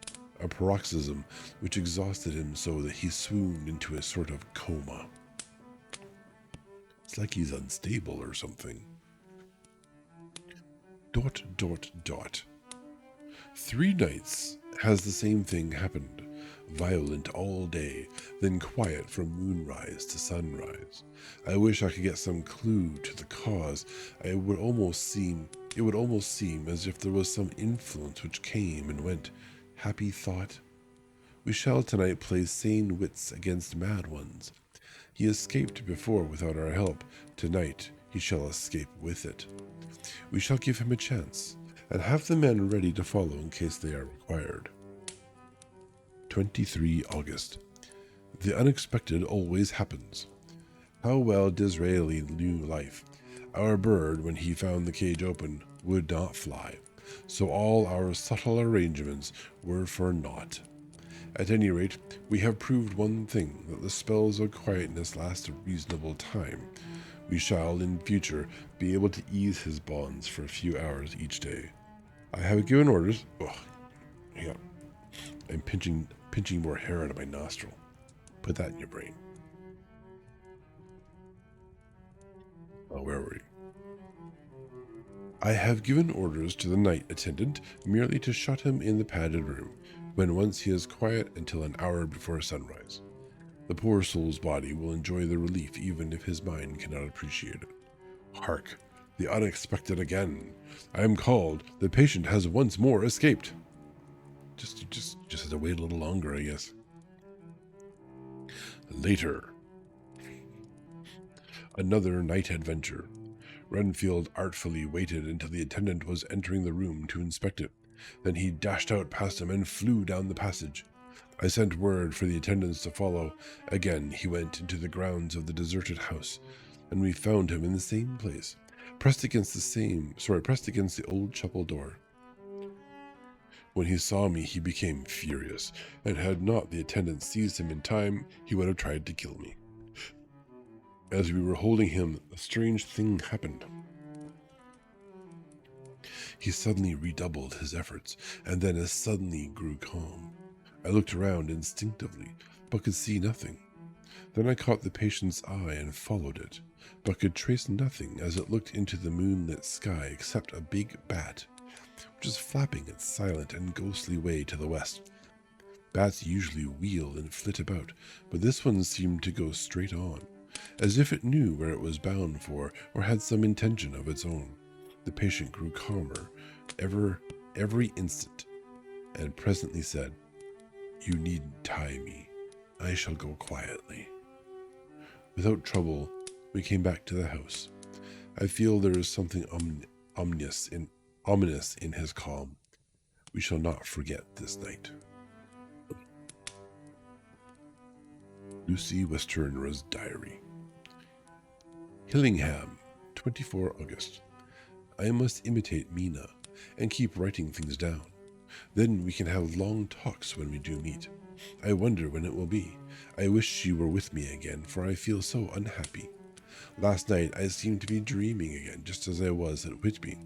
which exhausted him so that he swooned into a sort of coma. It's like he's unstable or something. ... 3 nights has the same thing happened. Violent all day, then quiet from moonrise to sunrise. I wish I could get some clue to the cause. It would almost seem as if there was some influence which came and went. Happy thought. We shall tonight play sane wits against mad ones. He escaped before without our help. Tonight he shall escape with it. We shall give him a chance, and have the men ready to follow in case they are required. 23 August. The unexpected always happens. How well Disraeli knew life. Our bird, when he found the cage open, would not fly, so all our subtle arrangements were for naught. At any rate, we have proved one thing, that the spells of quietness last a reasonable time. We shall, in future, be able to ease his bonds for a few hours each day. I have given orders... hang on. I'm pinching more hair out of my nostril. Put that in your brain. Oh, where were we? I have given orders to the night attendant merely to shut him in the padded room, when once he is quiet until an hour before sunrise. The poor soul's body will enjoy the relief even if his mind cannot appreciate it. Hark! The unexpected again! I am called. The patient has once more escaped. Just have to wait a little longer, I guess. Later. Another night adventure. Renfield artfully waited until the attendant was entering the room to inspect it. Then he dashed out past him and flew down the passage. I sent word for the attendants to follow. Again he went into the grounds of the deserted house, and we found him in the same place, pressed against the old chapel door. When he saw me, he became furious, and had not the attendant seized him in time, he would have tried to kill me. As we were holding him, a strange thing happened. He suddenly redoubled his efforts, and then as suddenly grew calm. I looked around instinctively, but could see nothing. Then I caught the patient's eye and followed it, but could trace nothing as it looked into the moonlit sky except a big bat, which was flapping its silent and ghostly way to the west. Bats usually wheel and flit about, but this one seemed to go straight on, as if it knew where it was bound for or had some intention of its own. The patient grew calmer every instant, and presently said, "You needn't tie me. I shall go quietly." Without trouble, we came back to the house. I feel there is something ominous in his calm. We shall not forget this night. Lucy Westenra's diary. Hillingham, 24 August. I must imitate Mina and keep writing things down. Then we can have long talks when we do meet. I wonder when it will be. I wish she were with me again, for I feel so unhappy. Last night I seemed to be dreaming again, just as I was at Whitby.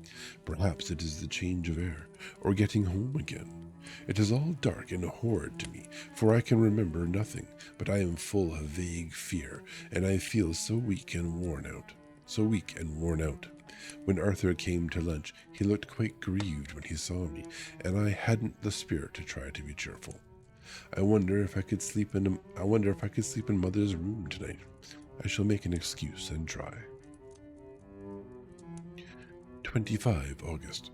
Perhaps it is the change of air, or getting home again. It is all dark and horrid to me, for I can remember nothing, but I am full of vague fear, and I feel so weak and worn out. When Arthur came to lunch, he looked quite grieved when he saw me, and I hadn't the spirit to try to be cheerful. I wonder if I could sleep in Mother's room tonight. I shall make an excuse and try. 25 August.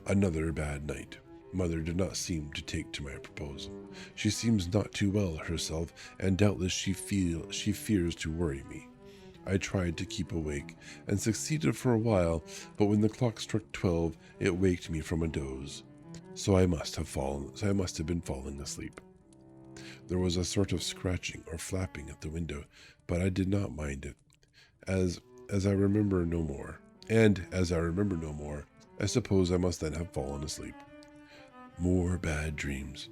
Another bad night. Mother did not seem to take to my proposal. She seems not too well herself, and doubtless she fears to worry me. I tried to keep awake, and succeeded for a while, but when the clock struck 12, it waked me from a doze. So I must have been falling asleep. There was a sort of scratching or flapping at the window, but I did not mind it. As I remember no more, I suppose I must then have fallen asleep. More bad dreams.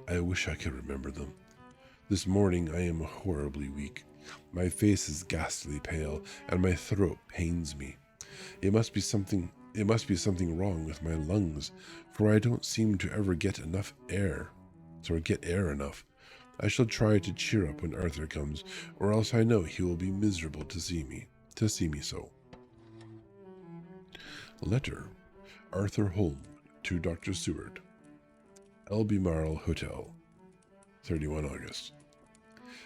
I wish I could remember them. This morning I am horribly weak. My face is ghastly pale, and my throat pains me. It must be something wrong with my lungs, for I don't seem to ever get air enough. I shall try to cheer up when Arthur comes, or else I know he will be miserable to see me so. Letter. Arthur Holm to Dr. Seward. Albemarle Hotel, 31 August.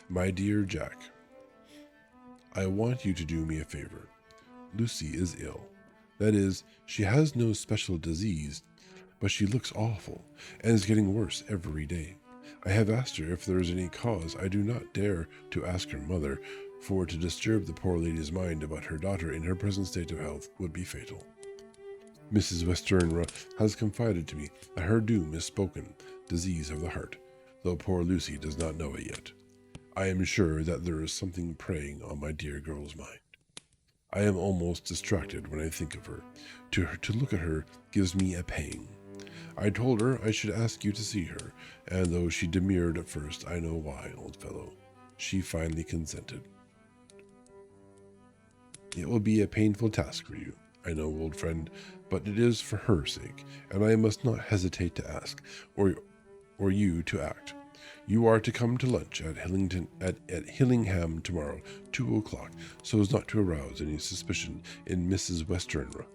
My dear Jack, I want you to do me a favor. Lucy is ill. That is, she has no special disease, but she looks awful, and is getting worse every day. I have asked her if there is any cause. I do not dare to ask her mother, for to disturb the poor lady's mind about her daughter in her present state of health would be fatal. Mrs. Westenra has confided to me that her doom is spoken, disease of the heart, though poor Lucy does not know it yet. I am sure that there is something preying on my dear girl's mind. I am almost distracted when I think of her. To look at her gives me a pang. I told her I should ask you to see her, and though she demurred at first, I know why, old fellow. She finally consented. It will be a painful task for you, I know, old friend, but it is for her sake, and I must not hesitate to ask, or you to act. You are to come to lunch at Hillingham tomorrow, 2 o'clock, so as not to arouse any suspicion in Mrs. Westenra.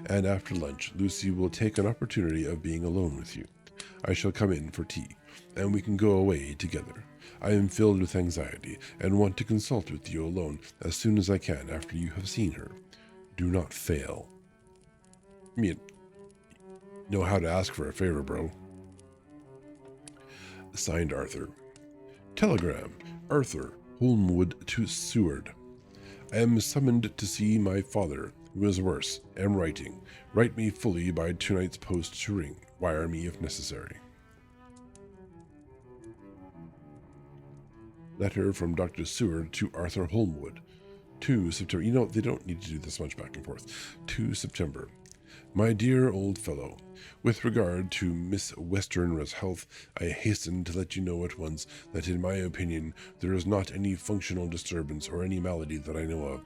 And after lunch, Lucy will take an opportunity of being alone with you. I shall come in for tea, and we can go away together. I am filled with anxiety, and want to consult with you alone as soon as I can after you have seen her. Do not fail. You know how to ask for a favor, bro. Signed, Arthur. Telegram. Arthur Holmwood to Seward. I am summoned to see my father. Who is worse, am writing. Write me fully by tonight's post to ring. Wire me if necessary. Letter from Dr. Seward to Arthur Holmwood. 2 September. You know, they don't need to do this much back and forth. 2 September. My dear old fellow, with regard to Miss Westenra's health, I hasten to let you know at once that in my opinion there is not any functional disturbance or any malady that I know of.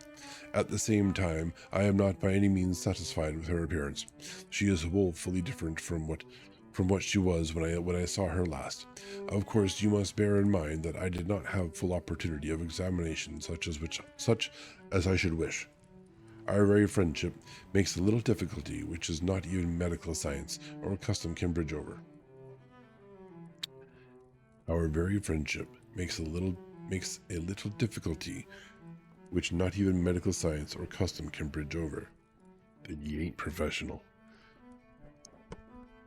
At the same time, I am not by any means satisfied with her appearance. She is woefully different from what she was when I saw her last. Of course, you must bear in mind that I did not have full opportunity of examination such as I should wish. Our very friendship makes a little difficulty which is not even medical science or custom can bridge over. Our very friendship makes a little difficulty which not even medical science or custom can bridge over. Then ye ain't professional.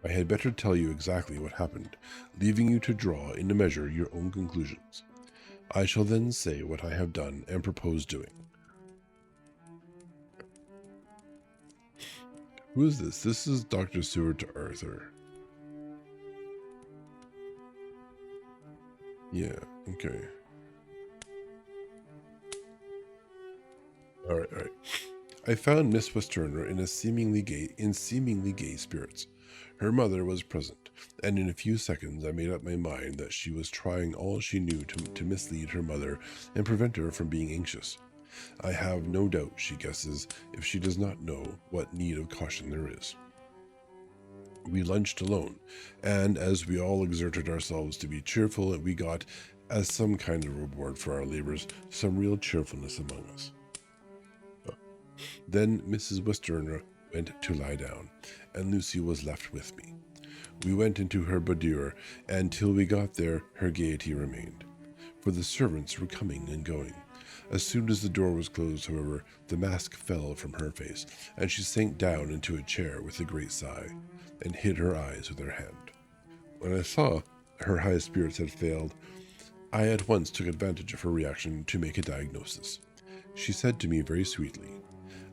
I had better tell you exactly what happened, leaving you to draw in a measure your own conclusions. I shall then say what I have done and propose doing. Who is this? This is Dr. Seward to Arthur. Yeah, okay. Alright. I found Miss Westenra in seemingly gay spirits. Her mother was present, and in a few seconds I made up my mind that she was trying all she knew to mislead her mother and prevent her from being anxious. I have no doubt she guesses if she does not know what need of caution there is. We lunched alone, and as we all exerted ourselves to be cheerful, we got, as some kind of reward for our labors, some real cheerfulness among us. Then Mrs. Westenra went to lie down, and Lucy was left with me. We went into her boudoir, and till we got there her gaiety remained, for the servants were coming and going. As soon as the door was closed, however, the mask fell from her face, and she sank down into a chair with a great sigh, and hid her eyes with her hand. When I saw her high spirits had failed, I at once took advantage of her reaction to make a diagnosis. She said to me very sweetly,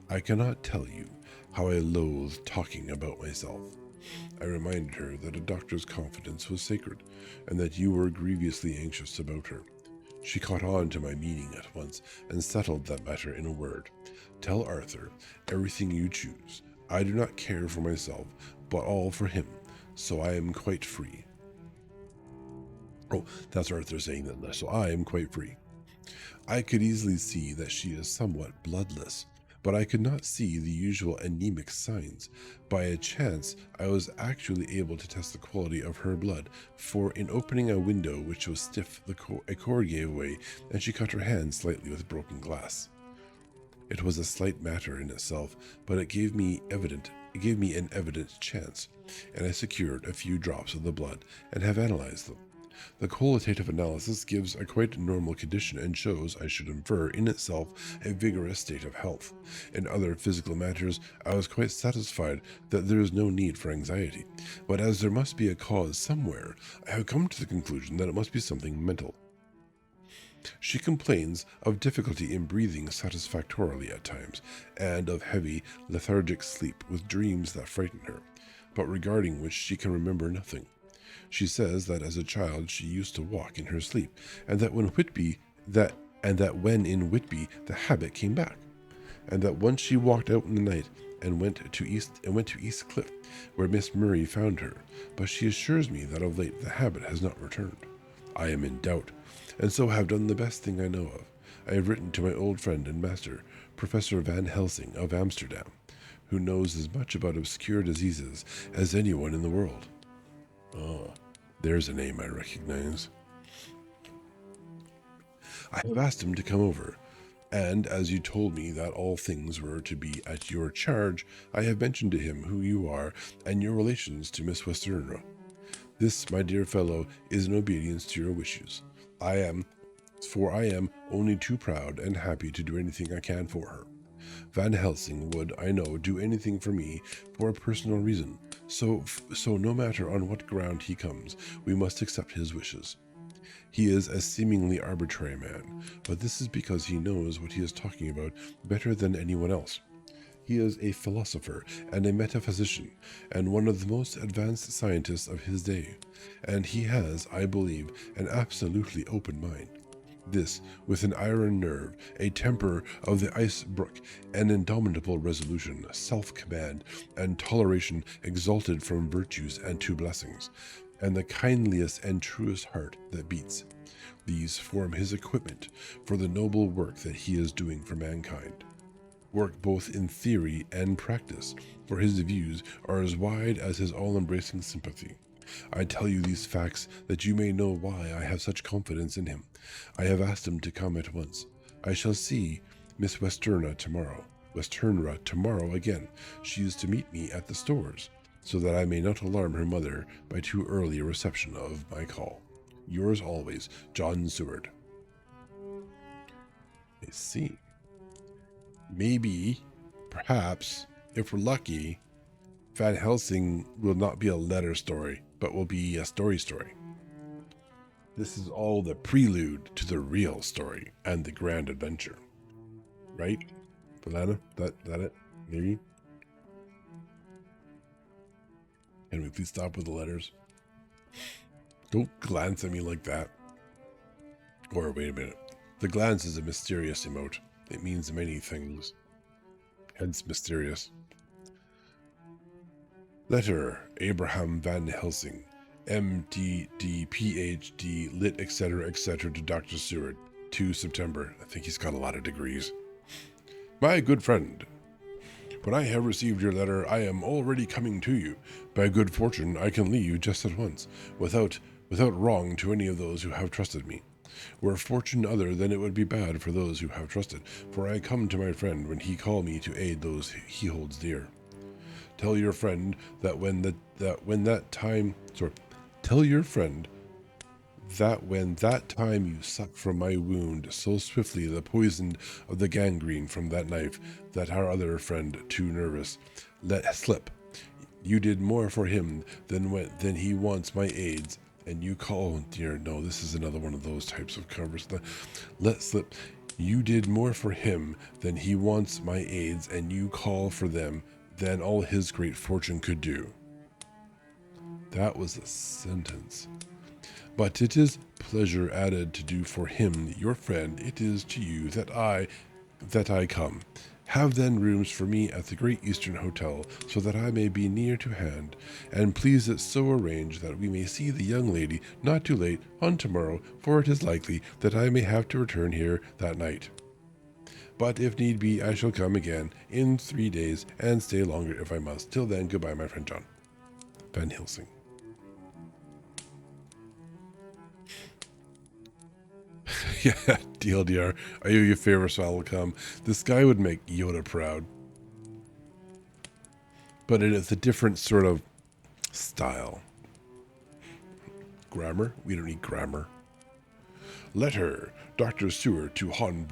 I cannot tell you how I loathe talking about myself. I reminded her that a doctor's confidence was sacred, and that you were grievously anxious about her. She caught on to my meaning at once, and settled that matter in a word. Tell Arthur everything you choose. I do not care for myself, but all for him, so I am quite free. Oh, that's Arthur saying that, so I am quite free. I could easily see that she is somewhat bloodless, but I could not see the usual anemic signs. By a chance, I was actually able to test the quality of her blood, for in opening a window which was stiff, a cord gave way, and she cut her hand slightly with broken glass. It was a slight matter in itself, but it gave me an evident chance, and I secured a few drops of the blood and have analyzed them. The qualitative analysis gives a quite normal condition and shows, I should infer, in itself a vigorous state of health. In other physical matters, I was quite satisfied that there is no need for anxiety, but as there must be a cause somewhere, I have come to the conclusion that it must be something mental. She complains of difficulty in breathing satisfactorily at times, and of heavy, lethargic sleep with dreams that frighten her, but regarding which she can remember nothing. She says that as a child she used to walk in her sleep, and that when in Whitby the habit came back, and that once she walked out in the night and went to East Cliff, where Miss Murray found her, but she assures me that of late the habit has not returned. I am in doubt, and so have done the best thing I know of. I have written to my old friend and master, Professor Van Helsing of Amsterdam, who knows as much about obscure diseases as anyone in the world. Oh, there's a name I recognize. I have asked him to come over, and as you told me that all things were to be at your charge, I have mentioned to him who you are and your relations to Miss Westenra. This, my dear fellow, is in obedience to your wishes. I am only too proud and happy to do anything I can for her. Van Helsing would, I know, do anything for me for a personal reason, so no matter on what ground he comes, we must accept his wishes. He is a seemingly arbitrary man, but this is because he knows what he is talking about better than anyone else. He is a philosopher and a metaphysician, and one of the most advanced scientists of his day, and he has, I believe, an absolutely open mind. This, with an iron nerve, a temper of the ice brook, an indomitable resolution, self-command, and toleration exalted from virtues and to blessings, and the kindliest and truest heart that beats. These form his equipment for the noble work that he is doing for mankind. Work both in theory and practice, for his views are as wide as his all-embracing sympathy. I tell you these facts that you may know why I have such confidence in him. I have asked him to come at once. I shall see Miss Westernra tomorrow again. She is to meet me at the stores, so that I may not alarm her mother by too early a reception of my call. Yours always, John Seward. I see. Maybe, perhaps, if we're lucky, Van Helsing will not be a letter story, but will be a story. This is all the prelude to the real story and the grand adventure. Right? Valana? That it? Maybe? Can we please stop with the letters? Don't glance at me like that. Or wait a minute. The glance is a mysterious emote. It means many things. Hence mysterious. Letter, Abraham Van Helsing, MD, PhD, Lit, etc., to Dr. Seward, 2 September. I think he's got a lot of degrees. My good friend, when I have received your letter, I am already coming to you. By good fortune, I can leave just at once, without wrong to any of those who have trusted me. Were fortune other, then it would be bad for those who have trusted, for I come to my friend when he call me to aid those he holds dear. Tell your friend that when that time you suck from my wound so swiftly the poison of the gangrene from that knife, that our other friend, too nervous, let slip. You did more for him than he wants my aids, and you call, dear, no, this is another one of those types of covers. Let slip. You did more for him than he wants my aids, and you call for them than all his great fortune could do. That was a sentence. But it is pleasure added to do for him, your friend, it is to you that I come. Have then rooms for me at the Great Eastern Hotel, so that I may be near to hand, and please it so arrange that we may see the young lady not too late on tomorrow, for it is likely that I may have to return here that night. But if need be, I shall come again in 3 days, and stay longer if I must. Till then, goodbye, my friend John. Van Helsing. Yeah, TLDR, are you your favorite, so I will come. This guy would make Yoda proud. But it is a different sort of style. Grammar? We don't need grammar. Letter, Dr. Seward to Han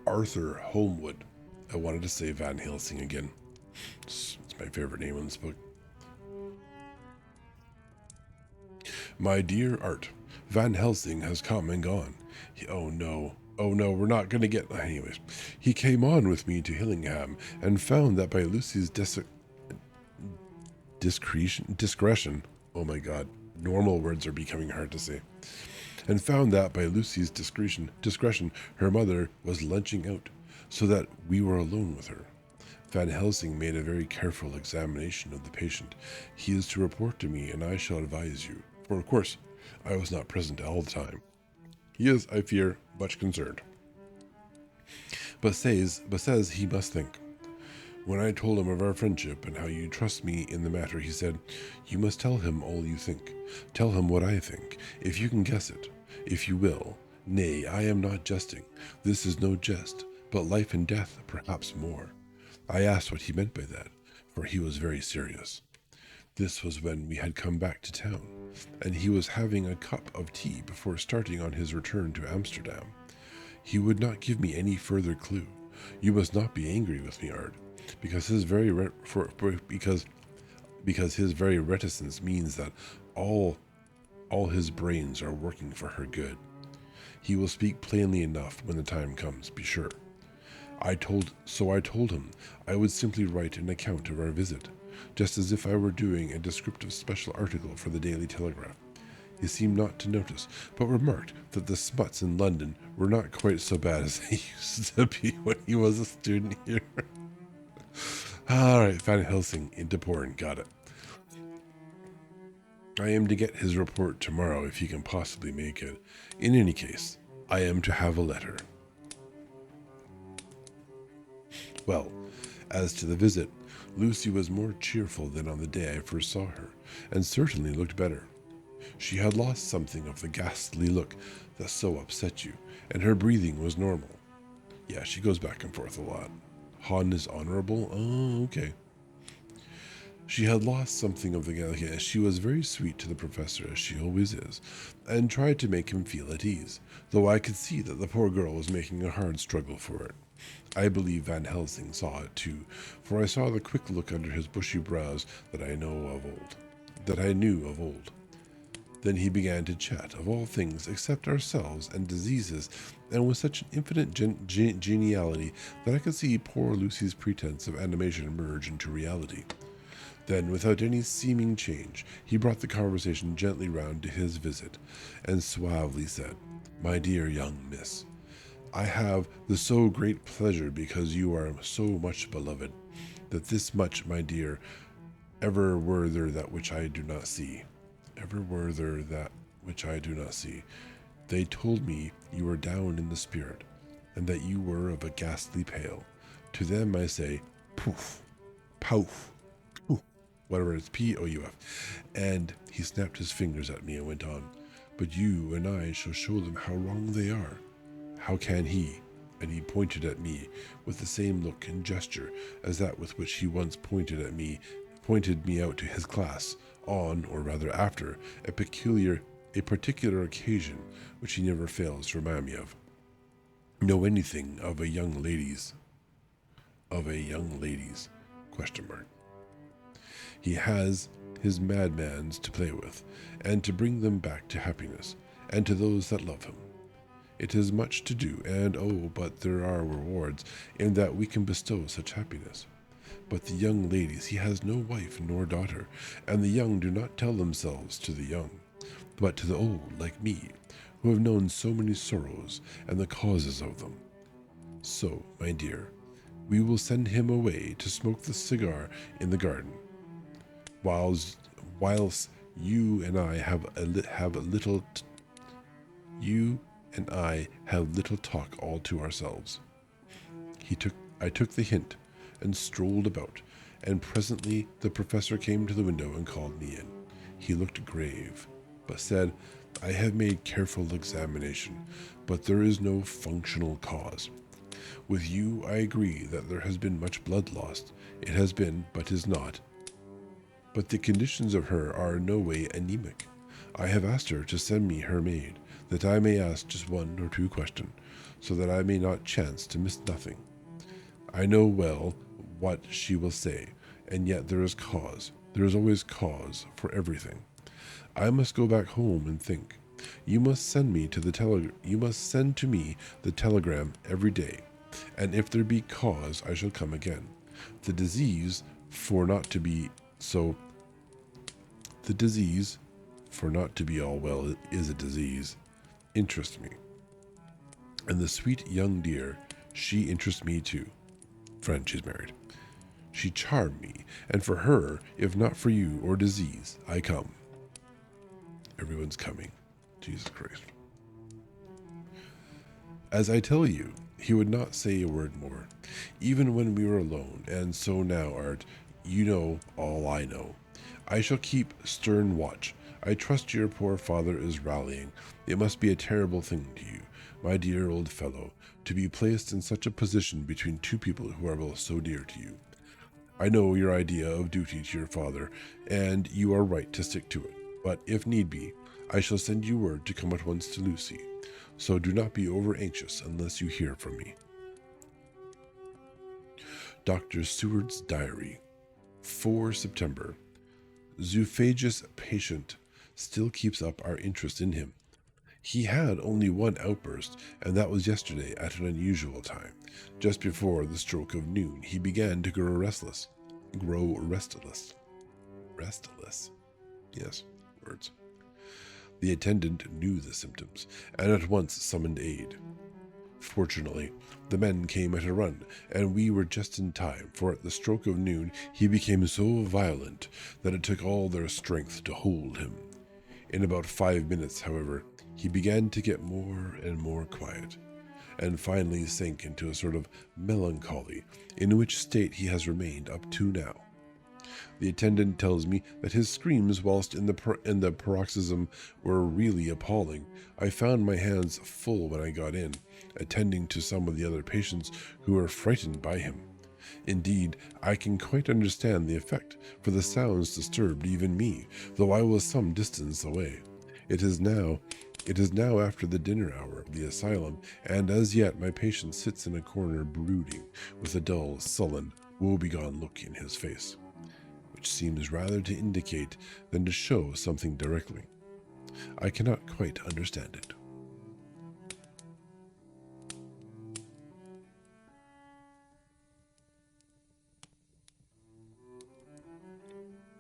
Arthur Holmwood. I wanted to say Van Helsing again. It's my favorite name in this book. My dear Art, Van Helsing has come and gone. Oh no, we're not going to get... Anyways, he came on with me to Hillingham and found that by Lucy's discretion, oh my god, normal words are becoming hard to say, and found that by Lucy's discretion, her mother was lunching out, so that we were alone with her. Van Helsing made a very careful examination of the patient. He is to report to me, and I shall advise you, for of course, I was not present all the time. He is, I fear, much concerned, but says he must think. When I told him of our friendship and how you trust me in the matter, he said, you must tell him all you think. Tell him what I think, if you can guess it, if you will. Nay, I am not jesting. This is no jest, but life and death, perhaps more. I asked what he meant by that, for he was very serious. This was when we had come back to town, and he was having a cup of tea before starting on his return to Amsterdam. He would not give me any further clue. You must not be angry with me, Art, because his very reticence means that all his brains are working for her good. He will speak plainly enough when the time comes, be sure. I told him I would simply write an account of our visit, just as if I were doing a descriptive special article for the Daily Telegraph. He seemed not to notice, but remarked that the smuts in London were not quite so bad as they used to be when he was a student here. All right, Van Helsing into porn, got it. I am to get his report tomorrow if he can possibly make it. In any case, I am to have a letter. Well, as to the visit, Lucy was more cheerful than on the day I first saw her, and certainly looked better. She had lost something of the ghastly look that so upset you, and her breathing was normal. Yeah, she goes back and forth a lot. Han is honorable? Oh, okay. She had lost something of the galley. She was very sweet to the professor, as she always is, and tried to make him feel at ease, though I could see that the poor girl was making a hard struggle for it. I believe Van Helsing saw it too, for I saw the quick look under his bushy brows that I knew of old. Then he began to chat of all things except ourselves and diseases, and with such an infinite geniality that I could see poor Lucy's pretense of animation merge into reality. Then, without any seeming change, he brought the conversation gently round to his visit, and suavely said, "My dear young miss, I have the so great pleasure because you are so much beloved, that this much, my dear, ever were there that which I do not see. Ever were there that which I do not see. They told me you were down in the spirit, and that you were of a ghastly pale. To them I say, poof, poof, poof, whatever it's P-O-U-F. And he snapped his fingers at me and went on, but you and I shall show them how wrong they are. How can he?" And he pointed at me with the same look and gesture as that with which he once pointed me out to his class, on, or rather after, a particular occasion which he never fails to remind me of. "Know anything of a young lady's? Question mark. He has his madmans to play with, and to bring them back to happiness, and to those that love him. It is much to do, and oh, but there are rewards in that we can bestow such happiness. But the young ladies, he has no wife nor daughter, and the young do not tell themselves to the young, but to the old, like me, who have known so many sorrows and the causes of them. So, my dear, we will send him away to smoke the cigar in the garden, whilst you and I have little talk all to ourselves." I took the hint and strolled about, and presently the professor came to the window and called me in. He looked grave, but said, "I have made careful examination, but there is no functional cause. With you I agree that there has been much blood lost. It has been, but is not. But the conditions of her are in no way anemic. I have asked her to send me her maid, that I may ask just one or two questions, so that I may not chance to miss nothing. I know well what she will say, and yet there is cause. There is always cause for everything. I must go back home and think. You must send to me the telegram every day, and if there be cause, I shall come again. The disease, for not to be all well is a disease, interests me. And the sweet young dear, she interests me too. Friend, she's married. She charmed me, and for her, if not for you or disease, I come." Everyone's coming. Jesus Christ. As I tell you, he would not say a word more, even when we were alone, and so now, Art, you know all I know. I shall keep stern watch. I trust your poor father is rallying. It must be a terrible thing to you, my dear old fellow, to be placed in such a position between two people who are both so dear to you. I know your idea of duty to your father, and you are right to stick to it. But if need be, I shall send you word to come at once to Lucy. So do not be over anxious unless you hear from me. Dr. Seward's Diary, 4 September. Zoophagous patient still keeps up our interest in him. He had only one outburst, and that was yesterday at an unusual time. Just before the stroke of noon, he began to grow restless. Restless. Yes, words. The attendant knew the symptoms, and at once summoned aid. Fortunately, the men came at a run, and we were just in time, for at the stroke of noon he became so violent that it took all their strength to hold him. In about 5 minutes, however, he began to get more and more quiet, and finally sank into a sort of melancholy, in which state he has remained up to now. The attendant tells me that his screams whilst in the paroxysm were really appalling. I found my hands full when I got in, attending to some of the other patients who were frightened by him. Indeed, I can quite understand the effect, for the sounds disturbed even me, though I was some distance away. It is now after the dinner hour of the asylum, and as yet my patient sits in a corner brooding, with a dull, sullen, woebegone look in his face, which seems rather to indicate than to show something directly. I cannot quite understand it.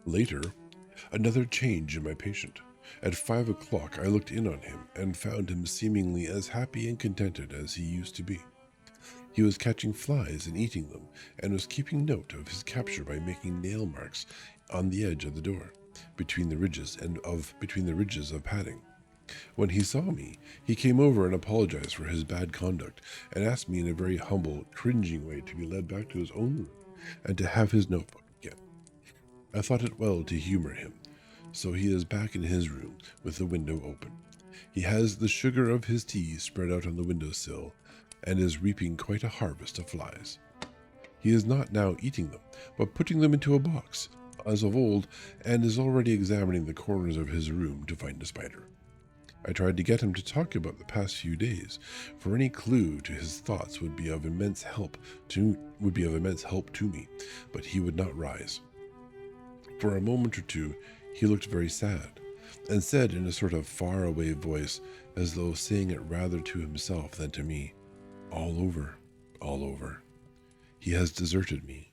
Later, another change in my patient. At 5 o'clock I looked in on him and found him seemingly as happy and contented as he used to be. He was catching flies and eating them, and was keeping note of his capture by making nail marks on the edge of the door, between the ridges of padding. When he saw me, he came over and apologized for his bad conduct, and asked me in a very humble, cringing way to be led back to his own room, and to have his notebook again. I thought it well to humor him, so he is back in his room, with the window open. He has the sugar of his tea spread out on the windowsill, and is reaping quite a harvest of flies. He is not now eating them, but putting them into a box, as of old, and is already examining the corners of his room to find a spider. I tried to get him to talk about the past few days, for any clue to his thoughts would be of immense help to me, but he would not rise. For a moment or two, he looked very sad, and said in a sort of far-away voice, as though saying it rather to himself than to me, "All over, all over. He has deserted me.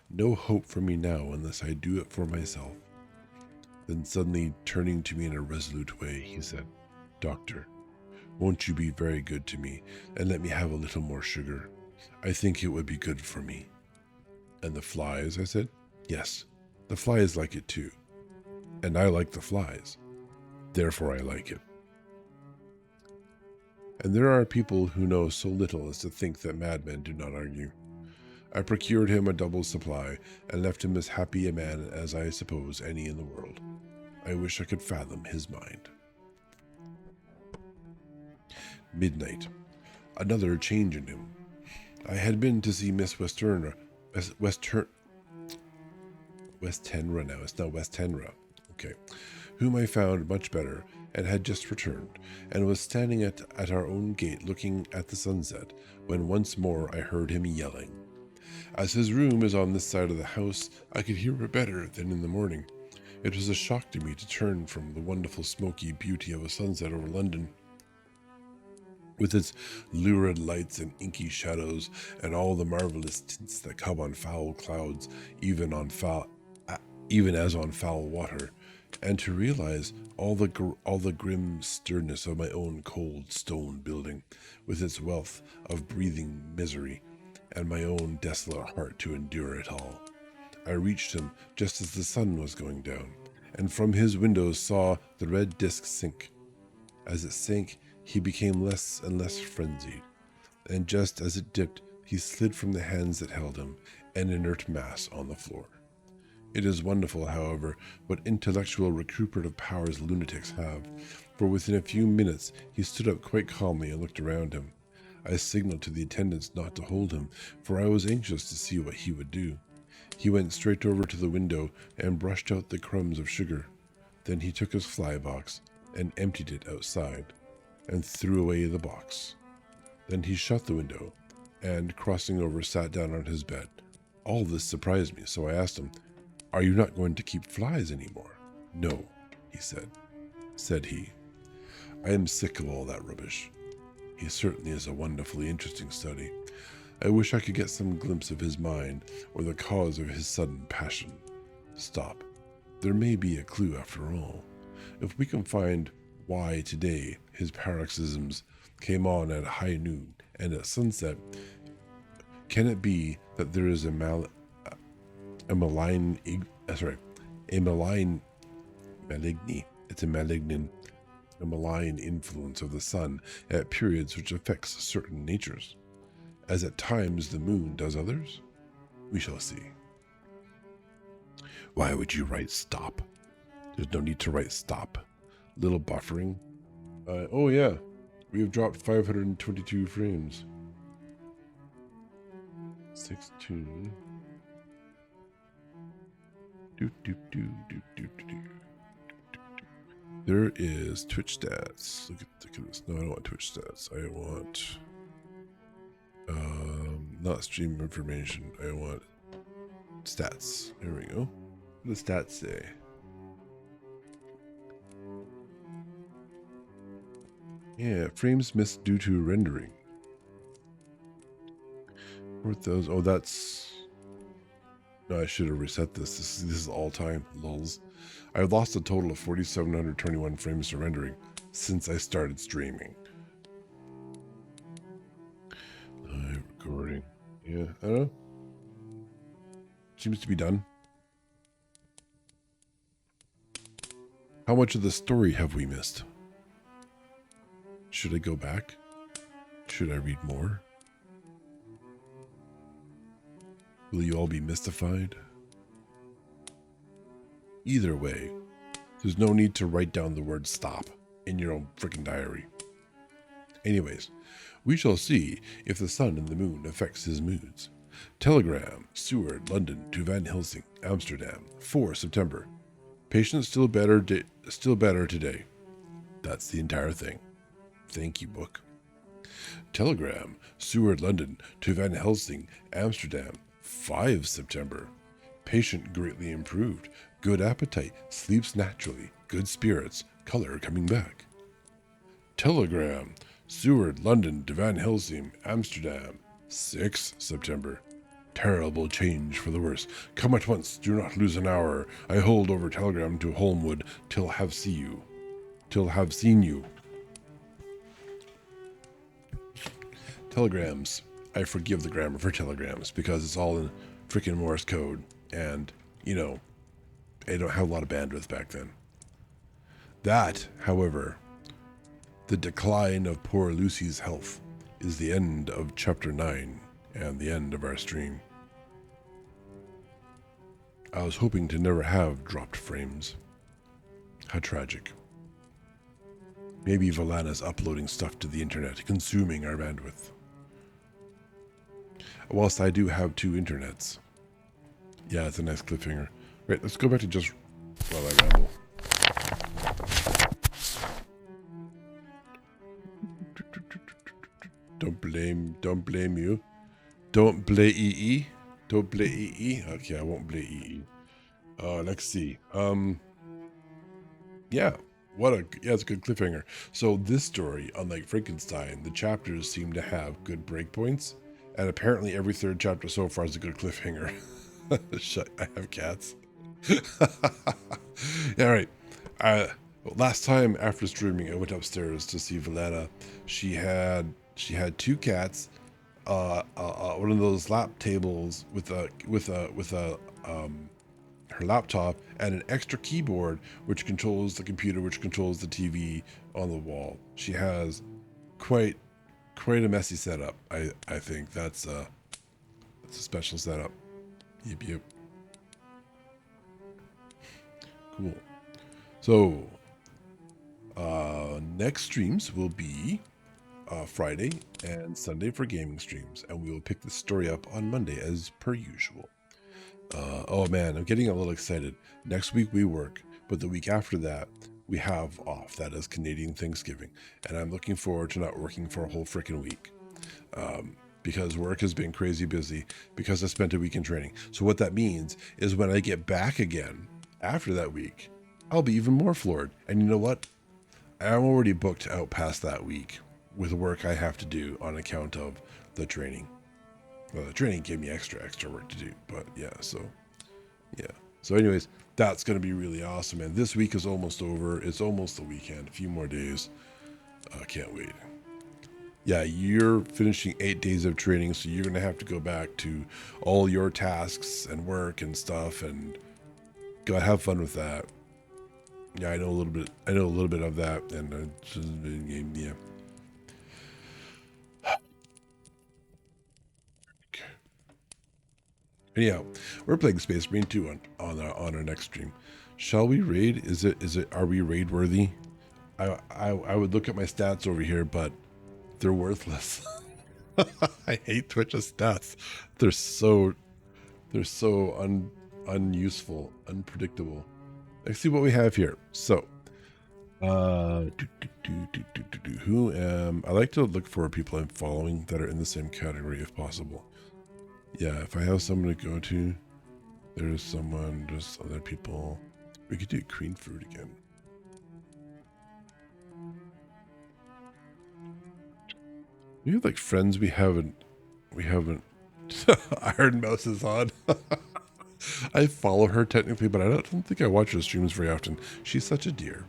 No hope for me now unless I do it for myself." Then suddenly turning to me in a resolute way, he said, "Doctor, won't you be very good to me and let me have a little more sugar? I think it would be good for me." "And the flies?" I said. "Yes, the flies like it too. And I like the flies. Therefore I like it." And there are people who know so little as to think that madmen do not argue. I procured him a double supply, and left him as happy a man as I suppose any in the world. I wish I could fathom his mind. Midnight. Another change in him. I had been to see Miss Westenra now, it's now Westenra, okay, whom I found much better, and had just returned, and was standing at our own gate looking at the sunset, when once more I heard him yelling. As his room is on this side of the house, I could hear it better than in the morning. It was a shock to me to turn from the wonderful smoky beauty of a sunset over London, with its lurid lights and inky shadows, and all the marvelous tints that come on foul clouds, even as on foul water, and to realize all the grim sternness of my own cold stone building, with its wealth of breathing misery, and my own desolate heart to endure it all. I reached him just as the sun was going down, and from his windows saw the red disk sink. As it sank, he became less and less frenzied, and just as it dipped, he slid from the hands that held him, an inert mass on the floor. It is wonderful, however, what intellectual recuperative powers lunatics have, for within a few minutes he stood up quite calmly and looked around him. I signaled to the attendants not to hold him, for I was anxious to see what he would do. He went straight over to the window and brushed out the crumbs of sugar. Then he took his fly box and emptied it outside, and threw away the box. Then he shut the window, and, crossing over, sat down on his bed. All this surprised me, so I asked him, "Are you not going to keep flies any more?" "No," he said he. I am sick of all that rubbish. He certainly is a wonderfully interesting study. I wish I could get some glimpse of his mind or the cause of his sudden passion. Stop. There may be a clue after all. If we can find why today his paroxysms came on at high noon and at sunset, can it be that there is a malign influence of the sun at periods which affects certain natures, as at times the moon does others? We shall see. Why would you write stop? There's no need to write stop. Little buffering. Oh yeah, we have dropped 522 frames. 16. There is Twitch stats. Look at this. No, I don't want Twitch stats. I want not stream information. I want stats. There we go. What do the stats say? Yeah, frames missed due to rendering. 4,000. Oh, that's. No, I should have reset this. This is all time. Lulz. I've lost a total of 4,721 frames to rendering since I started streaming. Live recording. Yeah, I don't know. Seems to be done. How much of the story have we missed? Should I go back? Should I read more? Will you all be mystified? Either way, there's no need to write down the word stop in your own freaking diary. Anyways, we shall see if the sun and the moon affects his moods. Telegram, Seward, London to Van Helsing, Amsterdam, 4 September. Patient still better today. That's the entire thing. Thank you, book. Telegram, Seward, London to Van Helsing, Amsterdam, 5 September. Patient greatly improved. Good appetite. Sleeps naturally. Good spirits. Color coming back. Telegram, Seward, London to Van Helsing, Amsterdam, 6 September. Terrible change for the worse. Come at once. Do not lose an hour. I hold over telegram to Holmwood till have seen you. Telegrams. I forgive the grammar for telegrams because it's all in freaking Morse code, and you know, I don't have a lot of bandwidth back then. That, however, the decline of poor Lucy's health is the end of chapter 9 and the end of our stream. I was hoping to never have dropped frames. How tragic. Maybe Valana's uploading stuff to the internet, consuming our bandwidth. Whilst I do have 2 internets. Yeah, it's a nice cliffhanger. Right, let's go back to just while I ramble. Don't blame you. Don't blame EE. Don't blame EE. Okay, I won't blame EE. Let's see. Yeah. It's a good cliffhanger. So this story, unlike Frankenstein, the chapters seem to have good breakpoints, and apparently every 3rd chapter so far is a good cliffhanger. Shut, I have cats. Yeah, all right. Last time after streaming, I went upstairs to see Valana. She had 2 cats, one of those lap tables with her laptop, and an extra keyboard which controls the computer, which controls the TV on the wall. She has quite a messy setup. I think that's a special setup. Yep. Cool. So next streams will be Friday and Sunday for gaming streams, and we will pick the story up on Monday as per usual. Oh man, I'm getting a little excited. Next week we work, but the week after that we have off. That is Canadian Thanksgiving, and I'm looking forward to not working for a whole freaking week. Because work has been crazy busy, because I spent a week in training. So what that means is when I get back again after that week, I'll be even more floored. And you know what? I'm already booked out past that week with work I have to do on account of the training. Well, the training gave me extra work to do, but yeah, so yeah. So anyways, that's going to be really awesome, and this week is almost over. It's almost the weekend, a few more days. I can't wait. Yeah, you're finishing 8 days of training, so you're going to have to go back to all your tasks and work and stuff, and go have fun with that. Yeah, I know a little bit. I know a little bit of that, and yeah. Anyhow, we're playing Space Marine 2 on our next stream. Shall we raid? Is it? Are we raid worthy? I would look at my stats over here, but they're worthless. I hate Twitch's stats. They're so unuseful, unpredictable. Let's see what we have here. So, who am I? Like to look for people I'm following that are in the same category if possible. Yeah, if I have someone to go to, there's someone, just other people. We could do green fruit again. We have like friends we haven't Iron Mouse is on. I follow her technically, but I don't think I watch her streams very often. She's such a dear.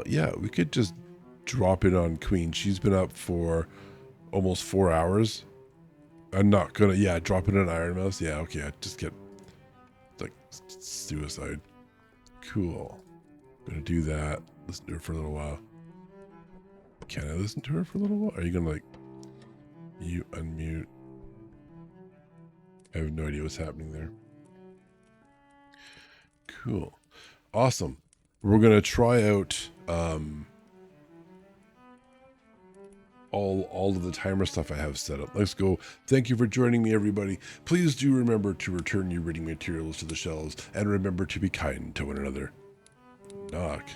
Yeah, we could just drop in on Queen. She's been up for almost 4 hours. I'm not gonna, yeah, drop in on Iron Mouse. Yeah, okay, I just get like suicide. Cool. Gonna do that. Listen to her for a little while. Can I listen to her for a little while? Are you gonna like, you unmute? I have no idea what's happening there. Cool. Awesome. We're gonna try out all of the timer stuff I have set up. Let's go. Thank you for joining me, everybody. Please do remember to return your reading materials to the shelves, and remember to be kind to one another. Knock.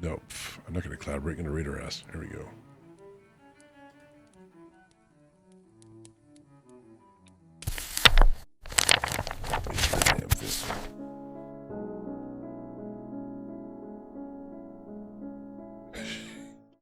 No, I'm not gonna collaborate. I'm gonna read her ass. There we go.